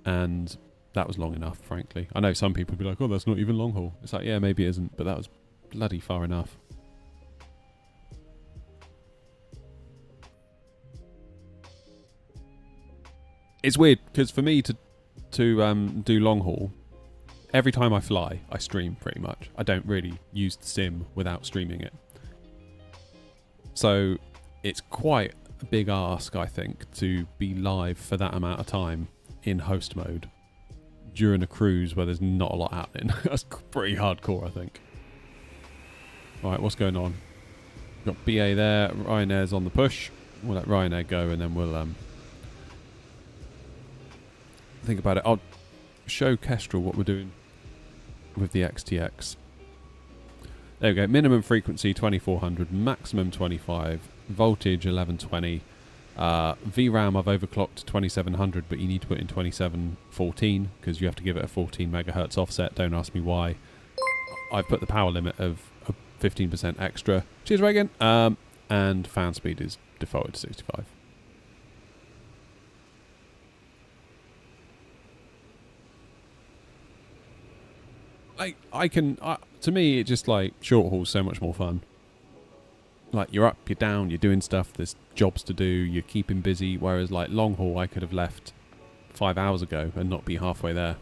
and that was long enough, frankly. I know some people would be like, oh, that's not even long haul. It's like, yeah, maybe it isn't, but that was bloody far enough. It's weird, because for me to do long haul, every time I fly, I stream pretty much. I don't really use the sim without streaming it. So it's quite a big ask, I think, to be live for that amount of time in host mode during a cruise where there's not a lot happening. That's pretty hardcore, I think. Right, what's going on? Got BA there, Ryanair's on the push. We'll let Ryanair go and then we'll think about it. I'll show Kestrel what we're doing with the XTX. There we go. Minimum frequency 2400, maximum 25, voltage 1120. VRAM I've overclocked to 2700, but you need to put in 2714 because you have to give it a 14 megahertz offset. Don't ask me why. I've put the power limit of 15% extra. Cheers, Reagan. And fan speed is defaulted to 65. To me, it just like short haul's so much more fun. Like you're up, you're down, you're doing stuff, there's jobs to do, you're keeping busy, whereas like long haul I could have left 5 hours ago and not be halfway there.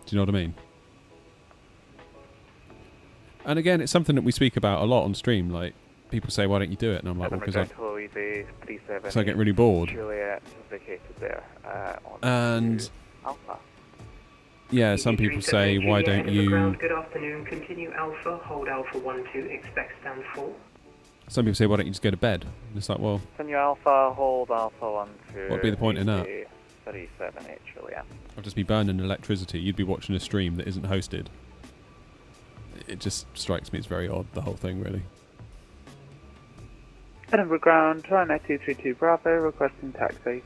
Do you know what I mean? And again, it's something that we speak about a lot on stream, like people say, why don't you do it? And I'm like, well, because I get really bored. And yeah, some people say, why don't you... Good afternoon, continue Alpha, hold Alpha 12, expect stand 4. Some people say, why don't you just go to bed? And it's like, well... Continue Alpha, hold Alpha 12. What'd be the point in that? 37 Juliet. I'll just be burning electricity. You'd be watching a stream that isn't hosted. It just strikes me as very odd, the whole thing, really. Edinburgh Ground, Ryanair 232 Bravo, requesting taxi.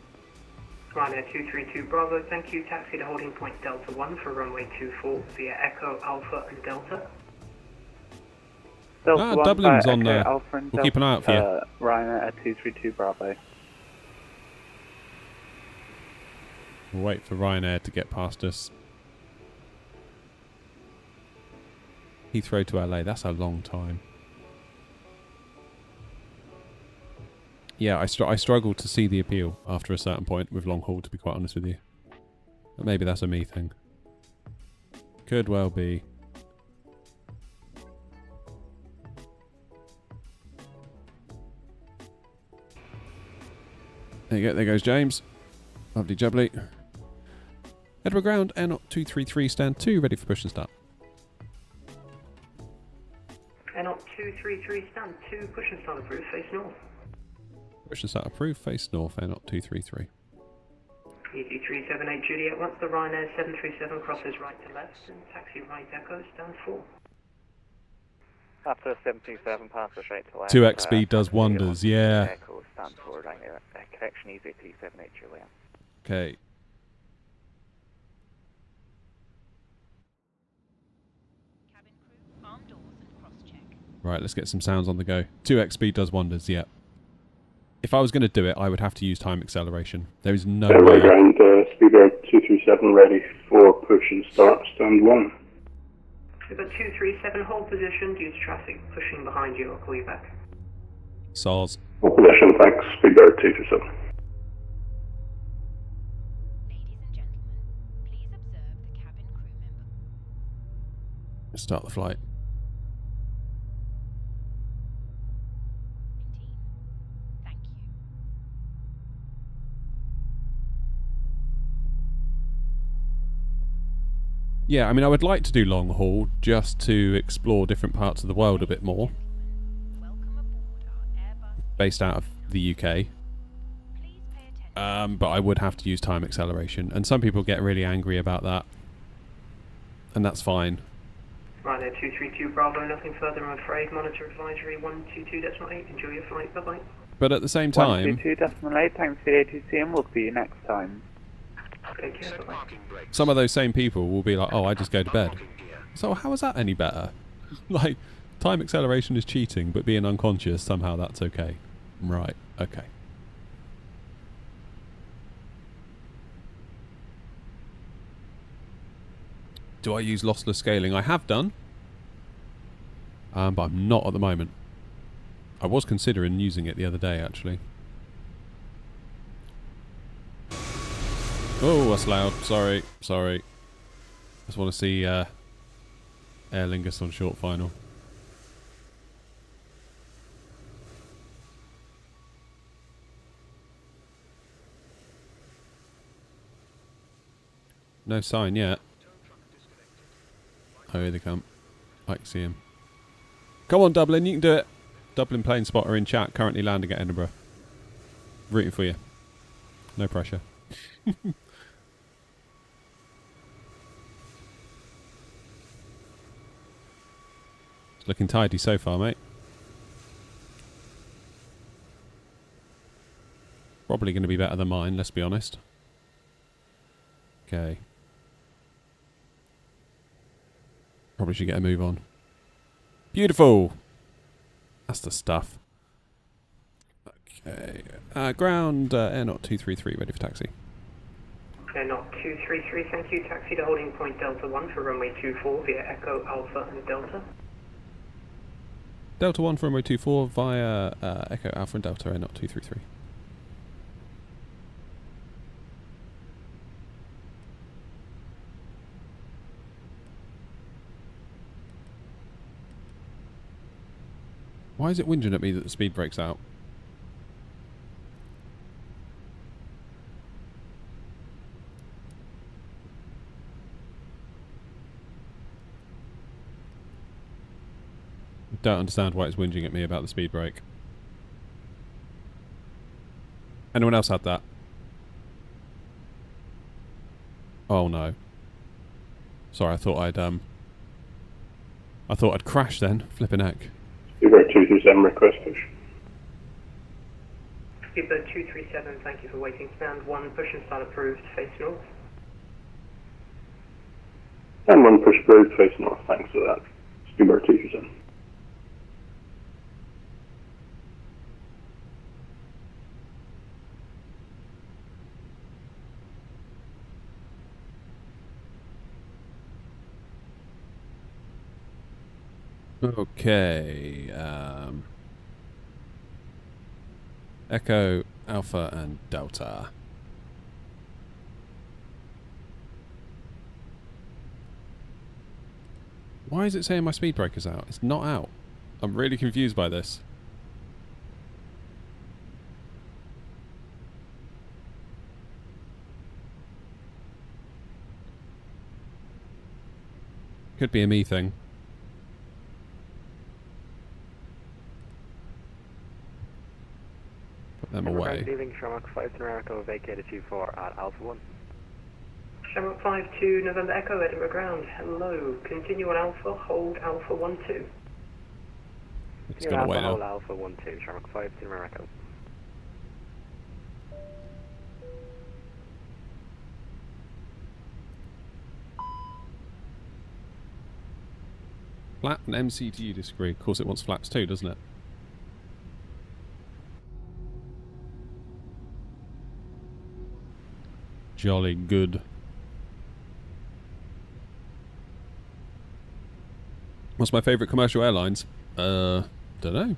Ryanair 232 Bravo, thank you. Taxi to holding point Delta 1 for runway 24 via Echo, Alpha and Delta. Delta 1 Dublin's via on Echo, there. Alpha and We'll Delta, keep an eye out for you. Ryanair 232 Bravo. We'll wait for Ryanair to get past us. Heathrow to LA, that's a long time. Yeah, I struggle to see the appeal after a certain point with long haul, to be quite honest with you. But maybe that's a me thing. Could well be. There you go, there goes James. Lovely jubbly. Edinburgh Ground, Air 233, stand 2, ready for push and start. Air 233, stand 2, push and start approved, face north. Push and start approved, face north, Air 233. EG 378 Juliet, once the Ryanair 737 crosses right to left, and taxi right Echo, stand 4. After 727, pass the straight to left. 2x speed does wonders, yeah. Echo, stand 4, correction EG 378 Juliet. Okay. Right, let's get some sounds on the go. 2x speed does wonders, yeah. If I was going to do it, I would have to use time acceleration. There is no way. Ground, Speedbird 237 ready for push and start, stand 1. We've got 237, hold position due to traffic pushing behind you. I'll call you back. SARS. Full position, thanks. Speedbird 227. Let's start the flight. Yeah, I mean, I would like to do long haul just to explore different parts of the world a bit more. Based out of the UK. But I would have to use time acceleration. And some people get really angry about that. And that's fine. Right there, 232 Bravo, nothing further I'm afraid. Monitor advisory 122.8. Enjoy your flight, bye-bye. But at the same time... 122.8, thanks for the ATC, and we'll see you next time. Take care, bye-bye. Some of those same people will be like, oh, I just go to bed. So how is that any better? Like, time acceleration is cheating, but being unconscious, somehow that's okay. Right, okay. Do I use lossless scaling? I have done. But I'm not at the moment. I was considering using it the other day, actually. Oh, that's loud. Sorry, sorry. Just want to see Aer Lingus on short final. No sign yet. Oh, here they come. I can see him. Come on, Dublin, you can do it. Dublin plane spotter in chat, currently landing at Edinburgh. Rooting for you. No pressure. It's looking tidy so far, mate. Probably going to be better than mine, let's be honest. Okay. Probably should get a move on. Beautiful! That's the stuff. Okay. Ground, Air Knot 233, ready for taxi. Air Knot 233, thank you. Taxi to holding point Delta 1 for runway 24 via Echo, Alpha and Delta. Delta 1 for runway 24 via Echo, Alpha and Delta, Air Knot 233. Why is it whinging at me that the speed breaks out? I don't understand why it's whinging at me about the speed brake. Anyone else had that? Oh no. Sorry, I thought I'd crash then. Flipping heck. Speedbird 237, request push. Speedbird 237, thank you for waiting. Stand 1, push and start approved, face north. And 1 push approved, face north, thanks for that. Speedbird 237. Okay. Echo, Alpha, and Delta. Why is it saying my speed breaker's out? It's not out. I'm really confused by this. Could be a me thing. Put them away. Leaving Shamrock 5 to America, vacated 24 at Alpha 1. Shamrock 5 to November Echo, Edinburgh ground. Hello. Continue on Alpha, hold Alpha 1-2. It's gone away now. Hold Alpha 1-2, Shamrock 5 to America. Flat and MCTU disagree. Of course it wants flaps too, doesn't it? Jolly good. What's my favourite commercial airlines? Don't know.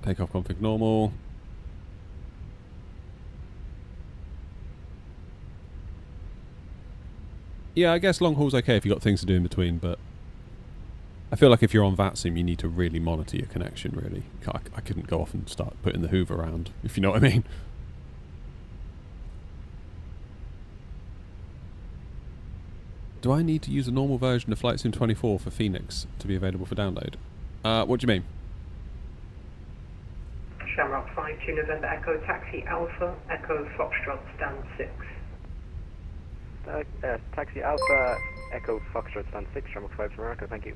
Takeoff config normal. Yeah, I guess long haul's okay if you've got things to do in between, but I feel like if you're on VATSIM, you need to really monitor your connection, really. I couldn't go off and start putting the Hoover around, if you know what I mean. Do I need to use a normal version of Flight Sim 24 for Phoenix to be available for download? What do you mean? Shamrock 5 to November Echo Taxi Alpha Echo Foxtrot stand 6. Taxi Alpha Echo Foxtrot stand 6, Shamrock 5 to America, thank you.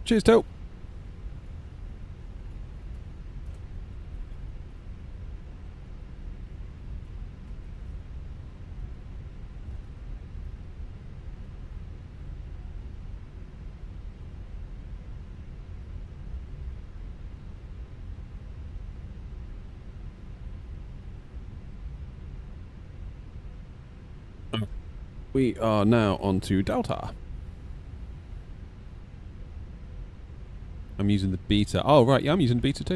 Cheers, Till. We are now on to Delta. I'm using the beta. Oh, right, yeah, I'm using beta too.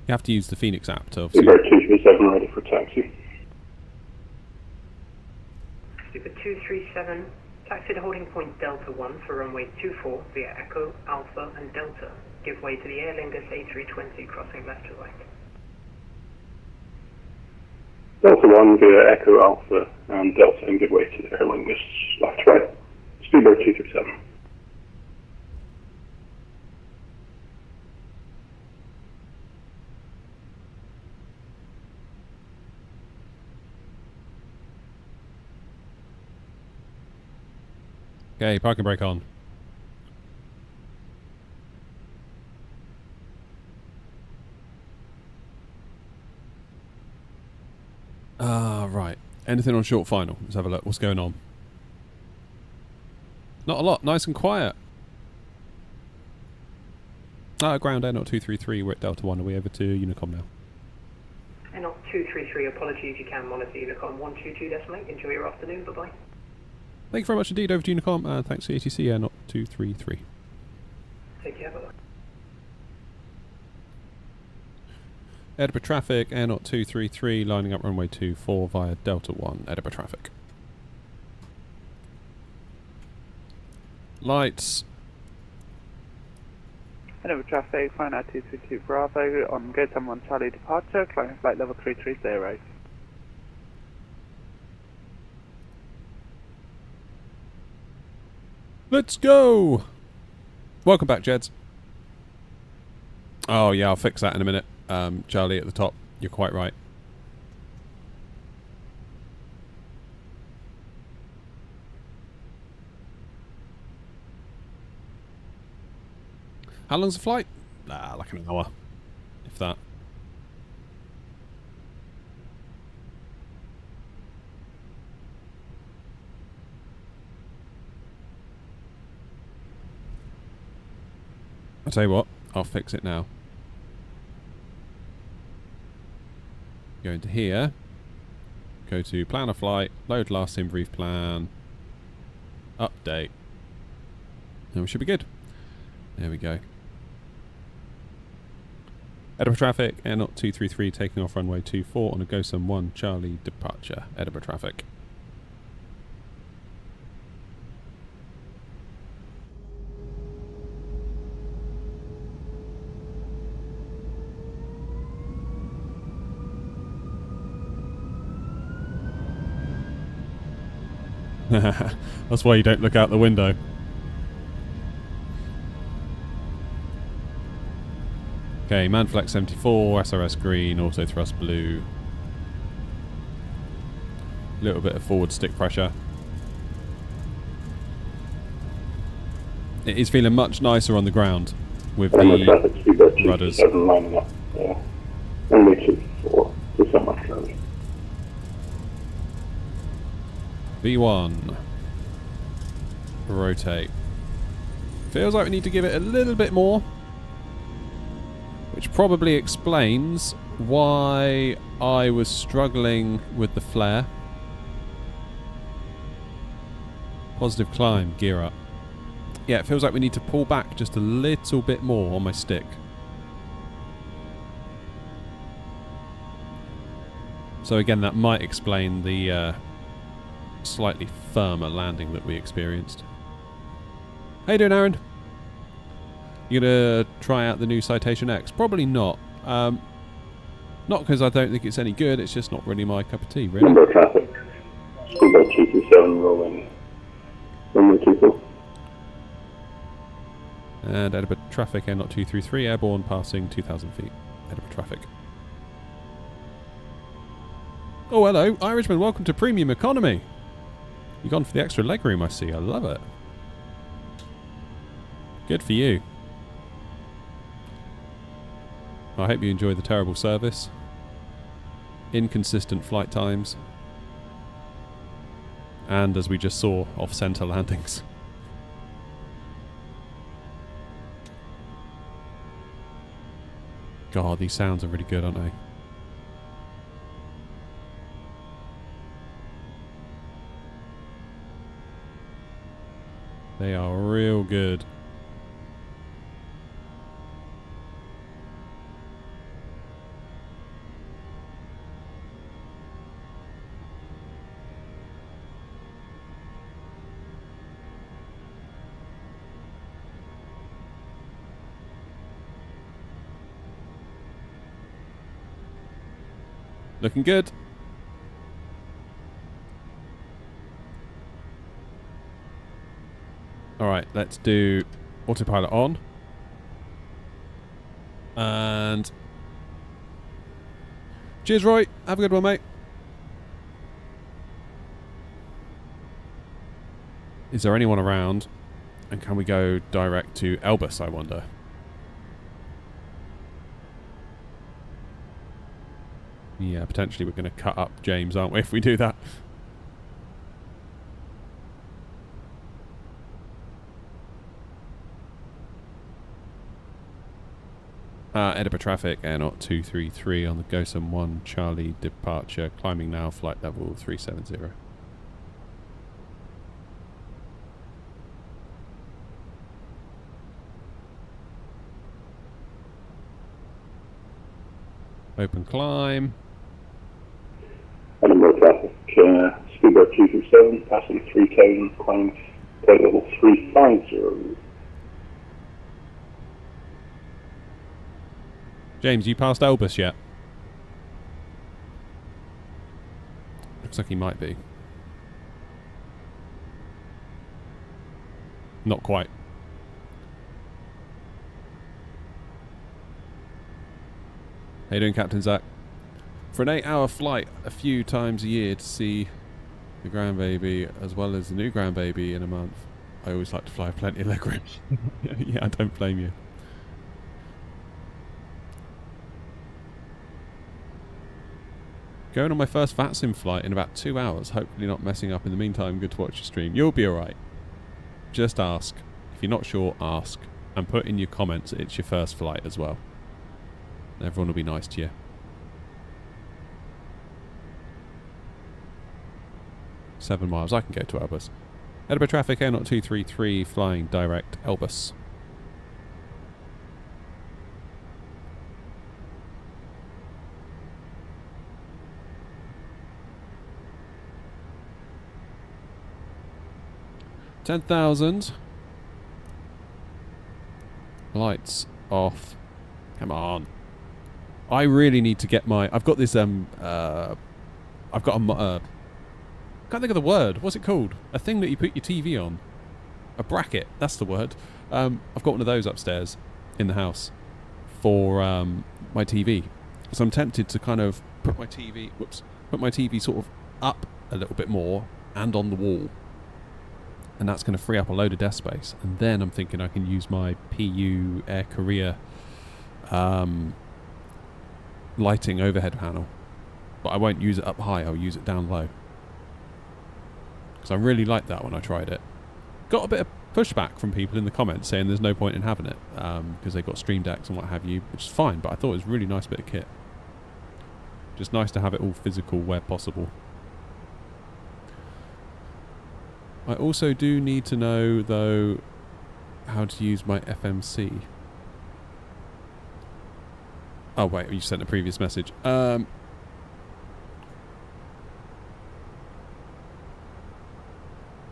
You have to use the Phoenix app to obviously... Super 237 ready for taxi. Super 237, taxi to holding point Delta 1 for runway 24 via Echo, Alpha and Delta. Give way to the Aer Lingus A320 crossing left to right. Delta 1 via Echo Alpha and Delta and give way to the Aer Lingus left to right. Speedbird 237. Okay, parking brake on. Right. Anything on short final? Let's have a look. What's going on? Not a lot. Nice and quiet. Ground Air 233. We're at Delta 1. Are we over to Unicom now? Air 233, apologies, you can monitor Unicom 122.8. Enjoy your afternoon. Bye bye. Thank you very much indeed. Over to Unicom. Thanks to ATC Air 233. Take care. Bye bye. Edinburgh traffic, Air 233, lining up runway 24 via Delta 1, Edinburgh traffic. Lights. Edinburgh traffic, flying out 232 Bravo on gate 1 Charlie departure, climbing flight level 330. Let's go! Welcome back, Jeds. Oh yeah, I'll fix that in a minute. Charlie at the top, you're quite right. How long's the flight? Like an hour, if that. I'll tell you what, I'll fix it now. Go into here, go to plan a flight, load last sim brief plan, update, and we should be good. There we go. Edinburgh traffic, Air 233 taking off runway 24 on a GoSum 1 Charlie departure. Edinburgh traffic. That's why you don't look out the window. Okay, Manflex 74, SRS green, auto thrust blue. A little bit of forward stick pressure. It is feeling much nicer on the ground with the rudders. V1. Rotate. Feels like we need to give it a little bit more. Which probably explains why I was struggling with the flare. Positive climb, gear up. Yeah, it feels like we need to pull back just a little bit more on my stick. So again, that might explain the slightly firmer landing that we experienced. How you doing, Aaron? You gonna try out the new Citation X? Probably not. Not because I don't think it's any good, it's just not really my cup of tea, really. Number of traffic. Speedbird 227 rolling. Runway 24. And Edinburgh traffic, Air 233, airborne passing 2,000 feet. Edinburgh traffic. Oh, hello, Irishman, welcome to Premium Economy. You've gone for the extra legroom, I see. I love it. Good for you. I hope you enjoy the terrible service. Inconsistent flight times. And, as we just saw, off-centre landings. God, these sounds are really good, aren't they? They are real good. Looking good. Alright, let's do autopilot on. And... cheers, Roy. Have a good one, mate. Is there anyone around? And can we go direct to Elbus, I wonder? Yeah, potentially we're going to cut up James, aren't we, if we do that? Edinburgh traffic, Air 233 on the GOSM 1 Charlie departure, climbing now, flight level 370. Open climb. Edinburgh traffic, Speedbird 227, passing 3,000, climb flight level 350. James, you passed Elbus yet? Looks like he might be. Not quite. How you doing, Captain Zach? For an 8-hour flight a few times a year to see the grandbaby as well as the new grandbaby in a month, I always like to fly plenty of legroom. Yeah, I don't blame you. Going on my first VATSIM flight in about 2 hours, hopefully not messing up in the meantime. Good to watch your stream. You'll be alright. Just ask. If you're not sure, ask. And put in your comments it's your first flight as well. Everyone will be nice to you. Seven miles. I can go to Elbus. Edinburgh traffic, Air 233, flying direct Elbus. $10,000. Lights off. Come on. I really need to get my... I've got this, I've got a... can't think of the word. What's it called? A thing that you put your TV on. A bracket. That's the word. I've got one of those upstairs in the house for my TV. So I'm tempted to kind of put my TV... Whoops. Put my TV sort of up a little bit more and on the wall. And that's going to free up a load of desk space. And then I'm thinking I can use my PU Air Korea lighting overhead panel. But I won't use it up high, I'll use it down low. Because I really liked that when I tried it. Got a bit of pushback from people in the comments saying there's no point in having it. Because they've got Stream Decks and what have you. Which is fine, but I thought it was a really nice bit of kit. Just nice to have it all physical where possible. I also do need to know, though, how to use my FMC. Oh wait, you sent a previous message.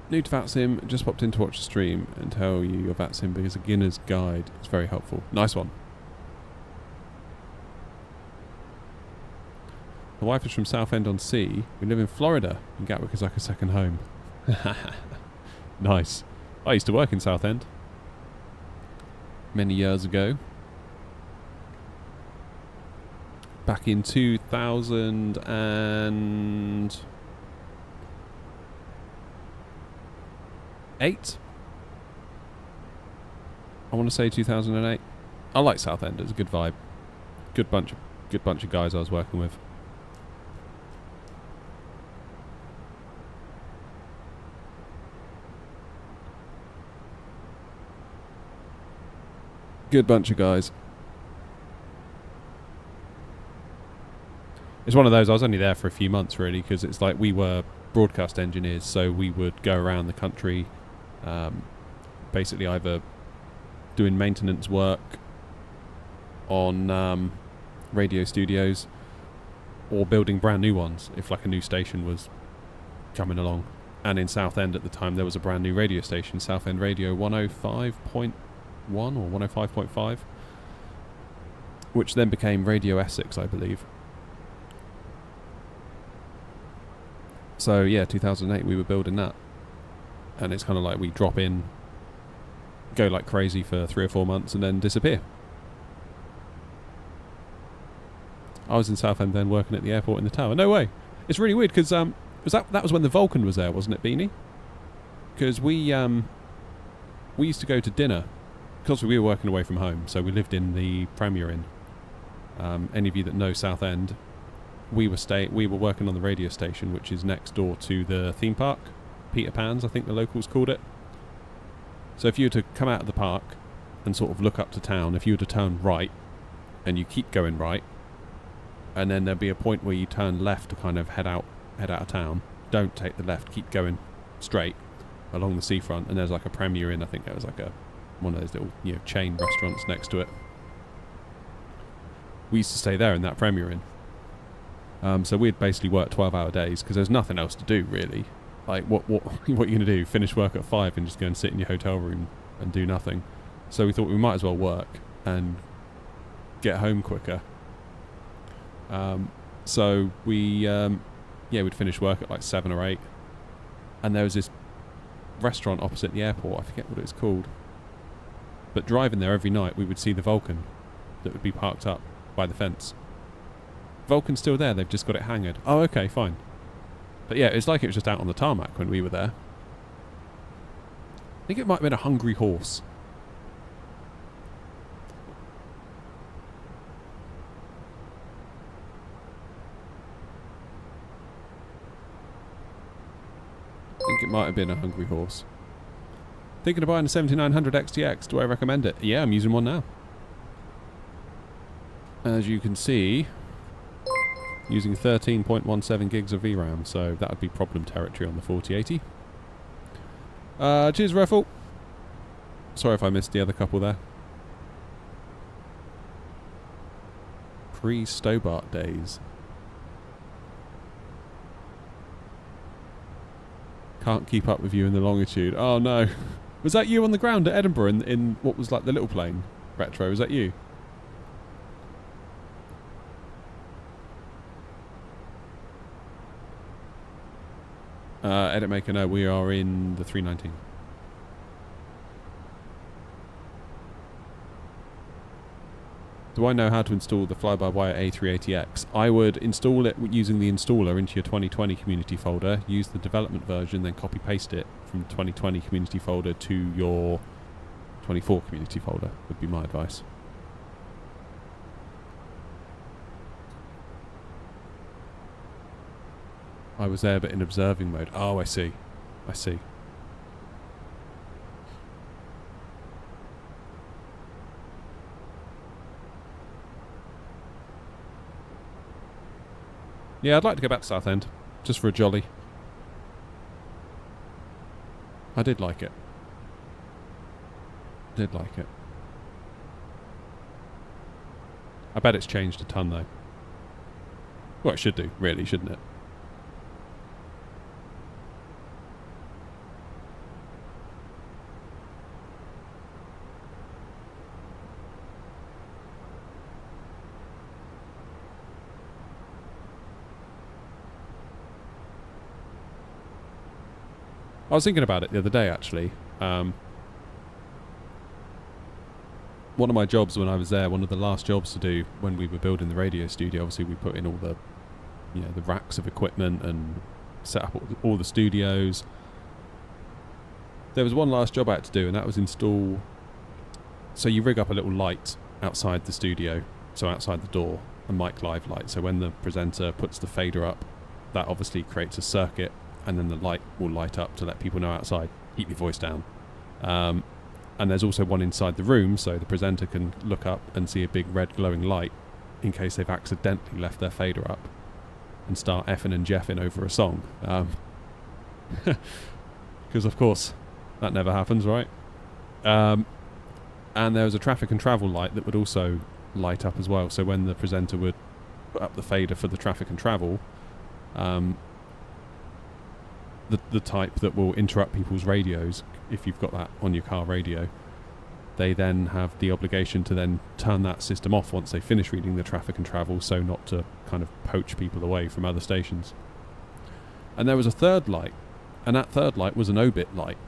New to VATSIM, just popped in to watch the stream and tell you your VATSIM because a beginner's guide is very helpful. Nice one. My wife is from Southend-on-Sea. We live in Florida, and Gatwick is like a second home. Nice. I used to work in Southend many years ago. Back in 2008. I want to say 2008. I like Southend. It was a good vibe. Good bunch of guys I was working with. Good bunch of guys. It's one of those, I was only there for a few months really, because it's like we were broadcast engineers, so we would go around the country, basically either doing maintenance work on radio studios or building brand new ones if like a new station was coming along. And in Southend at the time there was a brand new radio station, Southend Radio 105.1 or 105.5, which then became Radio Essex, I believe. So yeah, 2008 we were building that, and it's kind of like we drop in, go like crazy for 3 or 4 months and then disappear. I was in Southend then working at the airport in the tower. No way. It's really weird because that was when the Vulcan was there, wasn't it, Beanie? Because we used to go to dinner because we were working away from home, so we lived in the Premier Inn. Any of you that know Southend, we were working on the radio station, which is next door to the theme park, Peter Pan's, I think the locals called it. So if you were to come out of the park and sort of look up to town, if you were to turn right and you keep going right, and then there'd be a point where you turn left to kind of head out of town. Don't take the left, keep going straight along the seafront, and there's like a Premier Inn. I think there was like one of those little chain restaurants next to it. We used to stay there in that Premier Inn. So we'd basically work 12-hour days because there's nothing else to do really. Like what are you going to do? Finish work at 5 and just go and sit in your hotel room and do nothing? So we thought we might as well work and get home quicker. So we'd finish work at like 7 or 8, and there was this restaurant opposite the airport. I forget what it was called, but driving there every night we would see the Vulcan that would be parked up by the fence. Vulcan's still there, they've just got it hangered. Oh, okay, fine. But yeah, it's like it was just out on the tarmac when we were there. I think it might have been a hungry horse. I think it might have been a hungry horse. Thinking of buying a 7900 XTX, do I recommend it? Yeah, I'm using one now. As you can see, using 13.17 gigs of VRAM, so that would be problem territory on the 4080. Cheers, Raffle. Sorry if I missed the other couple there. Pre-Stobart days. Can't keep up with you in the longitude. Oh no. Was that you on the ground at Edinburgh in what was like the little plane retro? Was that you? Edit Maker, no, we are in the 319. Do I know how to install the fly-by-wire A380X? I would install it using the installer into your 2020 community folder, use the development version, then copy-paste it from 2020 community folder to your 24 community folder, would be my advice. I was there but in observing mode. Oh, I see. I see. Yeah, I'd like to go back to Southend, just for a jolly. I did like it. Did like it. I bet it's changed a ton though. Well, it should do, really, shouldn't it? I was thinking about it the other day, actually. One of my jobs when I was there, one of the last jobs to do when we were building the radio studio, obviously we put in all the, you know, the racks of equipment and set up all the studios. There was one last job I had to do, and that was install. So you rig up a little light outside the studio, so outside the door, a mic live light. So when the presenter puts the fader up, that obviously creates a circuit, and then the light will light up to let people know outside, keep your voice down. And there's also one inside the room, so the presenter can look up and see a big red glowing light in case they've accidentally left their fader up and start effing and jeffing over a song. Because of course that never happens, right? And there was a traffic and travel light that would also light up as well, so when the presenter would put up the fader for the traffic and travel, the type that will interrupt people's radios, if you've got that on your car radio, they then have the obligation to then turn that system off once they finish reading the traffic and travel, so not to kind of poach people away from other stations. And there was a third light, and that third light was an obit light.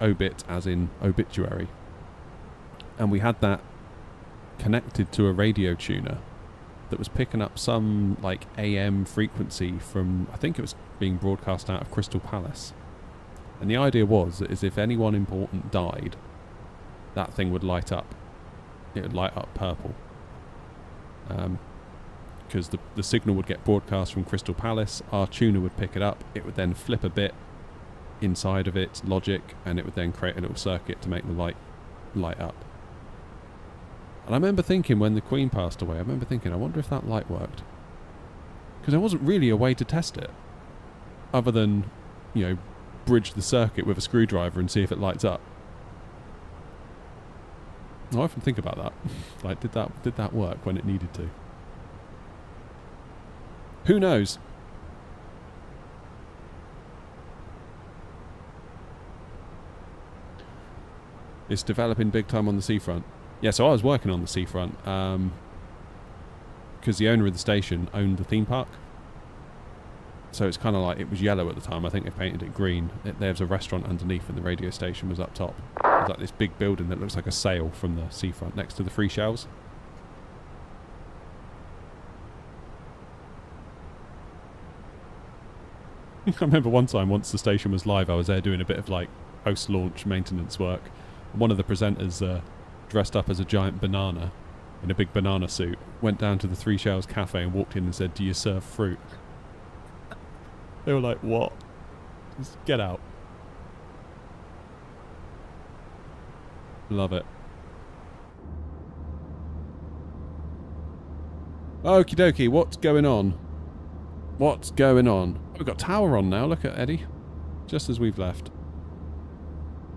Obit as in obituary. And we had that connected to a radio tuner that was picking up some like AM frequency from, I think it was being broadcast out of Crystal Palace. And the idea was that if anyone important died, that thing would light up. It would light up purple. Because the signal would get broadcast from Crystal Palace, our tuner would pick it up, it would then flip a bit inside of its logic, and it would then create a little circuit to make the light up. And I remember thinking when the Queen passed away, I wonder if that light worked. Because there wasn't really a way to test it. Other than, you know, bridge the circuit with a screwdriver and see if it lights up. I often think about that. Like, did that work when it needed to? Who knows? It's developing big time on the seafront. Yeah, so I was working on the seafront because the owner of the station owned the theme park. So it's kind of like, it was yellow at the time. I think they painted it green. There was a restaurant underneath and the radio station was up top. There's like this big building that looks like a sail from the seafront next to the free shells. I remember one time, once the station was live, I was there doing a bit of like post-launch maintenance work. One of the presenters dressed up as a giant banana in a big banana suit went down to the Three Shells cafe and walked in and said, "Do you serve fruit?" They were like, "What? Just get out." Love it. Okie dokie, what's going on? What's going on? We've got tower on now, look at Eddie. Just as we've left.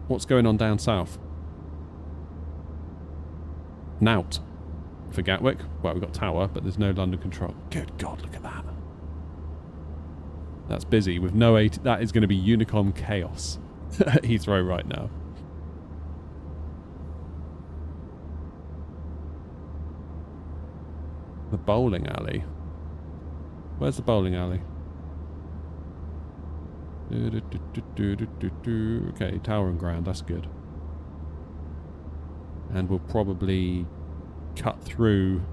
What's going on down south? Nout. For Gatwick. Well, we've got tower, but there's no London control. Good God, look at that. That's busy with no 80. That is going to be Unicom chaos at Heathrow right now. The bowling alley. Where's the bowling alley? Okay, tower and ground, that's good. And we'll probably cut through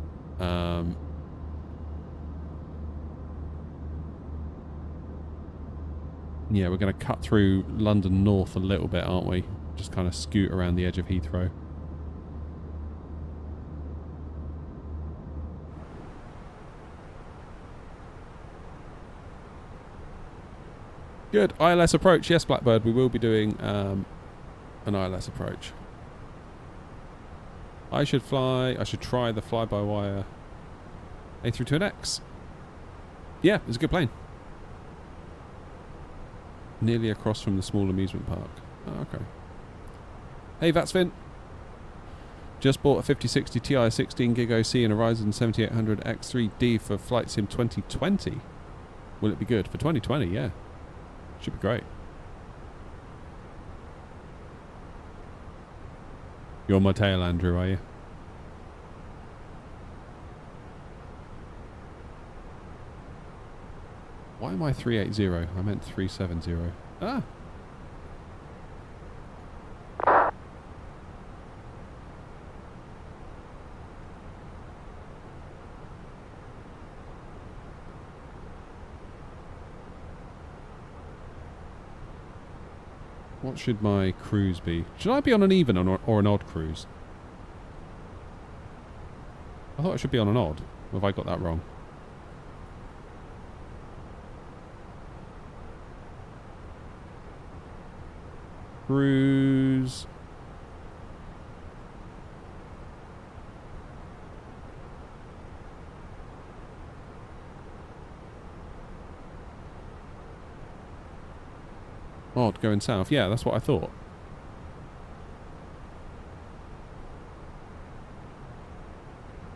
yeah, we're going to cut through London North a little bit, aren't we? Just kind of scoot around the edge of Heathrow. Good. ILS approach. Yes, Blackbird, we will be doing an ILS approach. I should try the fly-by-wire A320X. Yeah, it's a good plane. Nearly across from the small amusement park. Oh, okay. Hey, Vatsvin. Just bought a 5060 Ti 16 gig OC and a Ryzen 7800 X3D for Flight Sim 2020. Will it be good? For 2020, yeah. Should be great. You're on my tail, Andrew, are you? Why am I 380? I meant 370. Ah! What should my cruise be? Should I be on an even or an odd cruise? I thought I should be on an odd. Or have I got that wrong? Cruise. Odd, going south. Yeah, that's what I thought.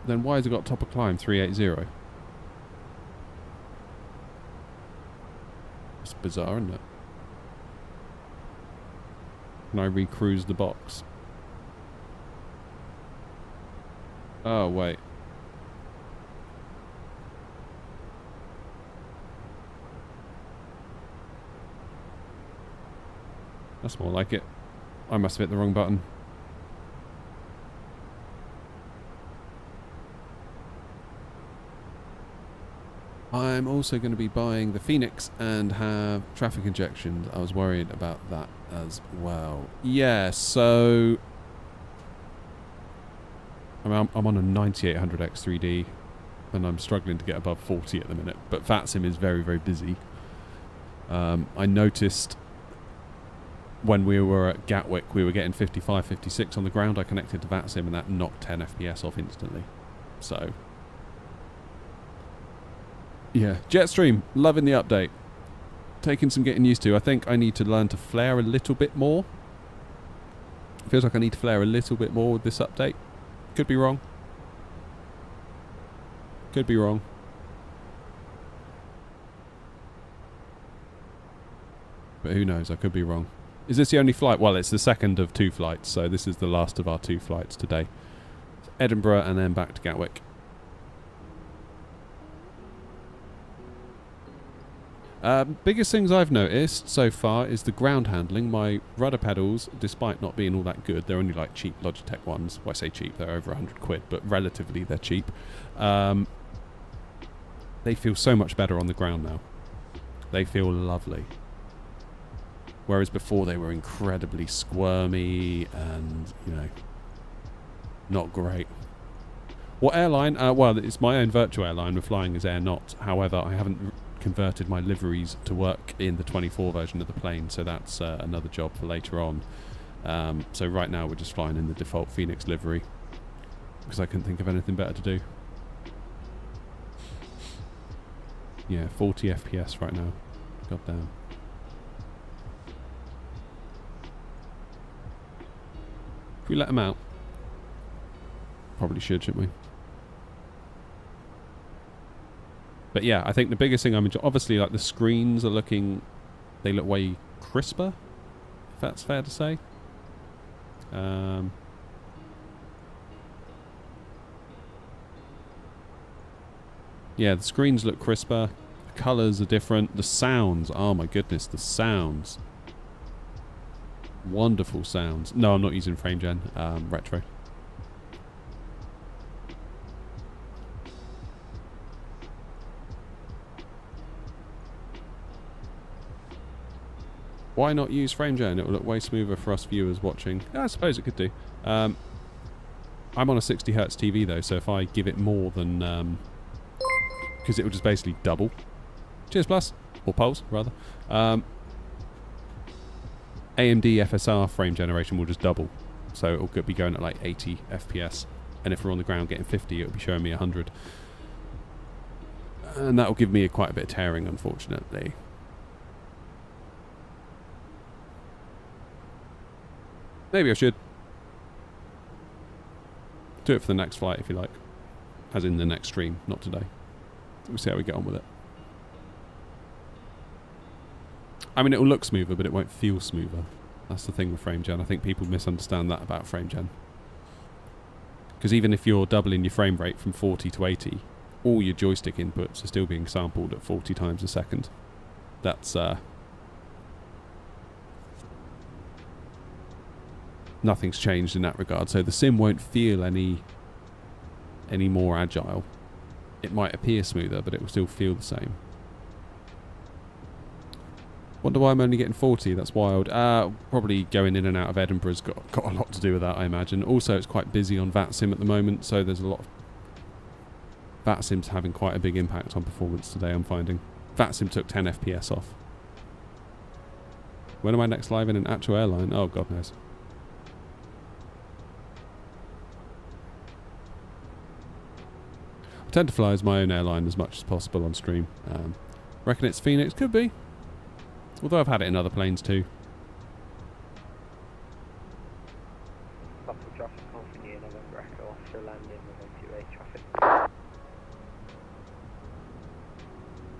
Then why has it got top of climb 380? It's bizarre, isn't it? Can I re-cruise the box? Oh, wait. That's more like it. I must have hit the wrong button. I'm also going to be buying the Fenix and have traffic injections. I was worried about that as well. Yeah, so I'm on a 9800 X3D and I'm struggling to get above 40 at the minute. But VATSIM is very, very busy. I noticed when we were at Gatwick, we were getting 55, 56 on the ground. I connected to VATSIM and that knocked 10 FPS off instantly. So, yeah. Jetstream, loving the update. Taking some getting used to. I think I need to learn to flare a little bit more. Feels like I need to flare a little bit more with this update. Could be wrong. Could be wrong. But who knows, I could be wrong. Is this the only flight? Well, it's the second of 2 flights, so this is the last of our 2 flights today. Edinburgh and then back to Gatwick. Biggest things I've noticed so far is the ground handling. My rudder pedals, despite not being all that good, they're only like cheap Logitech ones. Well, I say cheap, they're over 100 quid, but relatively they're cheap. They feel so much better on the ground now. They feel lovely. Whereas before they were incredibly squirmy and, you know, not great. What airline? Well, it's my own virtual airline. We're flying as Air Not. However, I haven't converted my liveries to work in the 24 version of the plane, so that's another job for later on. So right now we're just flying in the default Fenix livery because I couldn't think of anything better to do. Yeah, 40 FPS right now. God damn. Should we let them out? Probably should, shouldn't we? But yeah, I think the biggest thing I'm enjoying, obviously, like the screens are looking, they look way crisper, if that's fair to say. Yeah, the screens look crisper, the colours are different, the sounds, oh my goodness, the sounds. Wonderful sounds. No, I'm not using frame gen, retro. Why not use frame gen? It will look way smoother for us viewers watching. Yeah, I suppose it could do. I'm on a 60 Hz TV though, so if I give it more than... because it will just basically double. Cheers, Plus. Or Pulse, rather. AMD FSR frame generation will just double. So it will be going at like 80 FPS. And if we're on the ground getting 50, it will be showing me 100. And that will give me quite a bit of tearing, unfortunately. Maybe I should. Do it for the next flight if you like. As in the next stream, not today. We'll see how we get on with it. I mean, it will look smoother, but it won't feel smoother. That's the thing with frame gen. I think people misunderstand that about frame gen. Because even if you're doubling your frame rate from 40 to 80, all your joystick inputs are still being sampled at 40 times a second. That's nothing's changed in that regard. So the sim won't feel any more agile. It might appear smoother, but it will still feel the same. Wonder why I'm only getting 40. That's wild. Probably going in and out of Edinburgh's got a lot to do with that, I imagine. Also, it's quite busy on VATSIM at the moment, so there's a lot of VATSIM's having quite a big impact on performance today, I'm finding. VATSIM took 10 FPS off. When am I next live in an actual airline? Oh, God knows. I tend to fly as my own airline as much as possible on stream. Reckon it's Fenix? Could be. Although I've had it in other planes too. Lots of traffic over near November Echo, still landing with 28 traffic.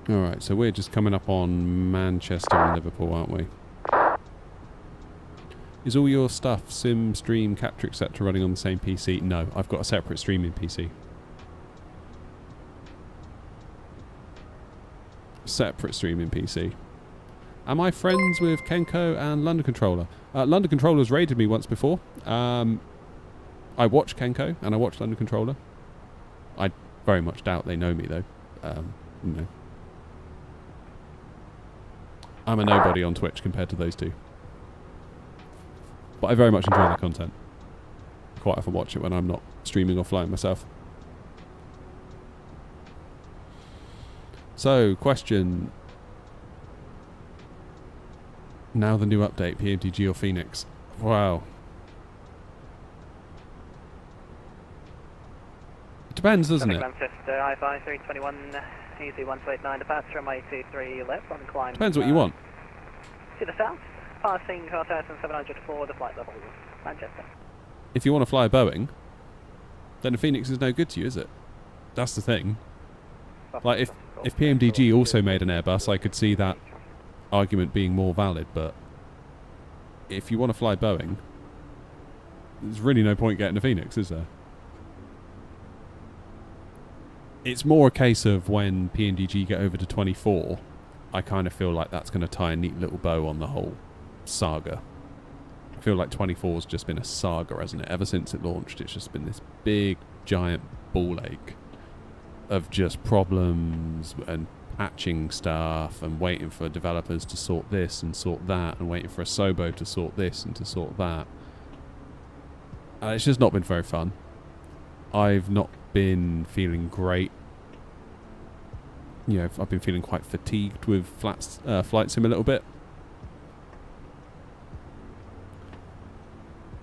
Alright, so we're just coming up on Manchester and Liverpool, aren't we? Is all your stuff, sim, stream, capture, etc. running on the same PC? No, I've got a separate streaming PC. Separate streaming PC. Am I friends with Kenko and London Controller? London Controller's raided me once before. I watch Kenko and I watch London Controller. I very much doubt they know me though. You know. I'm a nobody on Twitch compared to those two. But I very much enjoy their content. Quite often watch it when I'm not streaming or flying myself. So, question. Now the new update, PMDG or Fenix? Wow. It depends, doesn't it? Manchester, I-5 321, easy 129, departure runway 23 left on climb. Depends what you want. To the south, passing 4700 for the flight level, Manchester. If you want to fly a Boeing, then a Fenix is no good to you, is it? That's the thing. Like, if PMDG also made an Airbus, I could see that argument being more valid, but if you want to fly Boeing, there's really no point getting a Fenix, is there? It's more a case of when PMDG get over to 24, I kind of feel like that's going to tie a neat little bow on the whole saga. I feel like 24's just been a saga, hasn't it? Ever since it launched, it's just been this big, giant ball ache of just problems and patching stuff and waiting for developers to sort this and sort that and waiting for a Sobo to sort this and to sort that. It's just not been very fun. I've not been feeling great. You know, I've been feeling quite fatigued with Flight Sim a little bit.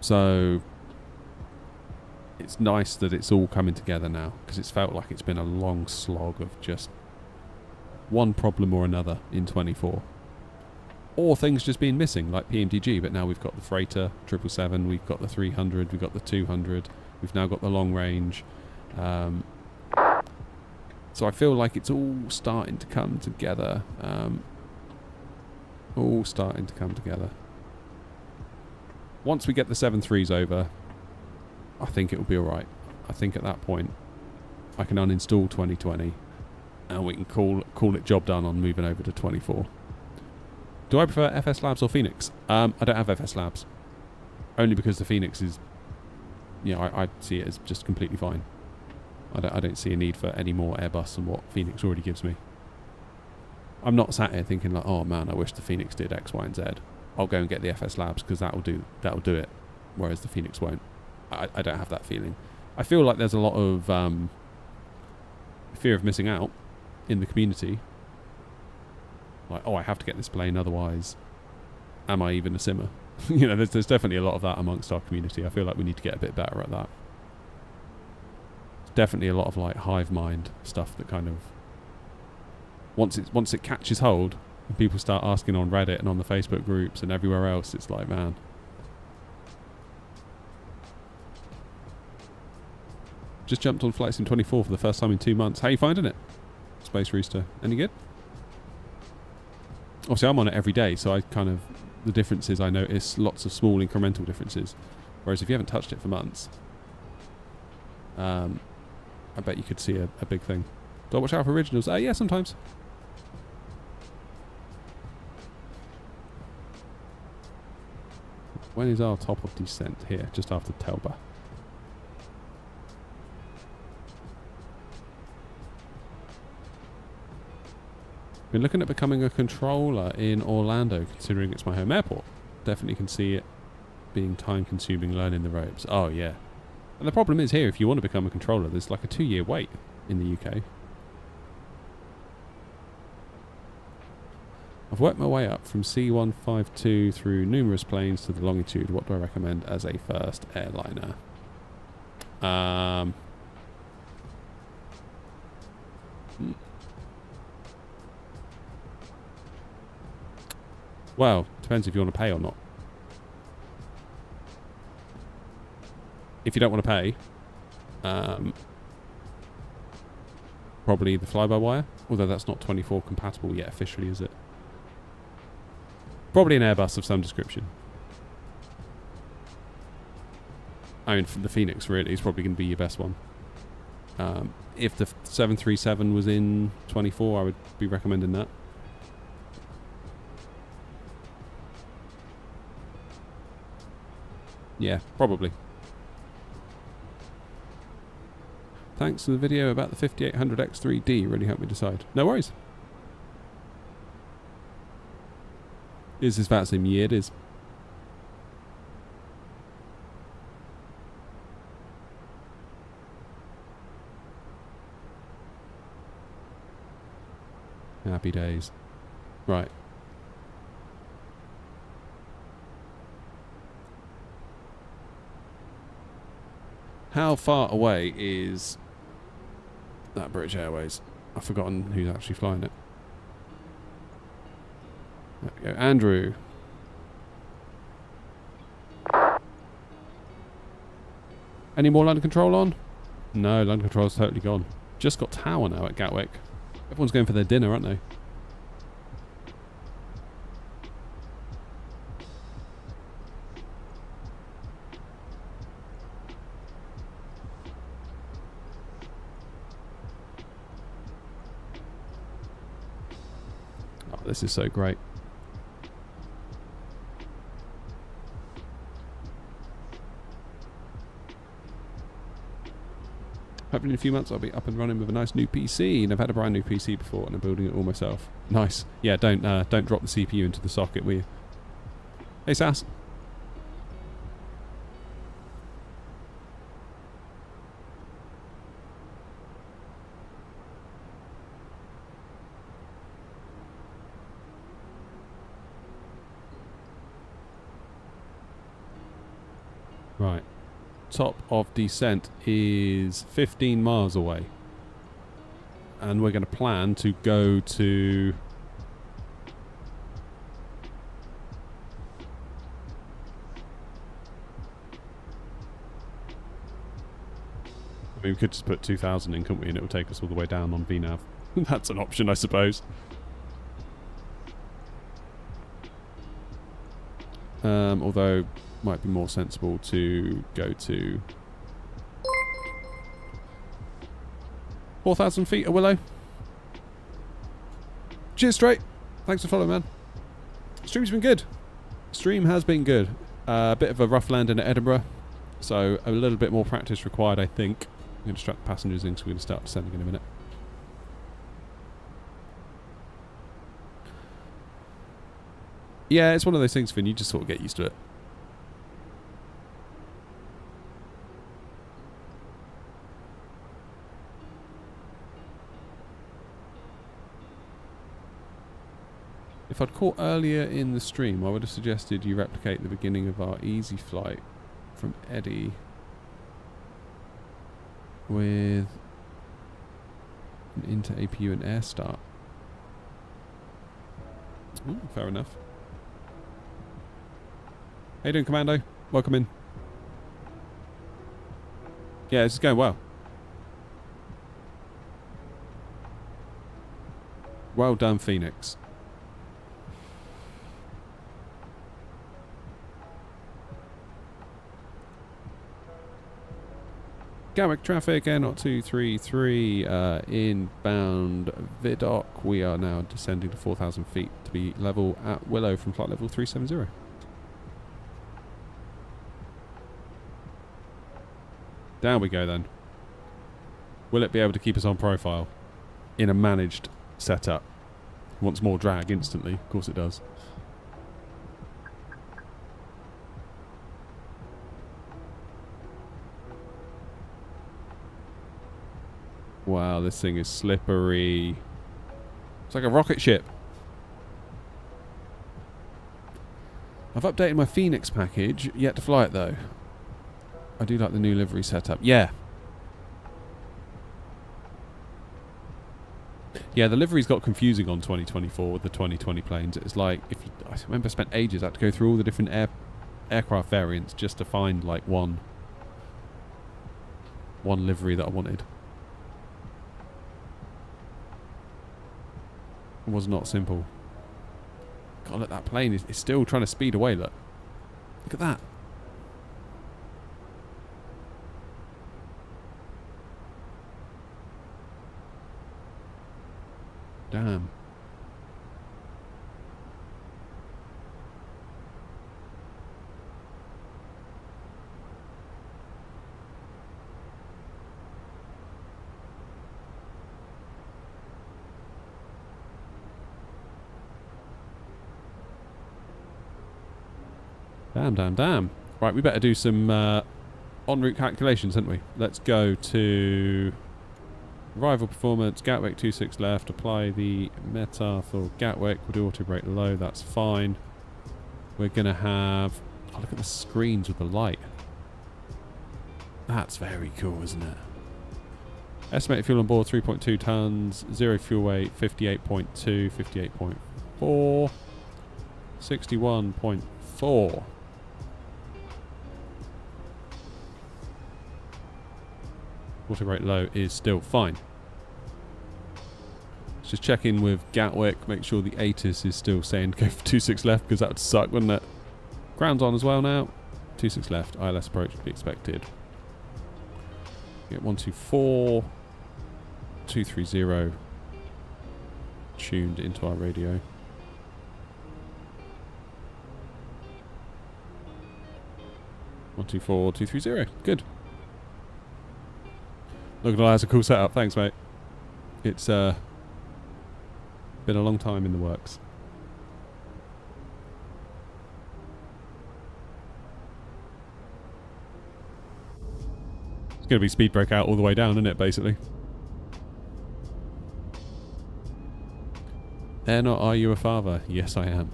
So it's nice that it's all coming together now, because it's felt like it's been a long slog of just one problem or another in 24. Or things just being missing, like PMDG, but now we've got the Freighter 777, we've got the 300, we've got the 200, we've now got the long range. So I feel like it's all starting to come together. All starting to come together. Once we get the 7.3s over, I think it will be alright. I think at that point, I can uninstall 2020 and we can call it job done on moving over to 24. Do I prefer FS Labs or Fenix? I don't have FS Labs. Only because the Fenix is, you know, I see it as just completely fine. I don't see a need for any more Airbus than what Fenix already gives me. I'm not sat here thinking like, oh man, I wish the Fenix did X, Y, and Z. I'll go and get the FS Labs because that'll do it, whereas the Fenix won't. I don't have that feeling. I feel like there's a lot of fear of missing out in the community. Like, oh, I have to get this plane, otherwise, am I even a simmer? You know, there's definitely a lot of that amongst our community. I feel like we need to get a bit better at that. There's definitely a lot of like hive mind stuff that kind of once it catches hold and people start asking on Reddit and on the Facebook groups and everywhere else, it's like, man. Just jumped on Flight Sim 24 for the first time in 2 months. How are you finding it? Space Rooster. Any good? Obviously, I'm on it every day, so I kind of... The difference is I notice lots of small incremental differences. Whereas if you haven't touched it for months, I bet you could see a big thing. Do I watch out for originals? Yeah, sometimes. When is our top of descent? Here, just after Telba. Been looking at becoming a controller in Orlando, considering it's my home airport. Definitely can see it being time-consuming learning the ropes. Oh, yeah. And the problem is here, if you want to become a controller, there's like a 2-year wait in the UK. I've worked my way up from C152 through numerous planes to the longitude. What do I recommend as a first airliner? Well, depends if you want to pay or not. If you don't want to pay, probably the fly-by-wire, although that's not 24 compatible yet officially, is it? Probably an Airbus of some description. I mean, the Fenix really is probably going to be your best one. If the 737 was in 24, I would be recommending that. Yeah, probably. Thanks for the video about the 5800X3D. Really helped me decide. No worries. Is this VATSIM? Yeah, it is. Happy days. Right. How far away is that British Airways? I've forgotten who's actually flying it. There we go. Andrew. Any more London Control on? No, London Control's totally gone. Just got Tower now at Gatwick. Everyone's going for their dinner, aren't they? Oh, this is so great. Hopefully in a few months I'll be up and running with a nice new PC, and I've had a brand new PC before and I'm building it all myself. Nice. Yeah, don't drop the CPU into the socket, will you? Hey Sass. Right. Top of descent is 15 miles away, and we're going to plan to go to I mean, we could just put 2,000 in, couldn't we, and it will take us all the way down on VNAV. That's an option, I suppose. Although might be more sensible to go to 4,000 feet at Willow. Cheers, Straight. Thanks for following, man. Stream's been good. Stream has been good. A bit of a rough landing at Edinburgh, so a little bit more practice required, I think. I'm going to distract the passengers in, so we're going to start descending in a minute. Yeah, it's one of those things, Finn, you just sort of get used to it. If I'd caught earlier in the stream, I would have suggested you replicate the beginning of our easy flight from Eddie with an into APU and air start. Ooh, fair enough. How you doing, Commando? Welcome in. Yeah, this is going well. Well done, Phoenix. Gatwick traffic, Air Not 233, inbound Vidocq. We are now descending to 4,000 feet to be level at Willow from flight level 370. Down we go then. Will it be able to keep us on profile in a managed setup? Wants more drag instantly. Of course it does. Wow, this thing is slippery. It's like a rocket ship. I've updated my Fenix package, yet to fly it though. I do like the new livery setup. Yeah. Yeah, the livery's got confusing on 2024 with the 2020 planes. It's like, I remember I spent ages, I had to go through all the different aircraft variants just to find like one livery that I wanted. It was not simple. God, look, that plane is still trying to speed away, look. Look at that. Damn. Damn. Right, we better do some en route calculations, haven't we? Let's go to arrival performance, Gatwick 26 left, apply the METAR for Gatwick, we'll do auto brake low, that's fine. We're going to have, oh, look at the screens with the light. That's very cool, isn't it? Estimated fuel on board 3.2 tons, zero fuel weight 58.2, 58.4, 61.4. Auto rate low is still fine. Let's just check in with Gatwick, make sure the ATIS is still saying go for 26 left, because that would suck, wouldn't it? Ground's on as well now. 26 left, ILS approach would be expected. Get 124, 230 tuned into our radio. One, 2, 4, 2, 3, 0. Good. Look at all, that's a cool setup. Thanks, mate. It's been a long time in the works. It's going to be speed brake out all the way down, isn't it, basically? Not, are you a father? Yes, I am.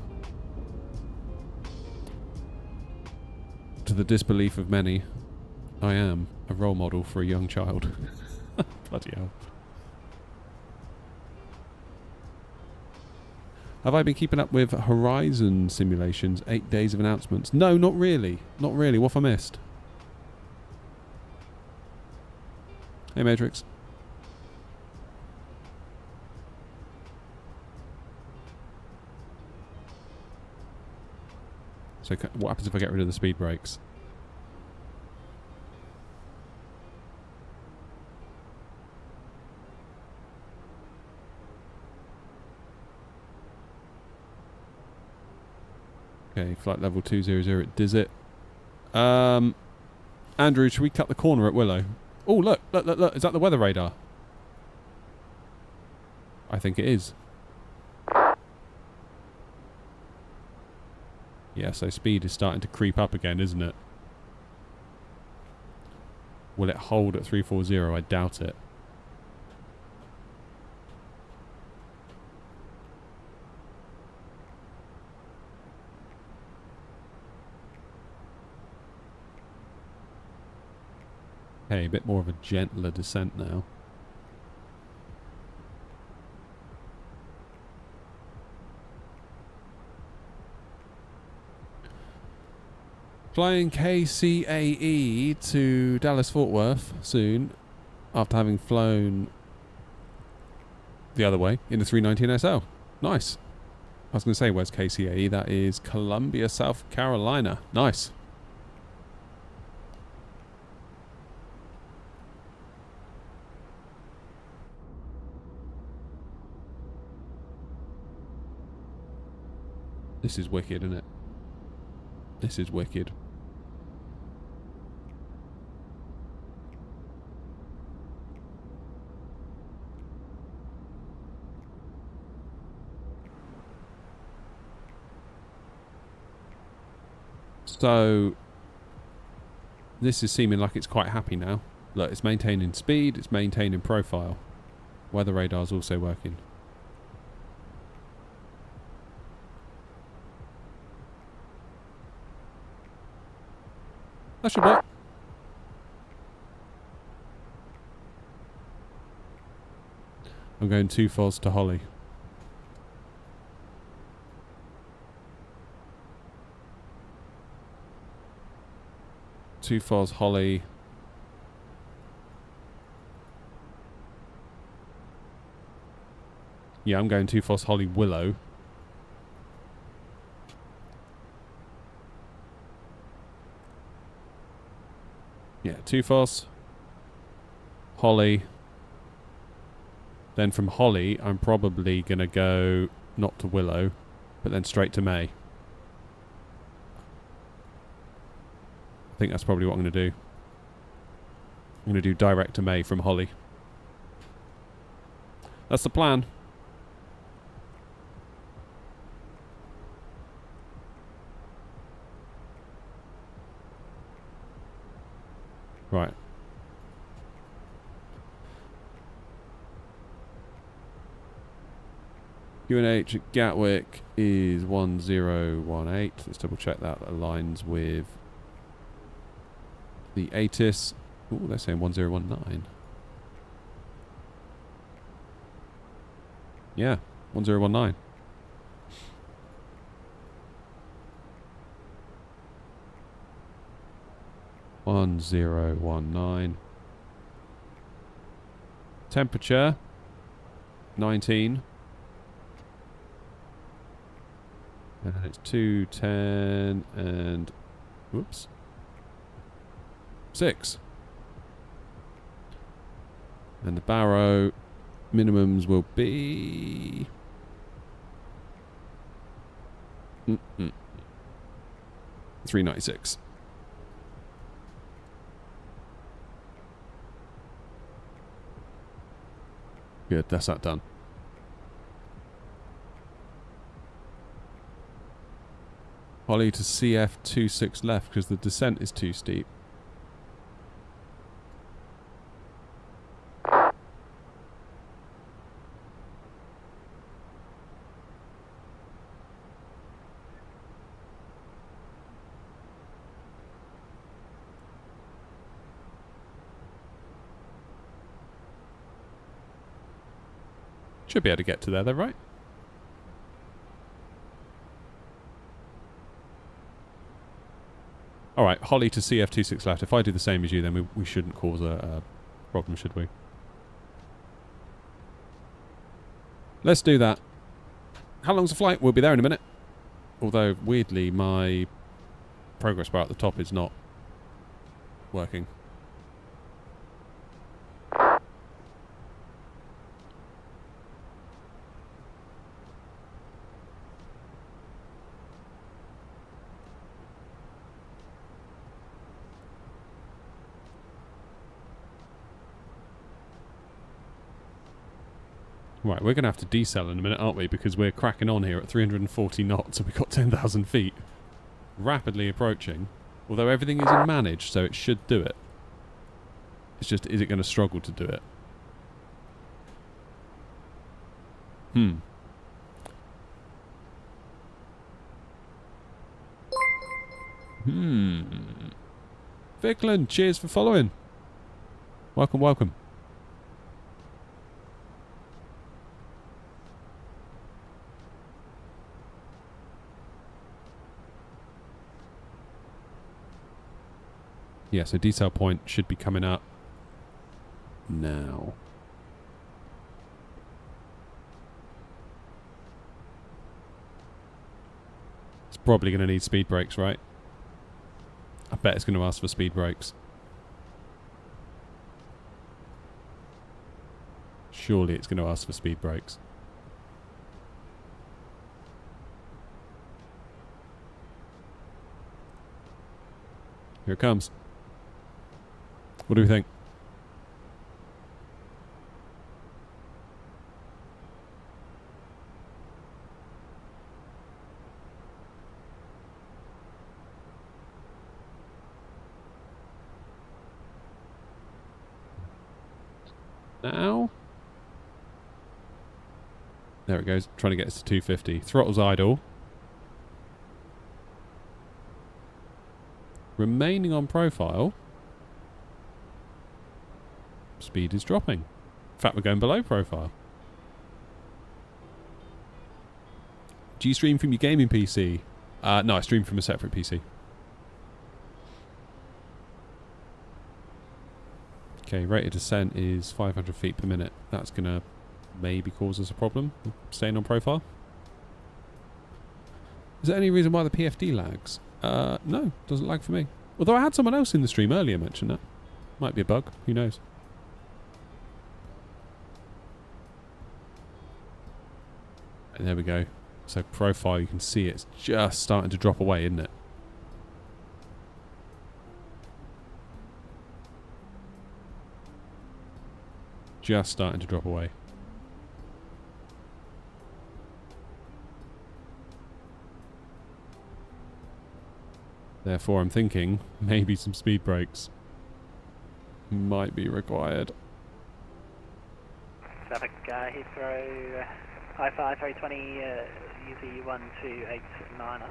To the disbelief of many, I am a role model for a young child. Bloody hell. Have I been keeping up with Horizon simulations? 8 days of announcements. No, not really. Not really. What have I missed? Hey, Matrix. So what happens if I get rid of the speed brakes? Okay, flight level 200, it does it. Andrew, should we cut the corner at Willow? Oh, look, is that the weather radar? I think it is. Yeah, so speed is starting to creep up again, isn't it? Will it hold at 340? I doubt it. Okay, a bit more of a gentler descent now. Flying KCAE to Dallas Fort Worth soon, after having flown the other way in the 319 SL. Nice. I was going to say, where's KCAE? That is Columbia, South Carolina. Nice. This is wicked, isn't it? This is wicked. So, this is seeming like it's quite happy now. Look, it's maintaining speed, it's maintaining profile. Weather radar's also working. That should work. I'm going 2 Foz to Holly. Two Foz Holly. Yeah, I'm going 2 Foz Holly Willow. Yeah, 2 Foz Holly. Then from Holly, I'm probably going to go not to Willow, but then straight to May. I think that's probably what I'm going to do. I'm going to do direct to May from Holly. That's the plan. Right. UNH at Gatwick is 1018. Let's double check that aligns with the ATIS. Oh, they're saying 1019. Yeah, 1019. Temperature 19. And it's 210 and whoops. 6. And the Barrow minimums will be 396. Good, that's that done. Holly to CF26 left because the descent is too steep. Should be able to get to there though, right? Alright, Holly to CF26 left. If I do the same as you, then we shouldn't cause a problem, should we? Let's do that. How long's the flight? We'll be there in a minute. Although, weirdly, my progress bar at the top is not working. Right, we're going to have to decel in a minute, aren't we? Because we're cracking on here at 340 knots and we've got 10,000 feet. Rapidly approaching. Although everything is in manage, so it should do it. It's just, is it going to struggle to do it? Vickland, cheers for following. Welcome, welcome. Yeah, so decel point should be coming up now. probably going to need speed brakes, right? I bet it's going to ask for speed brakes. Surely it's going to ask for speed brakes. Here it comes. What do we think? Now? There it goes, trying to get us to 250. Throttle's idle. Remaining on profile. Speed is dropping. In fact, we're going below profile. Do you stream from your gaming PC? No, I stream from a separate PC. Okay, rate of descent is 500 feet per minute. That's going to maybe cause us a problem. Staying on profile. Is there any reason why the PFD lags? No, doesn't lag for me. Although I had someone else in the stream earlier mention that. Might be a bug, who knows. And there we go. So profile, you can see it's just starting to drop away, isn't it? Just starting to drop away. Therefore, I'm thinking maybe some speed brakes might be required. Traffic, Heathrow, I-5 320, UZ1289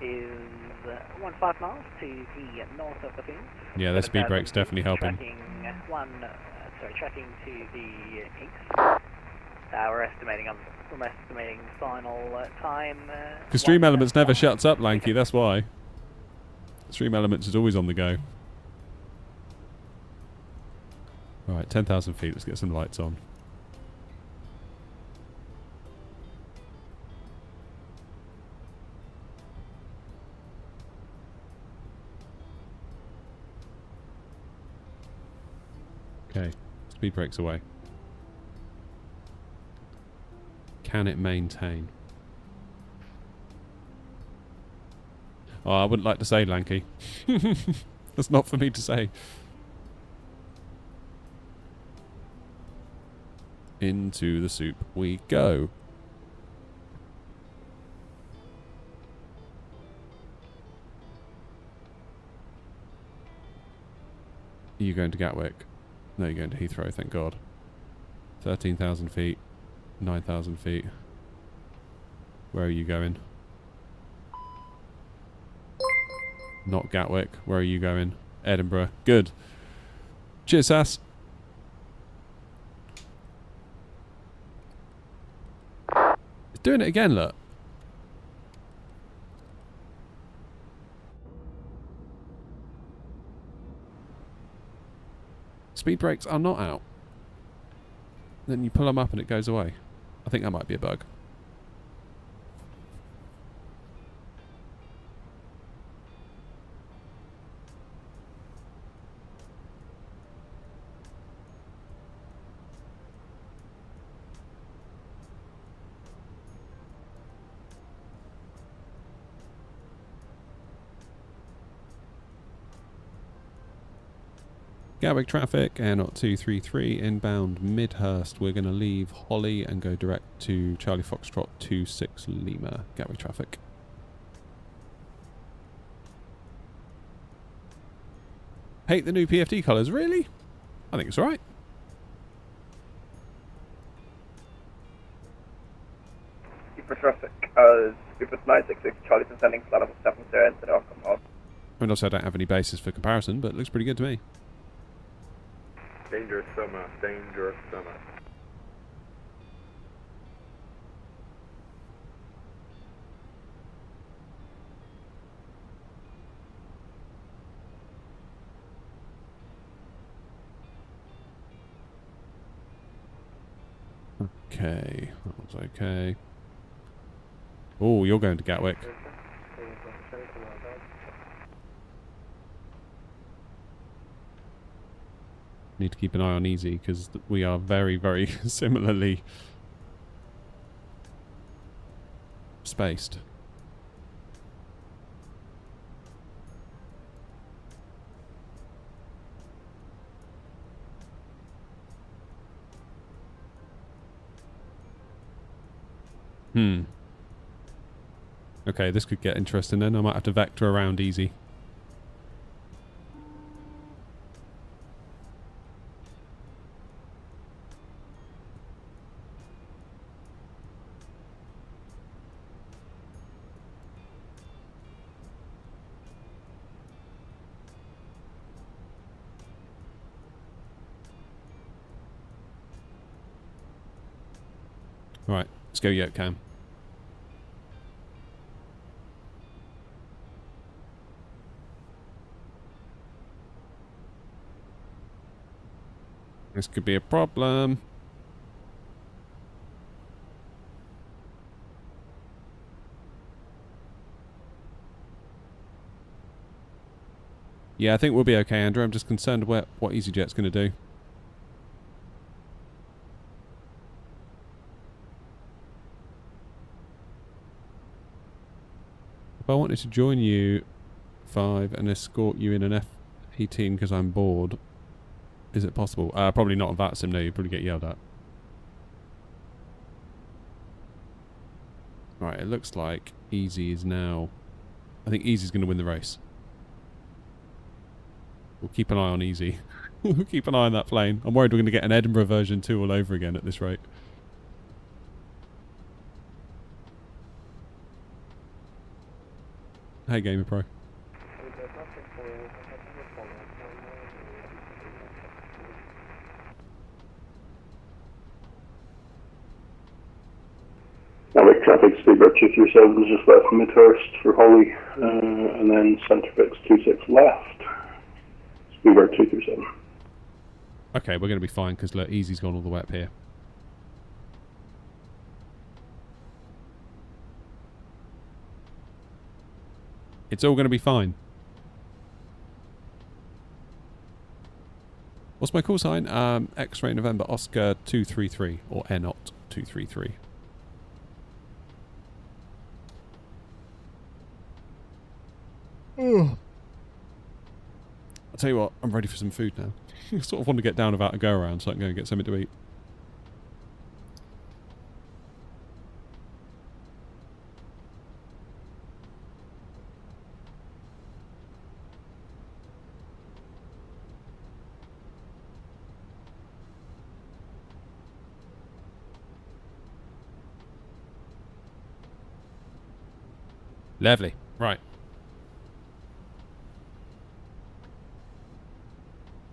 is 15 miles to the north of the field. Yeah, their speed brakes definitely helping. Tracking to the east. We're estimating final time. Because Stream Elements never shuts up, Lanky, that's why. Stream Elements is always on the go. Alright, 10,000 feet, let's get some lights on. Okay, speed brakes away. Can it maintain? Oh, I wouldn't like to say, Lanky. That's not for me to say. Into the soup we go. Are you going to Gatwick? No, you're going to Heathrow, thank God. 13,000 feet. 9,000 feet. Where are you going? Not Gatwick. Where are you going? Edinburgh. Good. Cheers, Sass. It's doing it again, look. Speed brakes are not out. Then you pull them up and it goes away. I think that might be a bug. Gatwick traffic, Airnaut 233, inbound Midhurst. We're going to leave Holly and go direct to Charlie Foxtrot 26 Lima. Gatwick traffic. Hate the new PFD colours, really? I think it's alright. For traffic, Super 966, Charlie's descending, flat of 70 into the outcome of. I mean, also I don't have any basis for comparison, but it looks pretty good to me. Dangerous summer, dangerous summer. Okay, that was okay. Oh, you're going to Gatwick. Need to keep an eye on Easy because we are very, very similarly spaced. Okay, this could get interesting then. I might have to vector around Easy. Right, let's go Yoke Cam. This could be a problem. Yeah, I think we'll be okay, Andrew. I'm just concerned what EasyJet's going to do. If I wanted to join you, 5, and escort you in an F-18 because I'm bored, is it possible? Probably not on that sim, no. You'd probably get yelled at. Right, it looks like Easy is now... I think Easy's going to win the race. We'll keep an eye on Easy. We'll keep an eye on that plane. I'm worried we're going to get an Edinburgh version 2 all over again at this rate. Hey, Gamer Pro. Gatwick traffic, Speedbird 237 is just left from Midhurst for Holly, and then Centrefix 26 left. Speedbird 237. Okay, we're going to be fine because look, Easy's gone all the way up here. It's all going to be fine. What's my call sign? X-ray November Oscar 233 or NOT 233. I'll tell you what, I'm ready for some food now. I sort of want to get down without a go around so I can go and get something to eat. Lovely. Right.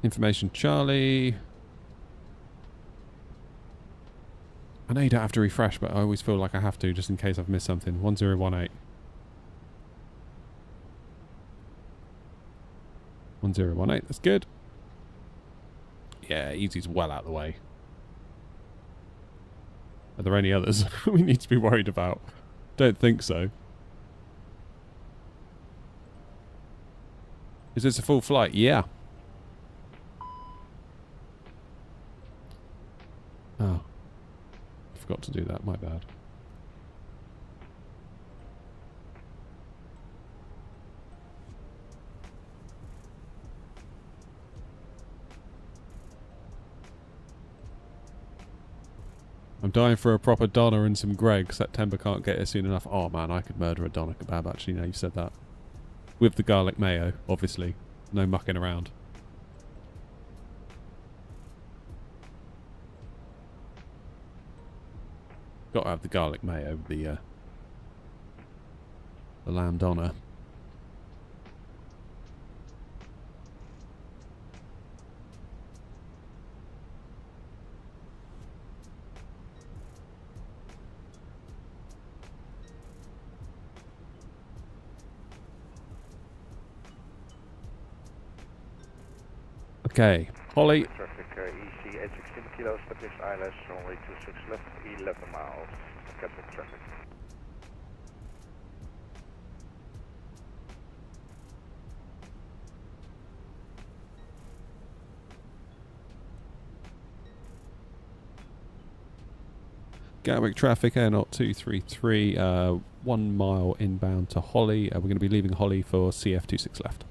Information Charlie. I know you don't have to refresh, but I always feel like I have to just in case I've missed something. 1018. 1018, that's good. Yeah, Easy's well out of the way. Are there any others we need to be worried about? Don't think so. Is this a full flight? Yeah. Oh. I forgot to do that, my bad. I'm dying for a proper Donna and some Greg. September can't get here soon enough. Oh man, I could murder a Donna kebab actually now you've said that. With the garlic mayo, obviously. No mucking around. Gotta have the garlic mayo with the lamb Donna. Okay, Holly. Traffic EC 816 kilos, established ILS, runway 26 left, 11 miles. Gatwick traffic. Gatwick traffic, Air 233, 1 mile inbound to Holly. We're going to be leaving Holly for CF26 left.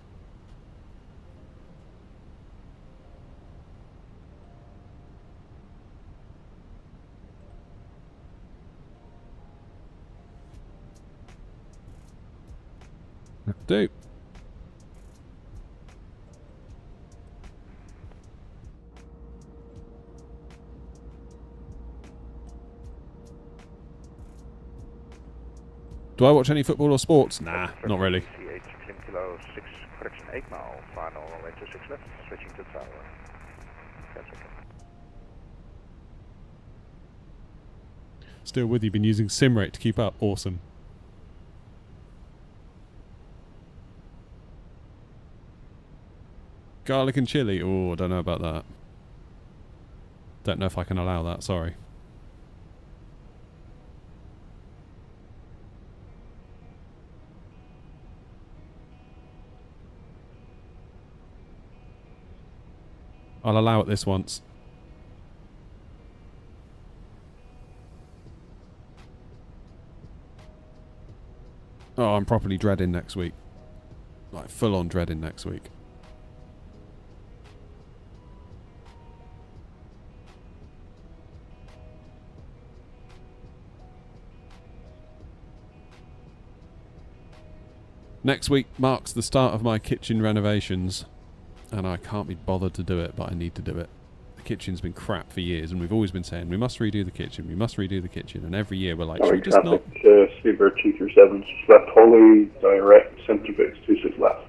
That'll do. Do I watch any football or sports? Nah, not really. CH Clim Kilo 6, correction 8 mile, final runway 26 left, switching to tower. Still with you, been using SimRate to keep up. Awesome. Garlic and chili. Oh, I don't know about that. Don't know if I can allow that, sorry. I'll allow it this once. Oh, I'm properly dreading next week. Like, full on dreading next week. Next week marks the start of my kitchen renovations, and I can't be bothered to do it, but I need to do it. The kitchen's been crap for years, and we've always been saying, we must redo the kitchen, we must redo the kitchen, and every year we're like, should we just not... Speedbird 237, just left Holly, direct, centre base 26 left.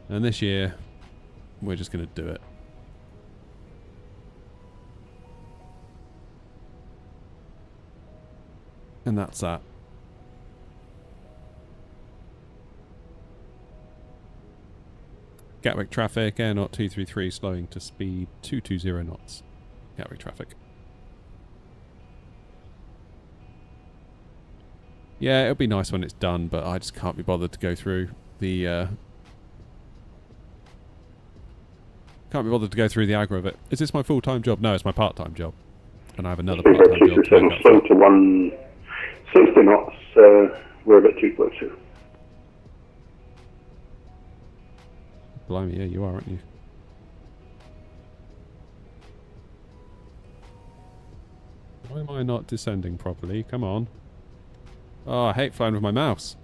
And this year, we're just going to do it. And that's that. Gatwick traffic, Air 233 slowing to speed 220 knots. Gatwick traffic. Yeah, it'll be nice when it's done, but I just can't be bothered to go through the aggro of it. Is this my full-time job? No, it's my part-time job. And I have another part-time job to make up slow to 160 knots, we're a bit too close here. Blimey, yeah, you are, aren't you? Why am I not descending properly? Come on. Oh, I hate flying with my mouse.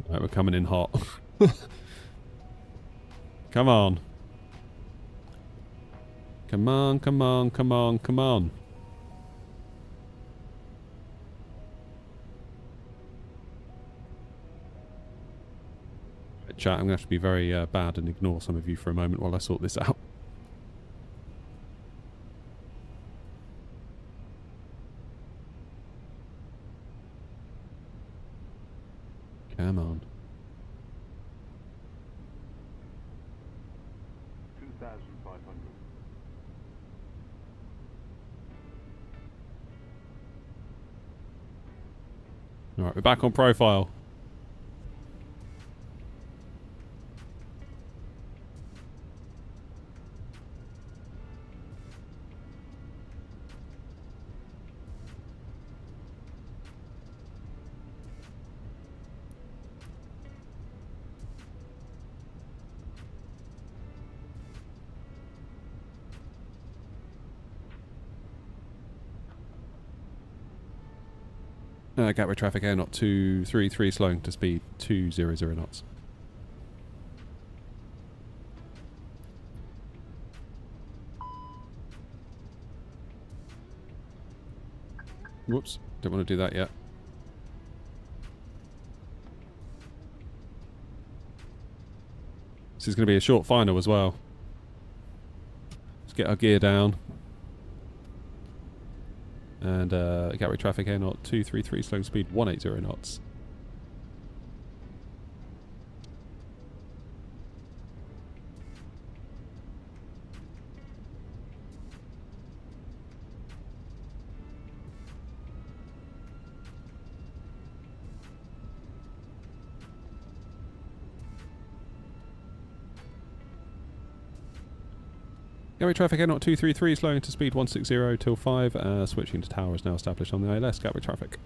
Right, we're coming in hot. Come on. Come on, come on, come on, come on. Chat, I'm going to have to be very bad and ignore some of you for a moment while I sort this out. Come on. 2,500. Alright, we're back on profile. Gatwick traffic, Air 233 slowing to speed 200 knots. Whoops, don't want to do that yet. This is going to be a short final as well. Let's get our gear down. And Gatwick traffic, Air 233 slowing speed 180 knots. Gatwick traffic Air 233 slowing to speed 160 till 5. Switching to tower is now established on the ILS. Gatwick traffic.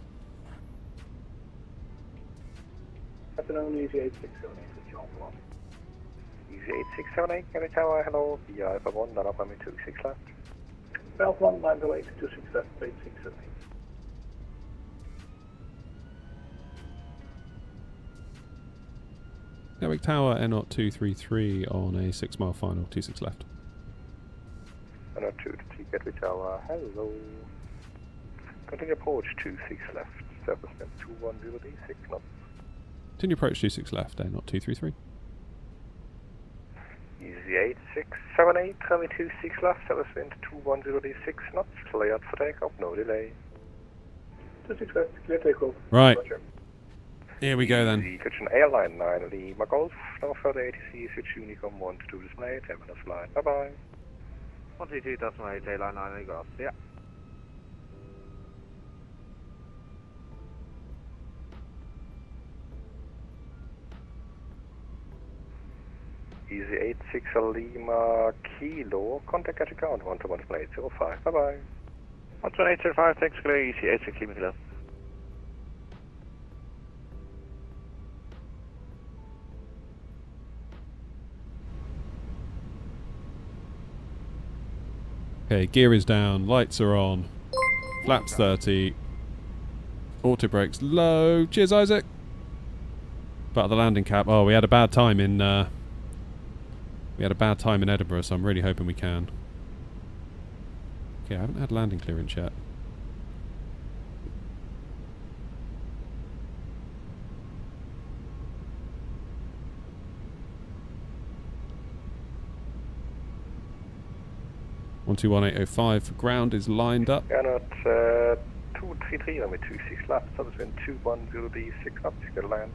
Afternoon, Easy 8678 with John 1. Easy 8678, Gatwick Tower, hello, via Alpha 1, not up on me 26 left. Belt 1, 908, 26 left, 8678. Gatwick Tower Air 233 on a 6 mile final, 26 left. Air 233, Gatwick Tower, hello. Continue approach 26 left, surface wind 210D, 6 knots. Continue approach 26 left, Air 233. Easy 8678, runway 26 left, surface wind 210D, 6 knots, cleared for takeoff, no delay. 26 left, clear takeoff. Right. Roger. Here we go then. Kitchen Airline 9 Lima Golf, no further ATC, switch Unicom 1 to 2 display, 10 minutes flight, bye bye. 122.8 Airline 9 Lima Golf, yeah. Easy 86 Lima Kilo, contact at account 121 display 05, bye bye. 12805, thanks clear, Easy 86 Lima Kilo. Okay, gear is down, lights are on, flaps 30, auto brakes low. Cheers, Isaac. But the landing cap. Oh, we had a bad time in. Edinburgh, so I'm really hoping we can. Okay, I haven't had landing clearance yet. One 21805 for ground is lined up. Airnaut 233 runway 26 left, service wind 210D 6 knots, you can land.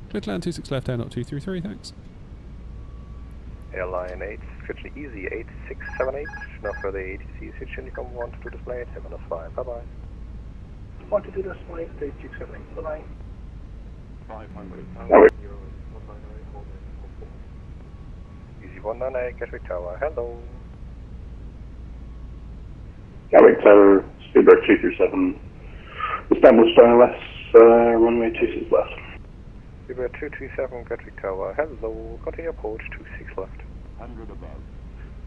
Clear to land 26 left, Air 233, thanks. Airline 8, switch Easy 8678, no further ATC, switch Unicom 1 to 2 display, 10 minutes flight, bye bye. 1 to 2 display, 8678, bye bye. 500, Easy 198, Gatwick Tower, hello. Gatwick Tower, speedbird 237, Istanbul Star West, runway 26 left. Speedbird 237, Gatwick Tower, hello, continue approach 26 left. 100 above.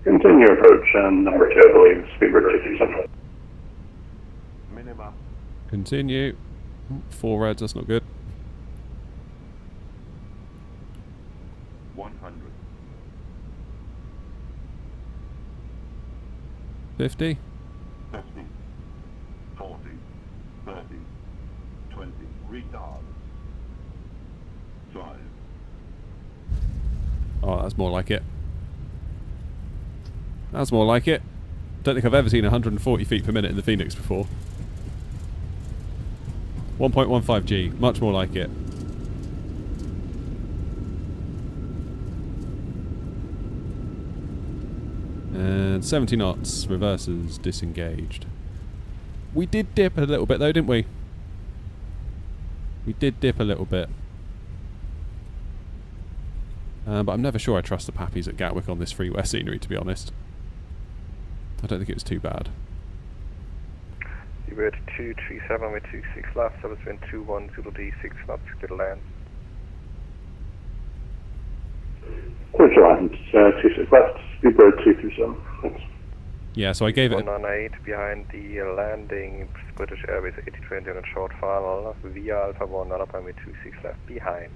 Continue approach and number 2, I believe, speedbird 237. Minimum. Continue. 4 reds, that's not good. 100. 50. 50, 40, 30, 20, retard. 5. Oh, that's more like it. That's more like it. Don't think I've ever seen 140 feet per minute in the Phoenix before. 1.15 G, much more like it. And 70 knots, reverses disengaged. We did dip a little bit though, didn't we? We did dip a little bit. But I'm never sure I trust the Pappies at Gatwick on this freeway scenery, to be honest. I don't think it was too bad. You were at 237 with 26 left, service wind 210D 6 knots, good land. Clear to land, 26 left, speedbird 237, thanks. Yeah, so I gave it 198 behind the landing, British Airways 8020 on a short final, via Alpha 1, not up on me 26 left, behind.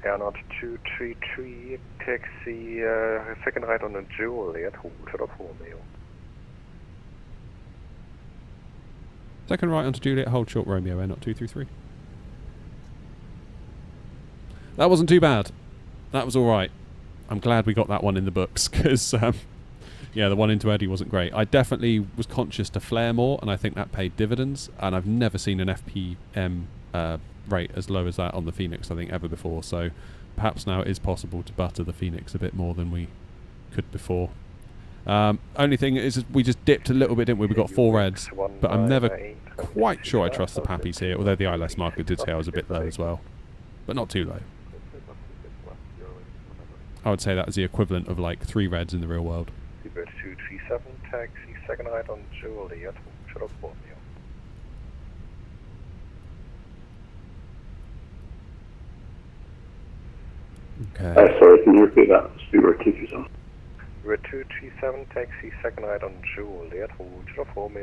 Airnaut 233, taxi, second right on a Juliet, Hotel of Romeo. second right onto Juliet, hold short Romeo, Air 233. That wasn't too bad. That was alright. I'm glad we got that one in the books, because, yeah, the one into Eddie wasn't great. I definitely was conscious to flare more, and I think that paid dividends, and I've never seen an FPM rate as low as that on the Phoenix, I think, ever before, so perhaps now it is possible to butter the Phoenix a bit more than we could before. Only thing is we just dipped a little bit, didn't we? We got 4 reds, but I'm never quite sure I trust the Pappies here, although the ILS marker did say I was a bit low as well, but not too low. I would say that is the equivalent of like 3 reds in the real world. Seabird 237, taxi second height on Juliet, shut up for me. Okay. Sorry, can you repeat that? Seabird 237. Seabird 237, taxi second height on Juliet, shut up for me.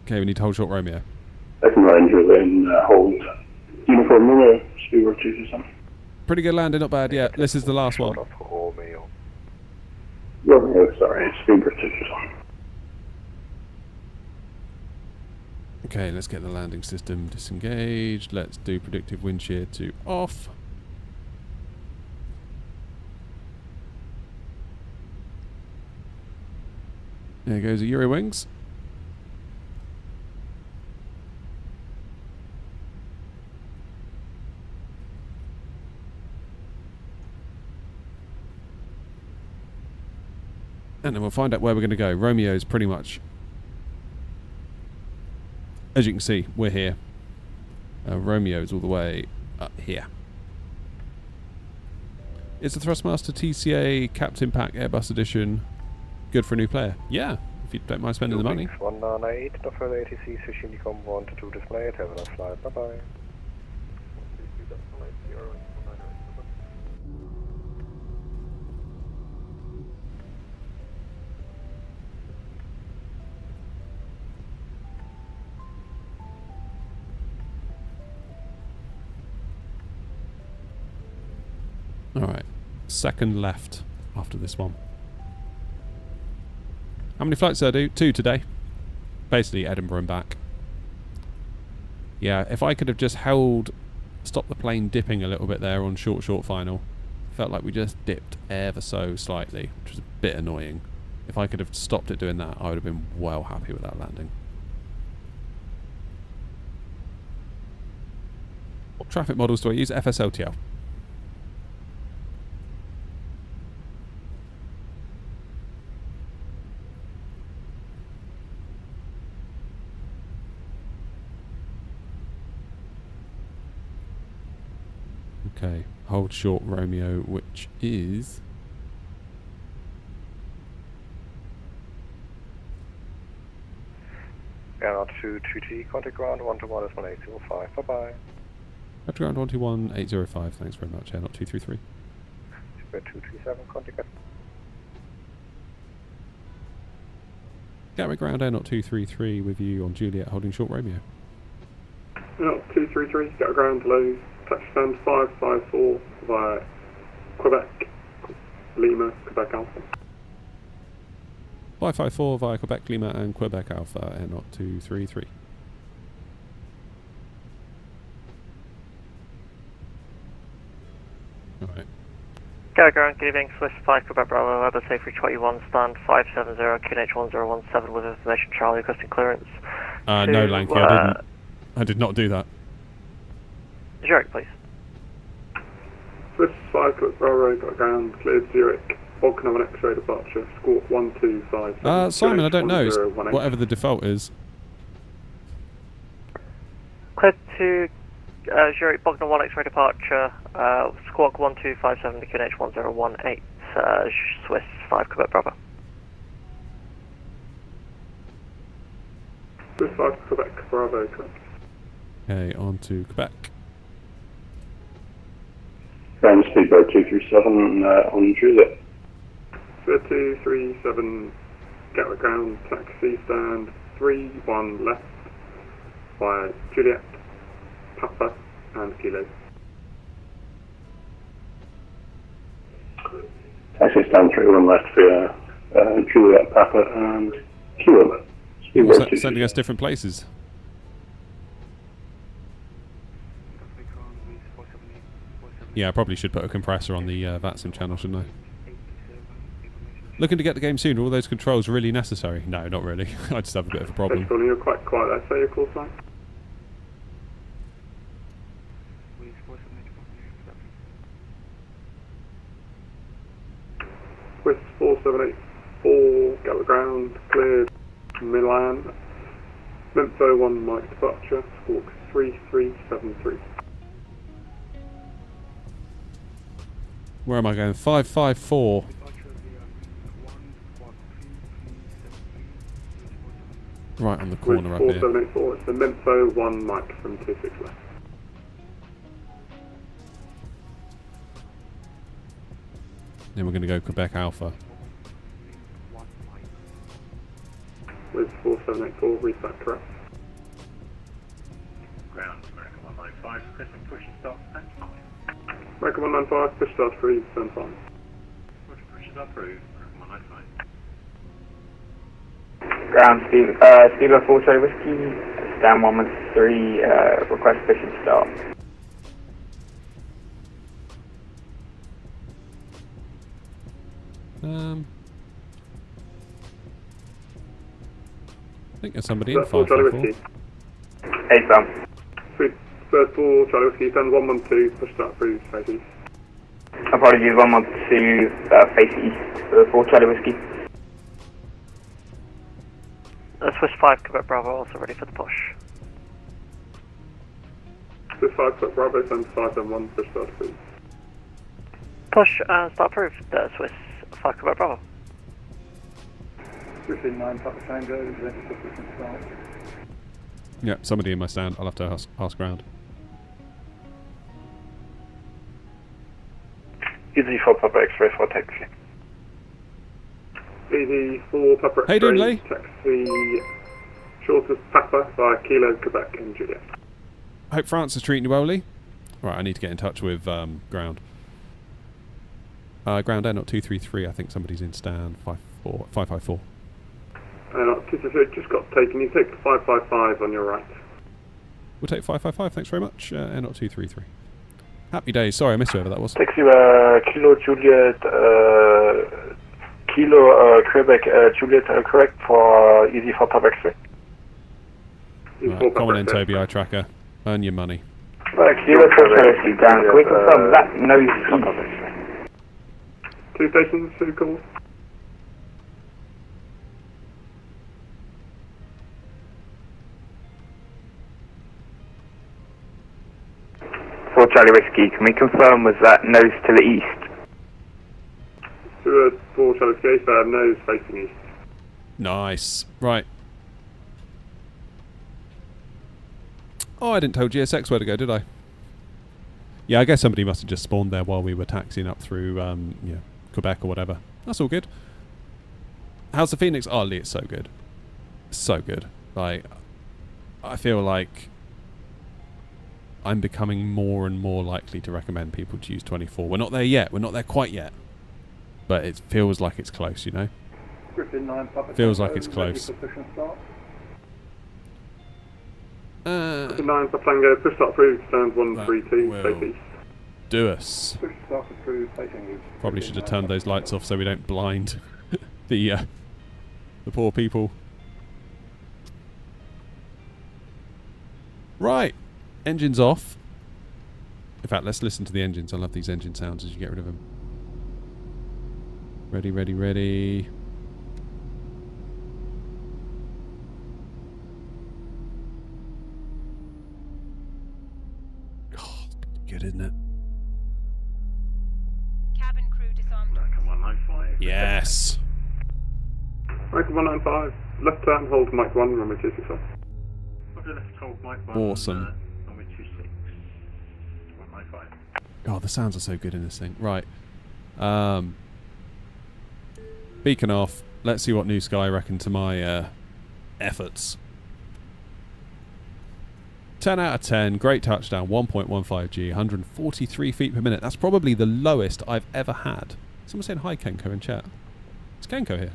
Okay, we need to hold short Romeo. Second Ranger, then hold uniform Romeo, Seabird 237. Pretty good landing, not bad. Yeah, this is the last one. Romeo, sorry, Seabird 237. Okay, let's get the landing system disengaged. Let's do predictive wind shear to off. There goes the Euro wings. And then we'll find out where we're going to go. Romeo's pretty much, as you can see, we're here. Romeo's all the way up here. Is the Thrustmaster TCA Captain Pack Airbus Edition good for a new player? Yeah, if you don't mind spending the money. 198, no further ATC, Sushi Unicom 1 to 2 display, have a nice flight, bye bye. Alright, second left after this one. How many flights did I do? 2 today. Basically Edinburgh and back. Yeah, if I could have just stopped the plane dipping a little bit there on short final. Felt like we just dipped ever so slightly, which was a bit annoying. If I could have stopped it doing that, I would have been well happy with that landing. What traffic models do I use? FSLTL. Okay, hold short Romeo, which is... Airnaut 2T, contact ground 121 is 1805, bye bye. Contact ground 121, 805, thanks very much, Airnaut 233. Seabird 237, contact. Gatwick ground Airnaut 233 with you on Juliet holding short Romeo. Airnaut 233, Gatwick ground low. Touchdown 554 via Quebec, Lima, Quebec Alpha. 554 via Quebec, Lima and Quebec Alpha, Airnaut 233. Alright. Go ground, good evening, Swiss 5 Quebec Bravo, Weather Safe 321, stand 570, QNH 1017 with information Charlie requesting clearance. No, Lanky, I did not do that. Zurich, please. Swiss 5 Quebec Bravo, got ground, cleared Zurich, Volcanova X-ray departure, squawk 1257. Simon, I don't know, it's whatever the default is. Cleared to Zurich, Bogner 1 X-ray departure, squawk 1257 to QNH 1018, Swiss 5 Quebec Bravo. Swiss 5 Quebec Bravo, correct. Okay, on to Quebec. Ground Speedbird 237 on Juliet. 237, Gatwick ground, taxi stand 31 left via Juliet, Papa and Kilo. Taxi stand 31 left via Juliet, Papa and Kilo. Sending us different places. Yeah, I probably should put a compressor on the VATSIM channel, shouldn't I? Looking to get the game soon. Are all those controls really necessary? No, not really. I just have a bit of a problem. You're quite quiet. I say your call sign. Request 4784, Gatwick ground, cleared Milan. Info 1 Mike departure, squawk 3373. Where am I going? 554. Right on the corner up here. 4784, it's the Mempho 1 Mike from 26 left. Then we're going to go Quebec Alpha. With 4784, read that correct. Ground, American 195, requesting push and start, stand 5. American 195, push start 3, stand 5. Pushes are approved, American 195. Ground, Steve 4 Charlie Whiskey, stand 113, request push and start. I think there's somebody in 4 Charlie 554. Whiskey. Hey Sam. First 4 Charlie Whiskey, stand 112, push start 3, face east. Apologies, 112, face east, 4 Charlie Whiskey. Swiss 5, Quebec Bravo, also ready for the push. Swiss 5, Quebec Bravo, stand 571, push start 3. Push and start approved, Swiss 5, Quebec Bravo. Swiss 9, Papa Tango, ready for push and start. Yeah, somebody in my stand. I'll have to ask ground. Easy for Papa X-ray for taxi. Easy 4 Papa How you doing, Lee? Taxi shortest Papa by Kilo, Quebec and Juliet. Hope France is treating you well, Lee. Right, I need to get in touch with ground. Ground air, not 233. I think somebody's in stand 554. 233 just got taken. You take 555 on your right. We'll take 555. Thanks very much. Air not 233. Happy days. Sorry, I missed whoever that was. Taxi Kilo Juliet, Kilo Quebec Juliet, correct for easy for Papa X-ray. Right, come on in, Toby Eye Tracker. Earn your money. Kilo Quebec, ground. Can we confirm that nose east? 2 stations, 2 calls. For Charlie Whiskey, can we confirm was that nose to the east? 4 Charlie Whiskey, nose facing east. Nice. Right. Oh, I didn't tell GSX where to go, did I? Yeah, I guess somebody must have just spawned there while we were taxiing up through Quebec or whatever. That's all good. How's the Phoenix? Oh, Lee, it's so good. So good. Like, I feel like I'm becoming more and more likely to recommend people to use 24. We're not there yet. We're not there quite yet. But it feels like it's close, you know? Griffin 9, Papa Feels Tango, like it's ready close. for push and start. 9 Papa Tango, push start approved, stand 132, face east. Do us. Push start approved, facing east. Probably should have turned those lights off so we don't blind the poor people. Right. Engines off. In fact, let's listen to the engines. I love these engine sounds as you get rid of them. Ready, ready, ready. Oh, it's good, isn't it? Cabin crew disarmed. American 195. Yes. Mike 195, left turn, hold Mike 1, runway 265. Roger, left hold Mike 1. Awesome. Runway 26. 195. God, the sounds are so good in this thing. Right. Beacon off. Let's see what New Sky reckon to my efforts. 10 out of 10. Great touchdown. 1.15 G. 143 feet per minute. That's probably the lowest I've ever had. Someone saying hi, Kenko, in chat. It's Kenko here.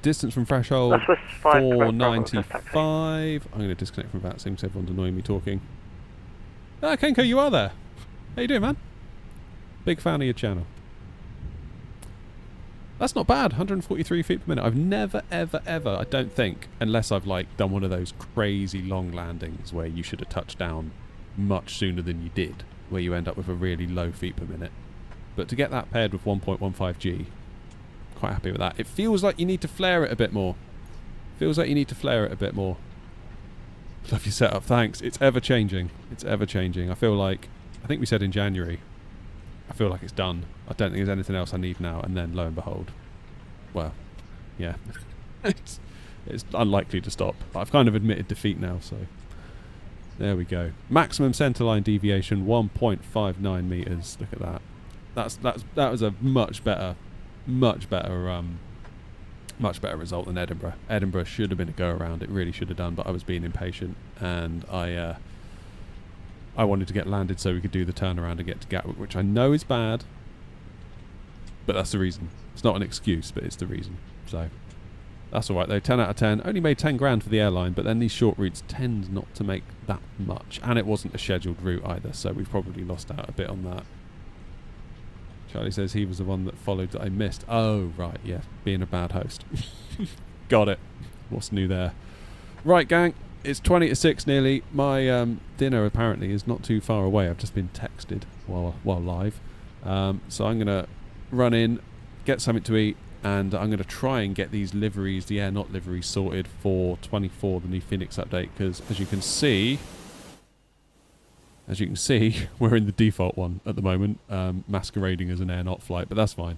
Distance from threshold 495. I'm going to disconnect from that. Seems everyone's annoying me talking. Ah, Kenko, you are there. How you doing, man? Big fan of your channel. That's not bad. 143 feet per minute. I've never, ever, ever, I don't think, unless I've like done one of those crazy long landings where you should have touched down much sooner than you did, where you end up with a really low feet per minute. But to get that paired with 1.15G, quite happy with that. It feels like you need to flare it a bit more. Feels like you need to flare it a bit more. Love your setup, thanks. It's ever changing. It's ever changing. I feel like, I think we said in January, I feel like it's done. I don't think there's anything else I need now. And then lo and behold, well, yeah, it's unlikely to stop. But I've kind of admitted defeat now, so there we go. Maximum centerline deviation 1.59 meters. Look at that. That was a much better result than Edinburgh. Edinburgh should have been a go around. It really should have done, but I was being impatient, and I wanted to get landed so we could do the turnaround and get to Gatwick, which I know is bad, but that's the reason. It's not an excuse, but it's the reason. So that's all right though. 10 out of 10. Only made 10 grand for the airline, but then these short routes tend not to make that much, and it wasn't a scheduled route either, so we've probably lost out a bit on that. Charlie says he was the one that followed that I missed. Oh, right, yeah. Being a bad host. Got it. What's new there? Right, gang. It's 20 to 6 nearly. My dinner apparently is not too far away. I've just been texted while live. So I'm going to run in, get something to eat, and I'm going to try and get these liveries, the Air Not liveries, sorted for 24, the new Fenix update, because as you can see, we're in the default one at the moment, masquerading as an Air Not flight, but that's fine.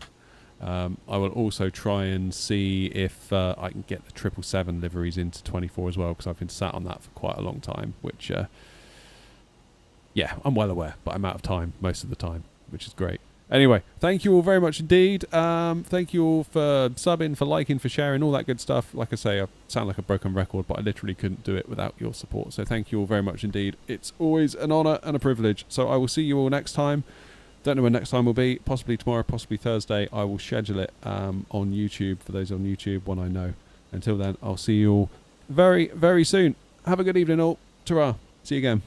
I will also try and see if I can get the 777 liveries into 24 as well, because I've been sat on that for quite a long time, which, yeah, I'm well aware, but I'm out of time most of the time, which is great. Anyway, thank you all very much indeed. Thank you all for subbing, for liking, for sharing, all that good stuff. Like I say, I sound like a broken record, but I literally couldn't do it without your support. So thank you all very much indeed. It's always an honour and a privilege. So I will see you all next time. Don't know when next time will be. Possibly tomorrow, possibly Thursday. I will schedule it on YouTube for those on YouTube when I know. Until then, I'll see you all very, very soon. Have a good evening all. Ta-ra. See you again.